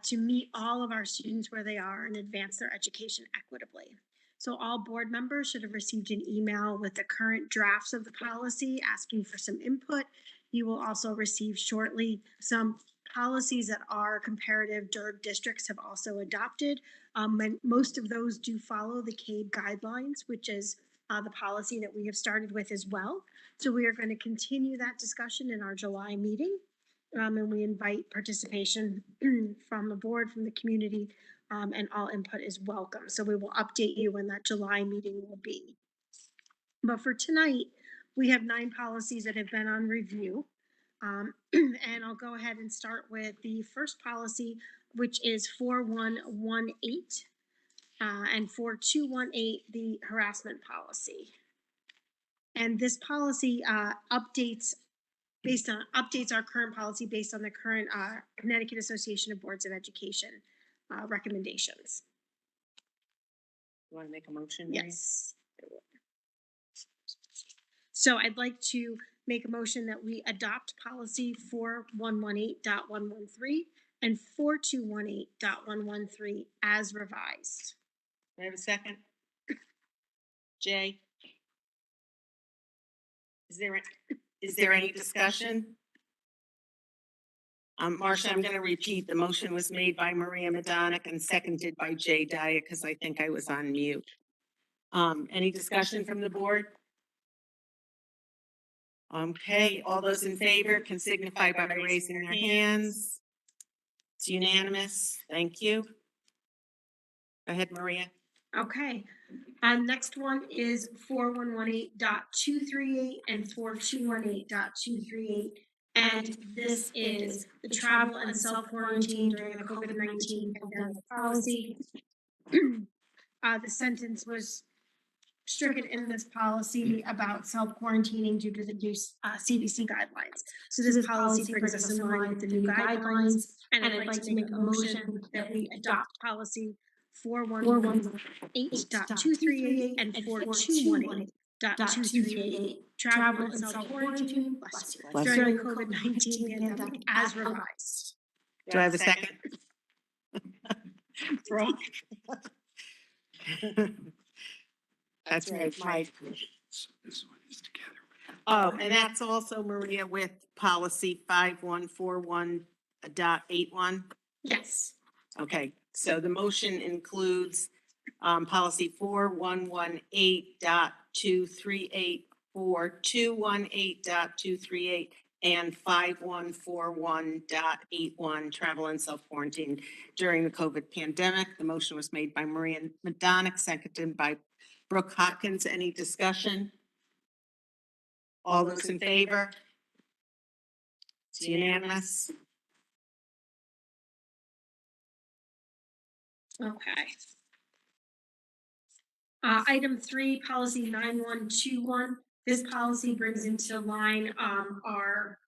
to meet all of our students where they are and advance their education equitably. So all board members should have received an email with the current drafts of the policy asking for some input. You will also receive shortly some policies that our comparative districts have also adopted. And most of those do follow the CABE guidelines, which is the policy that we have started with as well. So we are going to continue that discussion in our July meeting. And we invite participation from the board, from the community, and all input is welcome. So we will update you when that July meeting will be. But for tonight, we have 9 policies that have been on review. And I'll go ahead and start with the first policy, which is 4118, and 4218, the harassment policy. And this policy updates our current policy based on the current Connecticut Association of Boards of Education recommendations. You want to make a motion? Maria? Yes. So I'd like to make a motion that we adopt policy 4118.113 and 4218.113 as revised. Do I have a second? Jay? Is there any discussion? Marcia, I'm going to repeat. The motion was made by Maria Madonic and seconded by Jay Dyer because I think I was on mute. Any discussion from the board? Okay, all those in favor can signify by raising their hands. It's unanimous. Thank you. Go ahead, Maria. Okay. Next one is 4118.238 and 4218.238. And this is the travel and self-quarantine during the COVID-19 pandemic policy. The sentence was stricken in this policy about self-quarantining due to the new CDC guidelines. So this policy brings us in line with the new guidelines, and I'd like to make a motion that we adopt policy 4118.238 and 4218.238, travel and self-quarantine during COVID-19 pandemic as revised. Do I have a second? Brooke? That's right, Mike. Oh, and that's also, Maria, with policy 5141.81. Yes. Okay, so the motion includes policy 4118.238, 4218.238, and 5141.81, travel and self-quarantine during the COVID pandemic. The motion was made by Maria Madonic, seconded by Brooke Hopkins. Any discussion? All those in favor? It's unanimous. Okay. Item 3, policy 9121. This policy brings into line our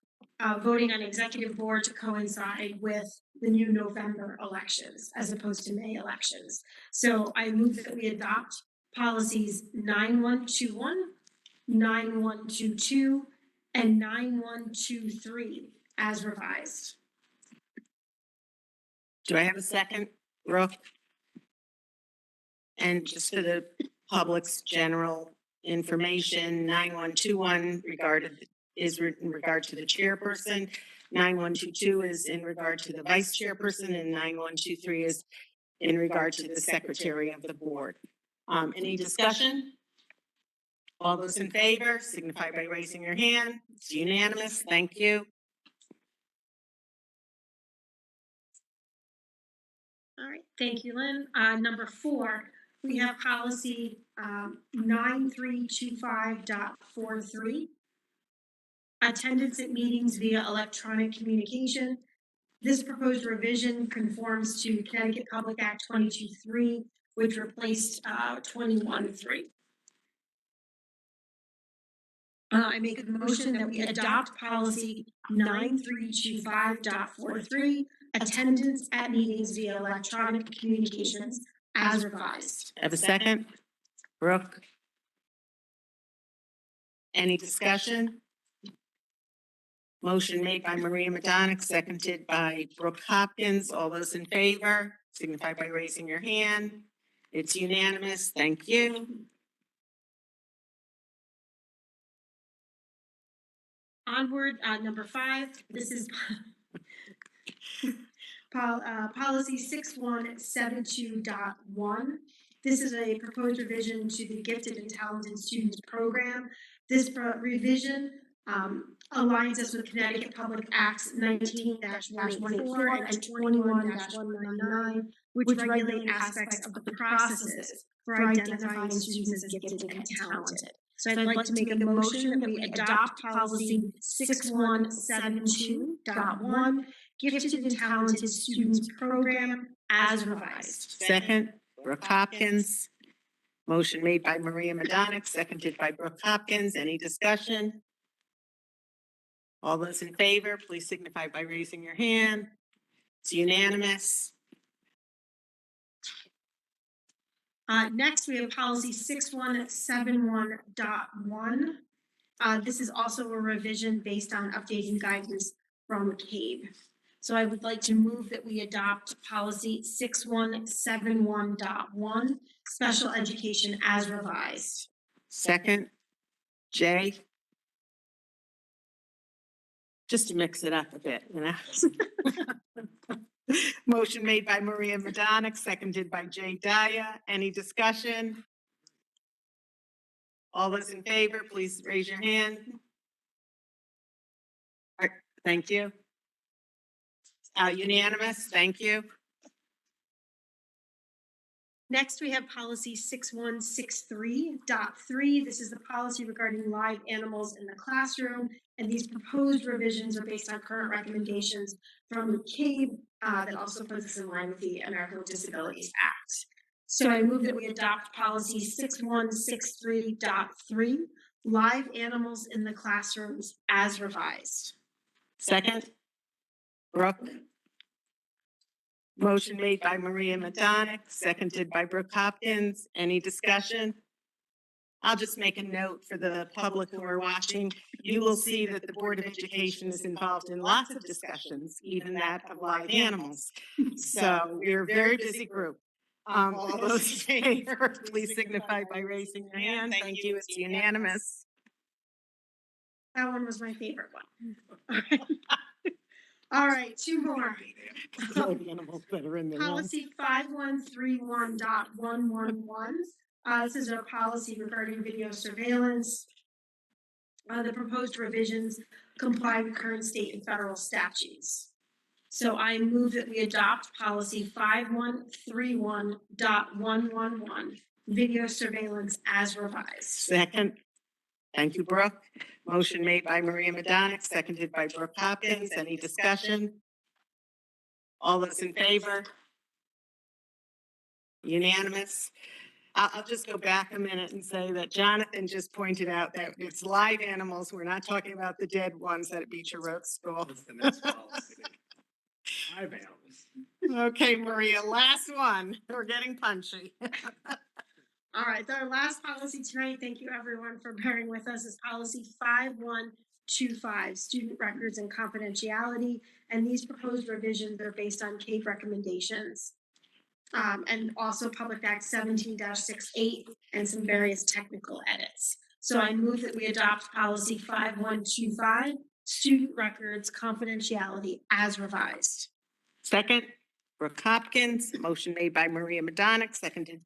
voting on executive board to coincide with the new November elections as opposed to May elections. So I move that we adopt policies 9121, 9122, and 9123 as revised. Do I have a second, Brooke? And just for the public's general information, 9121 is in regard to the chairperson, 9122 is in regard to the vice chairperson, and 9123 is in regard to the secretary of the board. Any discussion? All those in favor signify by raising your hand. It's unanimous. Thank you. All right, thank you, Lynn. Number 4, we have policy 9325.43. Attendance at meetings via electronic communication. This proposed revision conforms to Connecticut Public Act 22-3, which replaced 21-3. I make a motion that we adopt policy 9325.43, attendance at meetings via electronic communications as revised. Have a second? Brooke? Any discussion? Motion made by Maria Madonic, seconded by Brooke Hopkins. All those in favor signify by raising your hand. It's unanimous. Thank you. Onward, number 5, this is policy 6172.1. This is a proposed revision to the Gifted and Talented Students Program. This revision aligns us with Connecticut Public Acts 19-184 and 21-199, which regulate aspects of the processes for identifying students as gifted and talented. So I'd like to make a motion that we adopt policy 6172.1, Gifted and Talented Students Program as revised. Second, Brooke Hopkins. Motion made by Maria Madonic, seconded by Brooke Hopkins. Any discussion? All those in favor, please signify by raising your hand. It's unanimous. Next, we have policy 6171.1. This is also a revision based on updating guidance from CABE. So I would like to move that we adopt policy 6171.1, special education as revised. Second, Jay. Just to mix it up a bit, you know. Motion made by Maria Madonic, seconded by Jay Daya. Any discussion? All those in favor, please raise your hand. All right, thank you. Unanimous, thank you. Next, we have policy 6163.3. This is the policy regarding live animals in the classroom. And these proposed revisions are based on current recommendations from CABE that also puts us in line with the American with Disabilities Act. So I move that we adopt policy 6163.3, live animals in the classrooms as revised. Second, Brooke. Motion made by Maria Madonic, seconded by Brooke Hopkins. Any discussion? I'll just make a note for the public who are watching. You will see that the Board of Education is involved in lots of discussions, even that of live animals. So we're a very busy group. All those in favor, please signify by raising your hand. Thank you. It's unanimous. That one was my favorite one. All right, 2 more. Live animals that are in the room. Policy 5131.111. This is our policy regarding video surveillance. The proposed revisions comply with current state and federal statutes. So I move that we adopt policy 5131.111, video surveillance as revised. Second. Thank you, Brooke. Motion made by Maria Madonic, seconded by Brooke Hopkins. Any discussion? All those in favor? Unanimous. I'll just go back a minute and say that Jonathan just pointed out that it's live animals. We're not talking about the dead ones at Beecher Road School. Live animals. Okay, Maria, last one. We're getting punchy. All right, our last policy tonight, thank you everyone for bearing with us, is policy 5125, student records and confidentiality. And these proposed revisions are based on CABE recommendations. And also Public Act 17-68 and some various technical edits. So I move that we adopt policy 5125, student records confidentiality as revised. Second, Brooke Hopkins. Motion made by Maria Madonic, seconded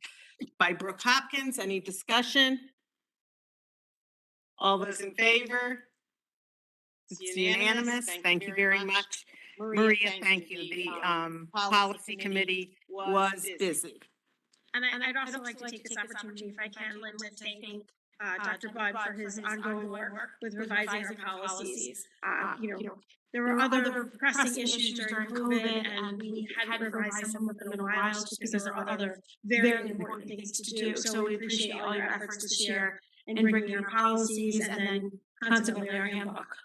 by Brooke Hopkins. Any discussion? All those in favor? It's unanimous. Thank you very much. Maria, thank you. The policy committee was busy. And I'd also like to take this opportunity, if I can, Lynn, to thank Dr. Budd for his ongoing work with revising our policies. There were other pressing issues during COVID, and we hadn't revised some of them in a while just because there were other very important things to do. So we appreciate all your efforts this year in bringing our policies and then consequently our handbook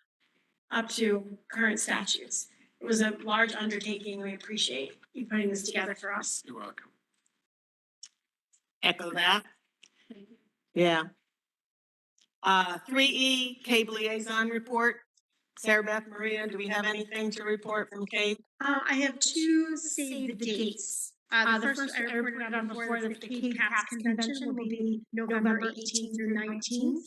up to current statutes. It was a large undertaking. We appreciate you putting this together for us. You're welcome. Echo that. Yeah. 3E, CABE Liaison Report. Sarah Beth, Maria, do we have anything to report from CABE? I have two save the dates. The first I reported on before, that the Cape Cats Convention will be November 18th through 19th.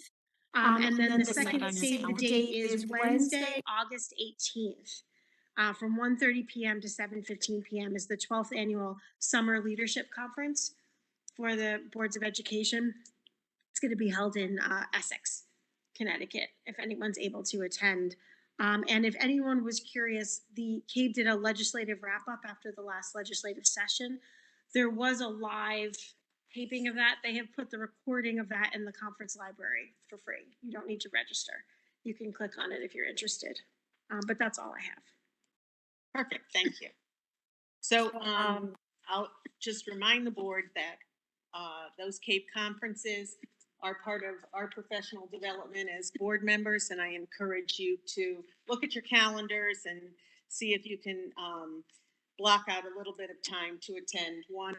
And then the second save the date is Wednesday, August 18th. From 1:30 p.m. to 7:15 p.m. is the 12th annual Summer Leadership Conference for the Boards of Education. It's going to be held in Essex, Connecticut, if anyone's able to attend. And if anyone was curious, the CABE did a legislative wrap-up after the last legislative session. There was a live taping of that. They have put the recording of that in the conference library for free. You don't need to register. You can click on it if you're interested. But that's all I have. Perfect, thank you. So I'll just remind the board that those CAPE conferences are part of our professional development as board members, and I encourage you to look at your calendars and see if you can block out a little bit of time to attend one.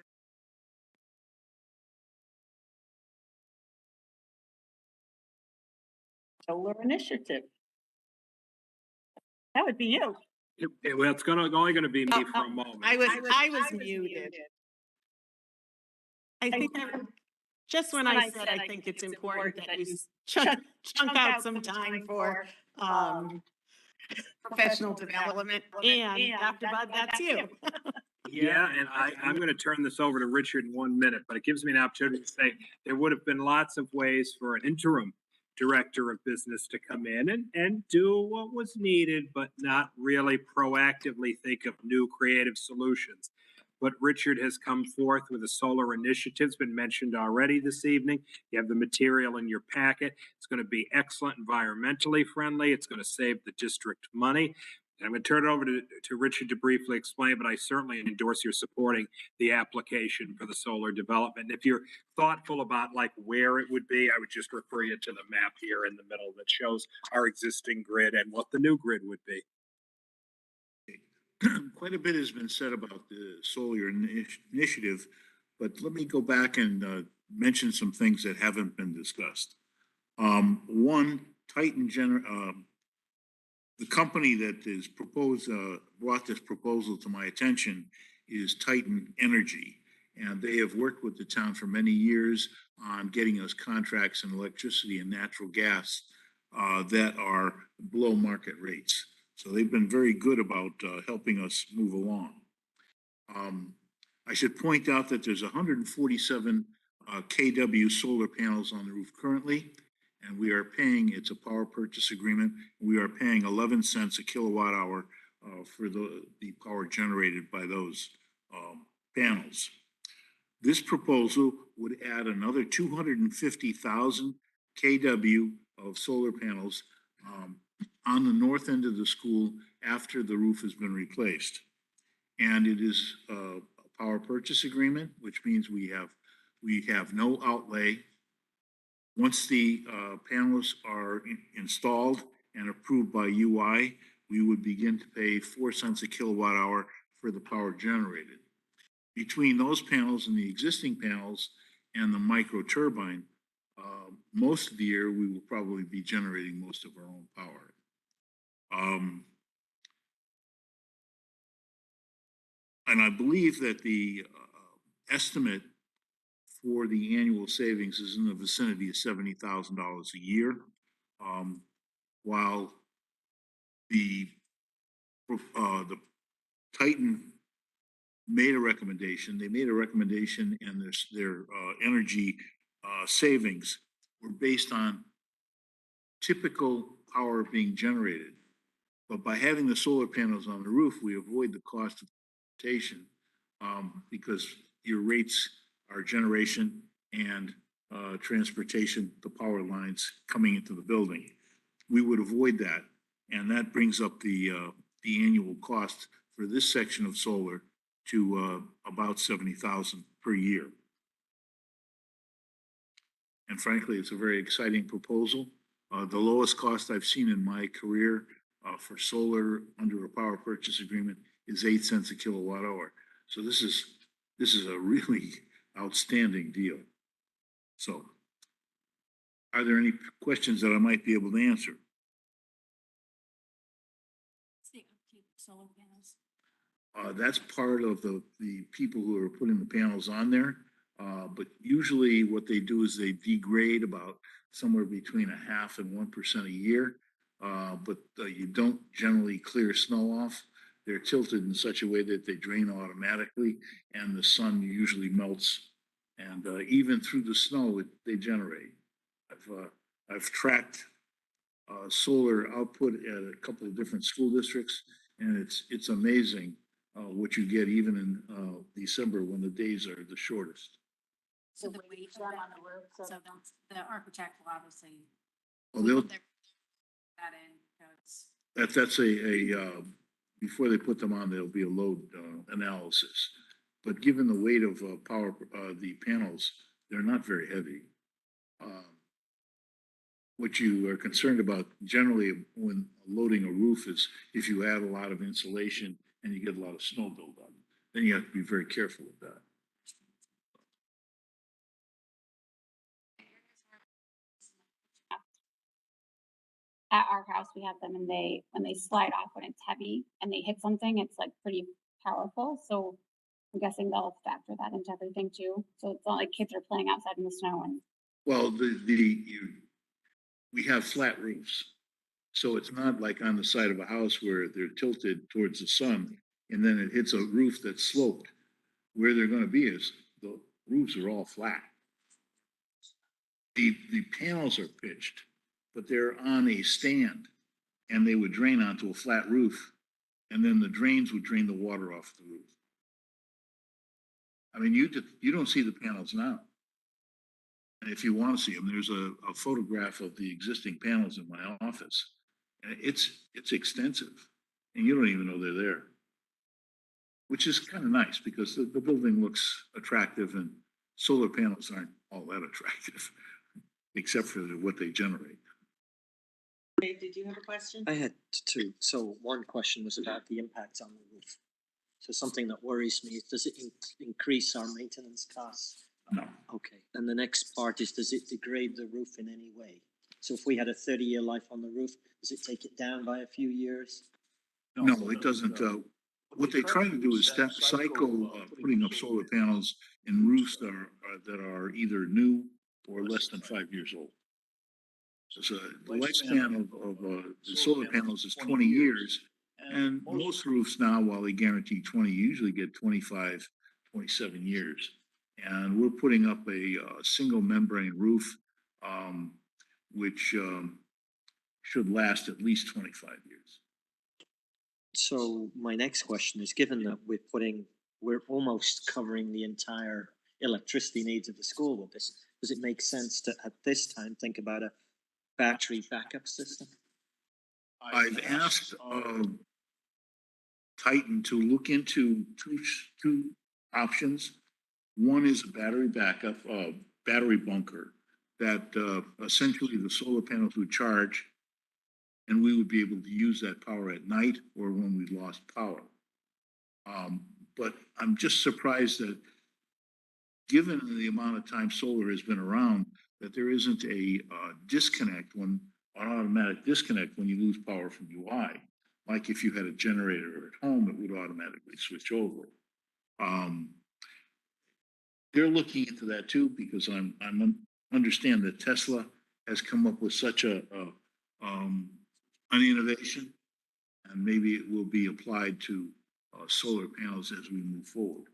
Solar initiative. That would be you. Well, it's only gonna be me for a moment. I was muted. I think just when I said I think it's important that you chunk out some time for professional development, and Dr. Budd, that's you. Yeah, and I'm gonna turn this over to Richard in 1 minute, but it gives me an opportunity to say there would have been lots of ways for an interim director of business to come in and do what was needed, but not really proactively think of new creative solutions. But Richard has come forth with a solar initiative. It's been mentioned already this evening. You have the material in your packet. It's going to be excellent, environmentally friendly. It's going to save the district money. And I'm going to turn it over to Richard to briefly explain, but I certainly endorse your supporting the application for the solar development. And if you're thoughtful about like where it would be, I would just refer you to the map here in the middle that shows our existing grid and what the new grid would be. Quite a bit has been said about the solar initiative, but let me go back and mention some things that haven't been discussed. One, the company that is brought this proposal to my attention is Titan Energy, and they have worked with the town for many years on getting us contracts in electricity and natural gas that are below market rates. So they've been very good about helping us move along. I should point out that there's 147 kW solar panels on the roof currently, and we are paying, it's a power purchase agreement, we are paying 11 cents a kilowatt hour for the power generated by those panels. This proposal would add another 250,000 kW of solar panels on the north end of the school after the roof has been replaced. And it is a power purchase agreement, which means we have no outlay. Once the panels are installed and approved by UI, we would begin to pay 4 cents a kilowatt hour for the power generated. Between those panels and the existing panels and the micro turbine, most of the year we will probably be generating most of our own power. And I believe that the estimate for the annual savings is in the vicinity of $70,000 a year, while the Titan made a recommendation. They made a recommendation, and their energy savings were based on typical power being generated. But by having the solar panels on the roof, we avoid the cost of transportation because your rates are generation and transportation, the power lines coming into the building. We would avoid that. And that brings up the annual cost for this section of solar to about 70,000 per year. And frankly, it's a very exciting proposal. The lowest cost I've seen in my career for solar under a power purchase agreement is 8 cents a kilowatt hour. So this is a really outstanding deal. So are there any questions that I might be able to answer? Solar panels. That's part of the people who are putting the panels on there. But usually what they do is they degrade about somewhere between 0.5% and 1% a year. But you don't generally clear snow off. They're tilted in such a way that they drain automatically, and the sun usually melts. And even through the snow, they generate. I've tracked solar output at a couple of different school districts, and it's amazing what you get even in December when the days are the shortest. So the weight of them on the roof, so the architect will obviously. Well, they'll, That in, that's before they put them on, there'll be a load analysis. But given the weight of the panels, they're not very heavy. What you are concerned about generally when loading a roof is if you add a lot of insulation and you get a lot of snow buildup, then you have to be very careful with that. At our house, we have them and when they slide off when it's heavy and they hit something, it's like pretty powerful. So I'm guessing they'll factor that into everything too. So it's not like kids are playing outside in the snow and. Well, we have flat roofs. So it's not like on the side of a house where they're tilted towards the sun and then it hits a roof that's sloped. Where they're going to be is the roofs are all flat. The panels are pitched, but they're on a stand and they would drain onto a flat roof, and then the drains would drain the water off the roof. I mean, you don't see the panels now. And if you want to see them, there's a photograph of the existing panels in my office. And it's extensive, and you don't even know they're there, which is kind of nice because the building looks attractive and solar panels aren't all that attractive, except for what they generate. Dave, did you have a question? I had two. So one question was about the impact on the roof. So something that worries me is, does it increase our maintenance costs? No. Okay. And the next part is, does it degrade the roof in any way? So if we had a 30-year life on the roof, does it take it down by a few years? No, it doesn't. What they try to do is cycle putting up solar panels in roofs that are either new or less than 5 years old. So the lifespan of the solar panels is 20 years, and most roofs now, while they guarantee 20, usually get 25, 27 years. And we're putting up a single membrane roof, which should last at least 25 years. So my next question is, given that we're almost covering the entire electricity needs of the school with this, does it make sense to, at this time, think about a battery backup system? I've asked Titan to look into two options. One is a battery backup, battery bunker that essentially the solar panels would charge, and we would be able to use that power at night or when we lost power. But I'm just surprised that, given the amount of time solar has been around, that there isn't a disconnect, an automatic disconnect when you lose power from UI. Like if you had a generator at home, it would automatically switch over. They're looking into that too, because I understand that Tesla has come up with such an innovation, and maybe it will be applied to solar panels as we move forward.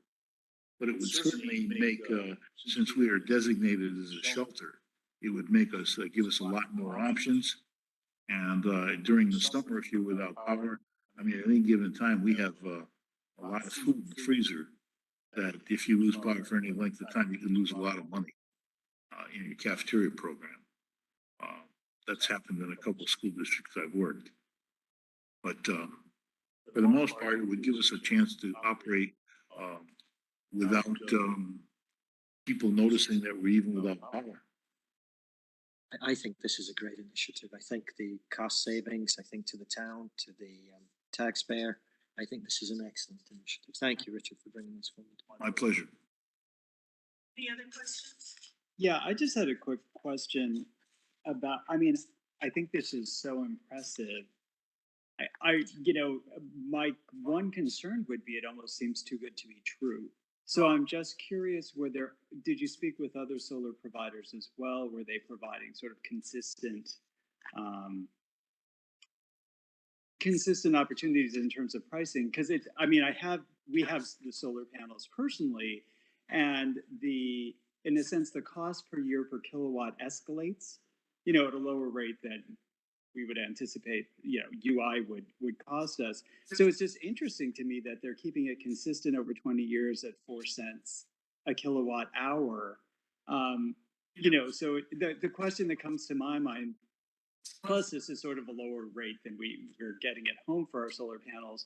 But it would certainly make, since we are designated as a shelter, it would make us, give us a lot more options. And during the summer, if you're without power, I mean, at any given time, we have a lot of food in the freezer that if you lose power for any length of time, you can lose a lot of money. in your cafeteria program. That's happened in a couple of school districts I've worked. But for the most part, it would give us a chance to operate without people noticing that we're even without power. I think this is a great initiative. I think the cost savings, I think to the town, to the taxpayer, I think this is an excellent initiative. Thank you, Richard, for bringing this forward. My pleasure. Any other questions? Yeah, I just had a quick question about, I mean, I think this is so impressive. My one concern would be it almost seems too good to be true. So I'm just curious, did you speak with other solar providers as well? Were they providing sort of consistent opportunities in terms of pricing? Because we have the solar panels personally, and in a sense, the cost per year per kilowatt escalates, at a lower rate than we would anticipate, UI would cost us. So it's just interesting to me that they're keeping it consistent over 20 years at 4 cents a kilowatt hour. So the question that comes to my mind, plus this is sort of a lower rate than we're getting at home for our solar panels,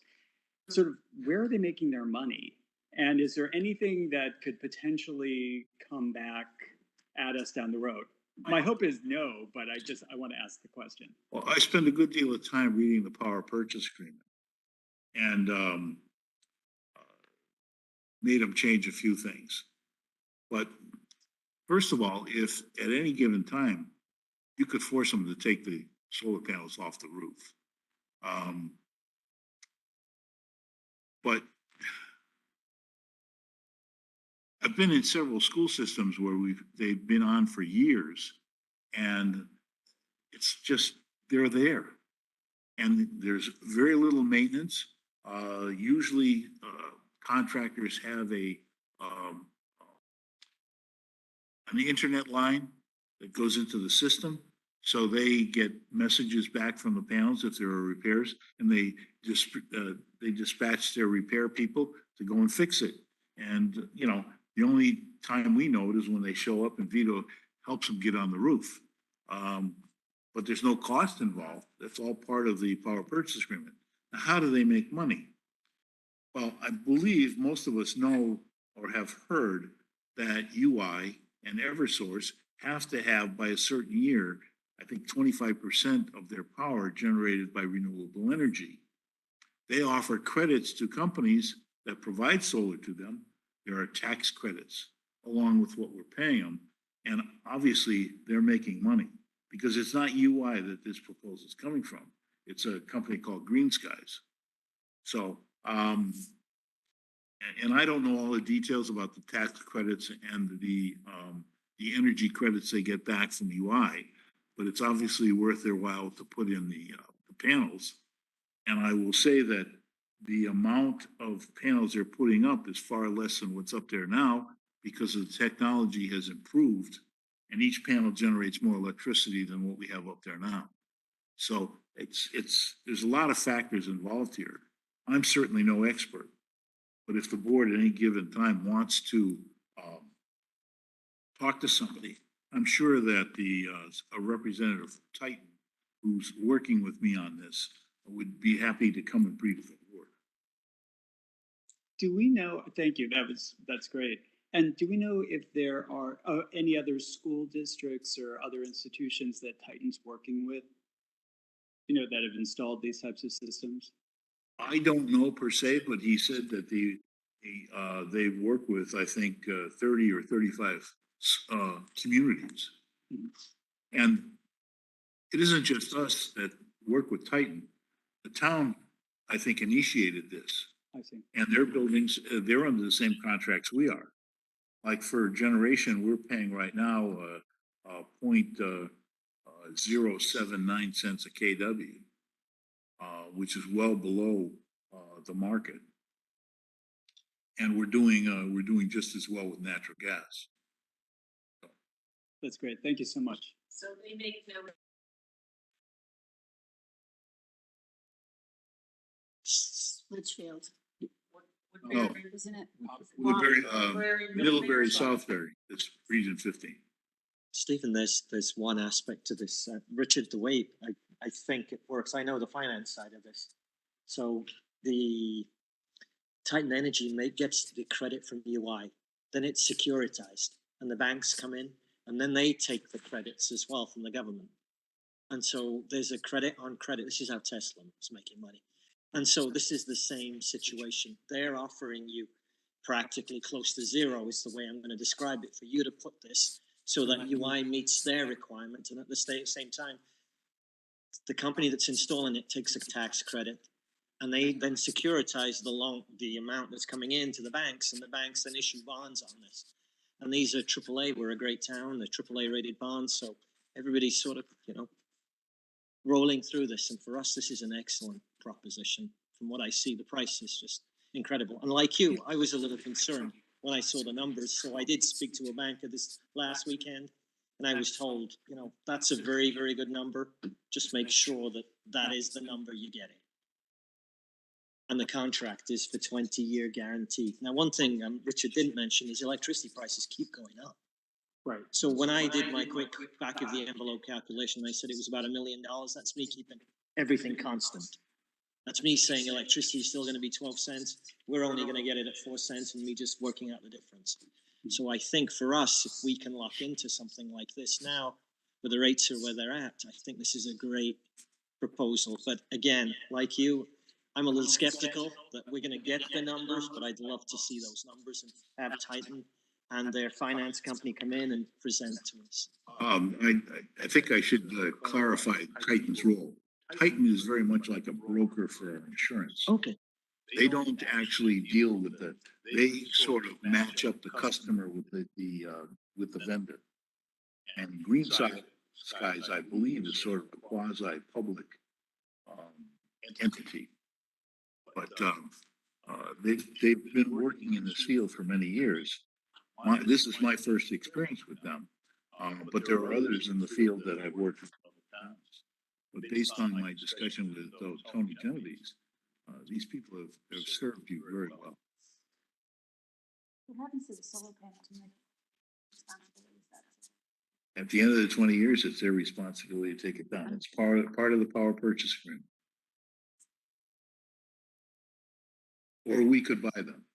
sort of where are they making their money? And is there anything that could potentially come back at us down the road? My hope is no, but I want to ask the question. Well, I spend a good deal of time reading the power purchase agreement and made them change a few things. But first of all, if at any given time, you could force them to take the solar panels off the roof. But I've been in several school systems where they've been on for years, and it's just, they're there. And there's very little maintenance. Usually contractors have an internet line that goes into the system. So they get messages back from the panels if there are repairs, and they dispatch their repair people to go and fix it. And, the only time we know it is when they show up and Vito helps them get on the roof. But there's no cost involved. That's all part of the power purchase agreement. Now, how do they make money? Well, I believe most of us know or have heard that UI and Eversource have to have by a certain year, I think 25% of their power generated by renewable energy. They offer credits to companies that provide solar to them. There are tax credits along with what we're paying them. And obviously they're making money because it's not UI that this proposal is coming from. It's a company called Green Skies. So, and I don't know all the details about the tax credits and the energy credits they get back from UI, but it's obviously worth their while to put in the panels. And I will say that the amount of panels they're putting up is far less than what's up there now because the technology has improved and each panel generates more electricity than what we have up there now. So there's a lot of factors involved here. I'm certainly no expert, but if the board at any given time wants to talk to somebody, I'm sure that a representative from Titan who's working with me on this would be happy to come and brief the board. Do we know, thank you, that's great. And do we know if there are any other school districts or other institutions that Titan's working with, that have installed these types of systems? I don't know per se, but he said that they've worked with, I think, 30 or 35 communities. Mm-hmm. And it isn't just us that work with Titan. The town, I think, initiated this. I see. And their buildings, they're under the same contracts we are. Like for generation, we're paying right now 0.079 cents a kW, which is well below the market. And we're doing just as well with natural gas. That's great. Thank you so much. So they make no. Litchfield. Woodbury, isn't it? Woodbury, Middlebury, Southbury. It's region 15. Stephen, there's one aspect to this. Richard, the way I think it works, I know the finance side of this. So the Titan Energy gets the credit from UI, then it's securitized, and the banks come in, and then they take the credits as well from the government. And so there's a credit on credit. This is how Tesla is making money. And so this is the same situation. They're offering you practically close to zero is the way I'm going to describe it for you to put this so that UI meets their requirement. And at the same time, the company that's installing it takes a tax credit and they then securitize the amount that's coming into the banks, and the banks then issue bonds on this. And these are AAA. We're a great town. They're AAA rated bonds. So everybody's sort of, rolling through this. And for us, this is an excellent proposition. From what I see, the price is just incredible. And like you, I was a little concerned when I saw the numbers. So I did speak to a banker this last weekend, and I was told, that's a very, very good number. Just make sure that is the number you're getting. And the contract is for 20-year guarantee. Now, one thing Richard didn't mention is electricity prices keep going up. Right. So when I did my quick back of the envelope calculation, I said it was about $1 million. That's me keeping everything constant. That's me saying electricity is still going to be 12 cents. We're only going to get it at 4 cents, and me just working out the difference. So I think for us, if we can lock into something like this now, where the rates are where they're at, I think this is a great proposal. But again, like you, I'm a little skeptical that we're going to get the numbers, but I'd love to see those numbers and have Titan and their finance company come in and present to us. I think I should clarify Titan's role. Titan is very much like a broker for our insurance. Okay. They don't actually deal with they sort of match up the customer with the vendor. And Green Skies, I believe, is sort of a quasi-public entity. But they've been working in this field for many years. This is my first experience with them, but there are others in the field that I've worked with. But based on my discussion with Tony Genovese, these people have served you very well. What happens to the solar panel to make responsibilities? At the end of the 20 years, it's their responsibility to take it down. It's part of the power purchase agreement. Or we could buy them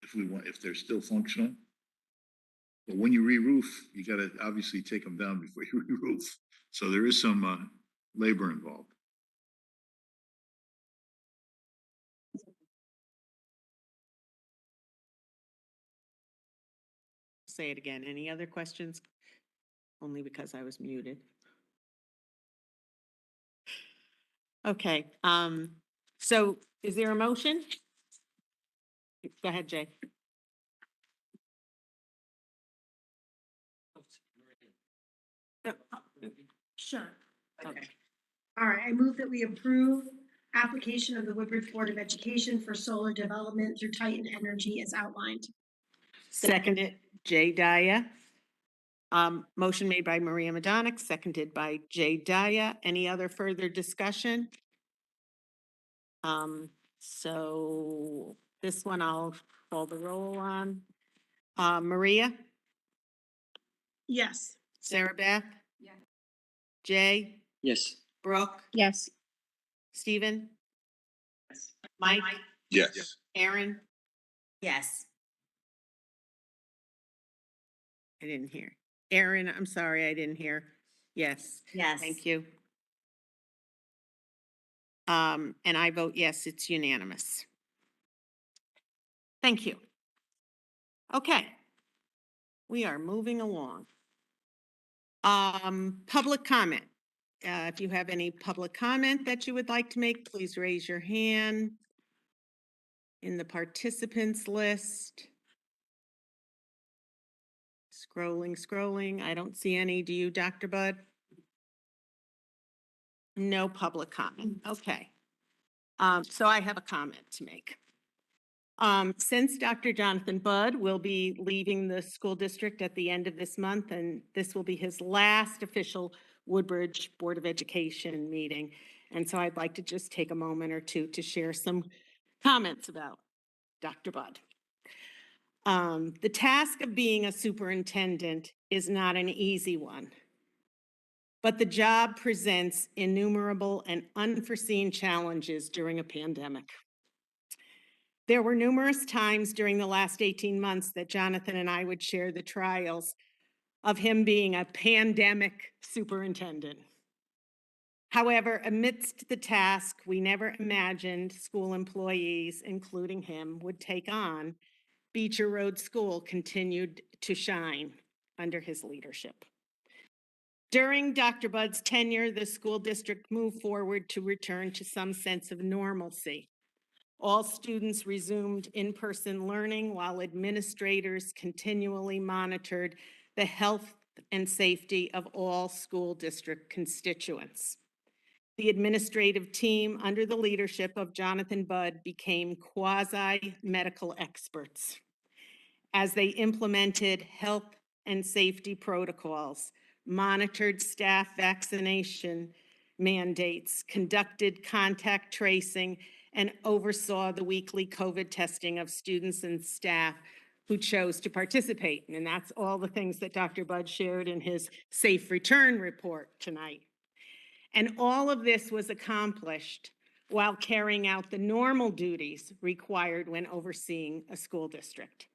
if we want, if they're still functional. But when you re-roof, you got to obviously take them down before you re-roof. So there is some labor involved. Say it again. Any other questions? Only because I was muted. Okay, so is there a motion? Go ahead, Jay. Sure. Okay. All right, I move that we approve application of the Woodbridge Board of Education for solar development through Titan Energy as outlined. Seconded, Jay Daya. Motion made by Maria Madonic, seconded by Jay Daya. Any other further discussion? So this one I'll call the roll on. Maria, Yes. Sarah Beth? Yes. Jay? Yes. Brooke? Yes. Stephen? Mike? Yes. Aaron? Yes. I didn't hear. Aaron, I'm sorry, I didn't hear. Yes. Yes. Thank you. And I vote yes, it's unanimous. Thank you. Okay. We are moving along. Public comment. If you have any public comment that you would like to make, please raise your hand in the participants list. Scrolling. I don't see any. Do you, Dr. Budd? No public comment. Okay. So I have a comment to make. Since Dr. Jonathan Budd will be leaving the school district at the end of this month, and this will be his last official Woodbridge Board of Education meeting. And so I'd like to just take a moment or two to share some comments about Dr. Budd. The task of being a superintendent is not an easy one, but the job presents innumerable and unforeseen challenges during a pandemic. There were numerous times during the last 18 months that Jonathan and I would share the trials of him being a pandemic superintendent. However, amidst the task we never imagined school employees, including him, would take on, Beecher Road School continued to shine under his leadership. During Dr. Budd's tenure, the school district moved forward to return to some sense of normalcy. All students resumed in-person learning while administrators continually monitored the health and safety of all school district constituents. The administrative team, under the leadership of Jonathan Budd, became quasi-medical experts as they implemented health and safety protocols, monitored staff vaccination mandates, conducted contact tracing, and oversaw the weekly COVID testing of students and staff who chose to participate. And that's all the things that Dr. Budd shared in his Safe Return report tonight. And all of this was accomplished while carrying out the normal duties required when overseeing a school district.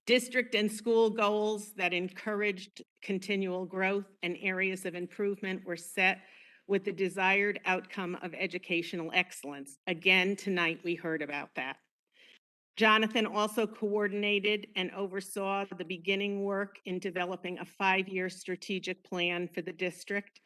District and school goals that encouraged continual growth and areas of improvement were set with the desired outcome of educational excellence. Again, tonight we heard about that. Jonathan also coordinated and oversaw the beginning work in developing a 5-year strategic plan for the district.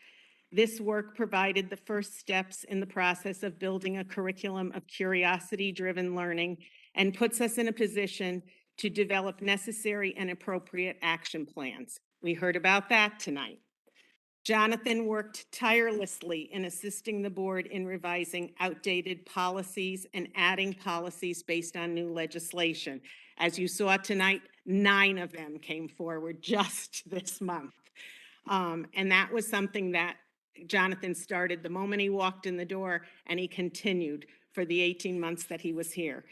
This work provided the first steps in the process of building a curriculum of curiosity-driven learning and puts us in a position to develop necessary and appropriate action plans. We heard about that tonight. Jonathan worked tirelessly in assisting the board in revising outdated policies and adding policies based on new legislation. As you saw tonight, 9 of them came forward just this month. And that was something that Jonathan started the moment he walked in the door, and he continued for the 18 months that he was here.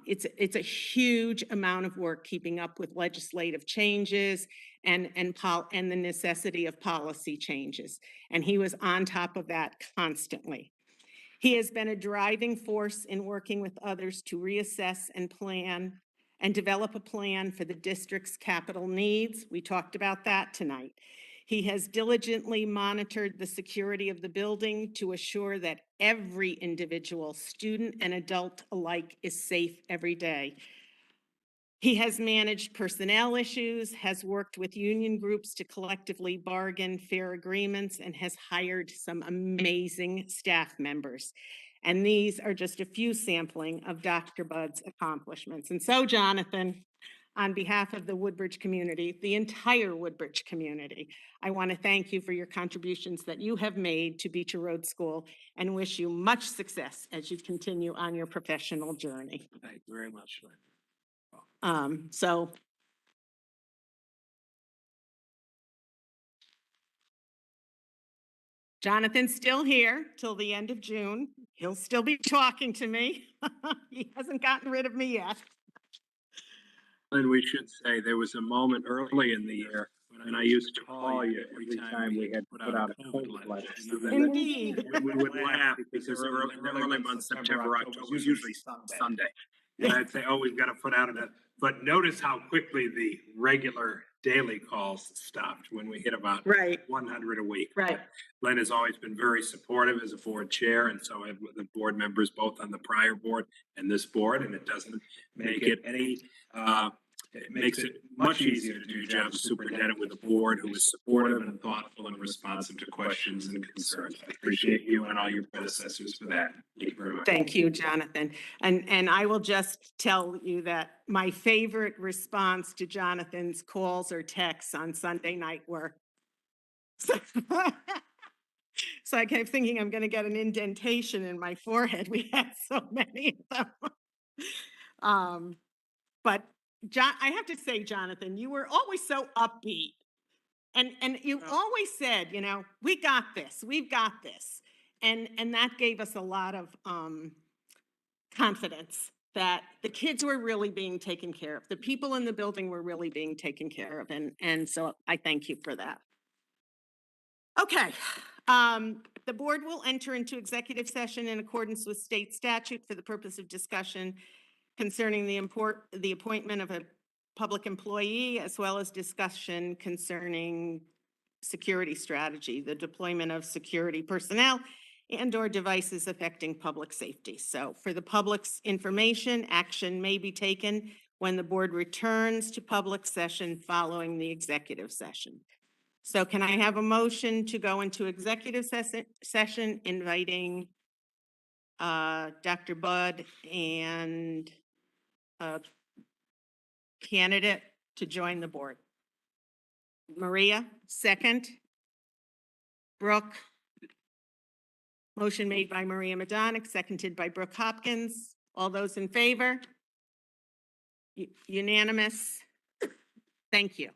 It's a huge amount of work keeping up with legislative changes and the necessity of policy changes. And he was on top of that constantly. He has been a driving force in working with others to reassess and plan and develop a plan for the district's capital needs. We talked about that tonight. He has diligently monitored the security of the building to assure that every individual, student and adult alike, is safe every day. He has managed personnel issues, has worked with union groups to collectively bargain fair agreements, and has hired some amazing staff members. And these are just a few sampling of Dr. Budd's accomplishments. And so, Jonathan, on behalf of the Woodbridge community, the entire Woodbridge community, I want to thank you for your contributions that you have made to Beecher Road School and wish you much success as you continue on your professional journey. Thank you very much. Jonathan's still here till the end of June. He'll still be talking to me. He hasn't gotten rid of me yet. And we should say there was a moment early in the year when I used to call you every time we had put out a COVID letter. Indeed. We would laugh because the early months, September, October, was usually Sunday. And I'd say, oh, we've got to put out a, but notice how quickly the regular daily calls stopped when we hit about 100 a week. Right. Len has always been very supportive as a board chair, and so have the board members both on the prior board and this board, and it doesn't make it any, it makes it much easier to do your job as superintendent with a board who is supportive and thoughtful and responsive to questions and concerns. I appreciate you and all your predecessors for that. Thank you very much. Thank you, Jonathan. And I will just tell you that my favorite response to Jonathan's calls or texts on Sunday night were, so I kept thinking I'm going to get an indentation in my forehead. We had so many of them. But I have to say, Jonathan, you were always so upbeat. And you always said, you know, we got this, we've got this. And that gave us a lot of confidence that the kids were really being taken care of. The people in the building were really being taken care of. And so I thank you for that. Okay, the board will enter into executive session in accordance with state statute for the purpose of discussion concerning the appointment of a public employee, as well as discussion concerning security strategy, the deployment of security personnel and/or devices affecting public safety. So for the public's information, action may be taken when the board returns to public session following the executive session. So can I have a motion to go into executive session inviting Dr. Budd and a candidate to join the board? Maria, second. Brooke. Motion made by Maria Madonic, seconded by Brooke Hopkins. All those in favor? Unanimous. Thank you.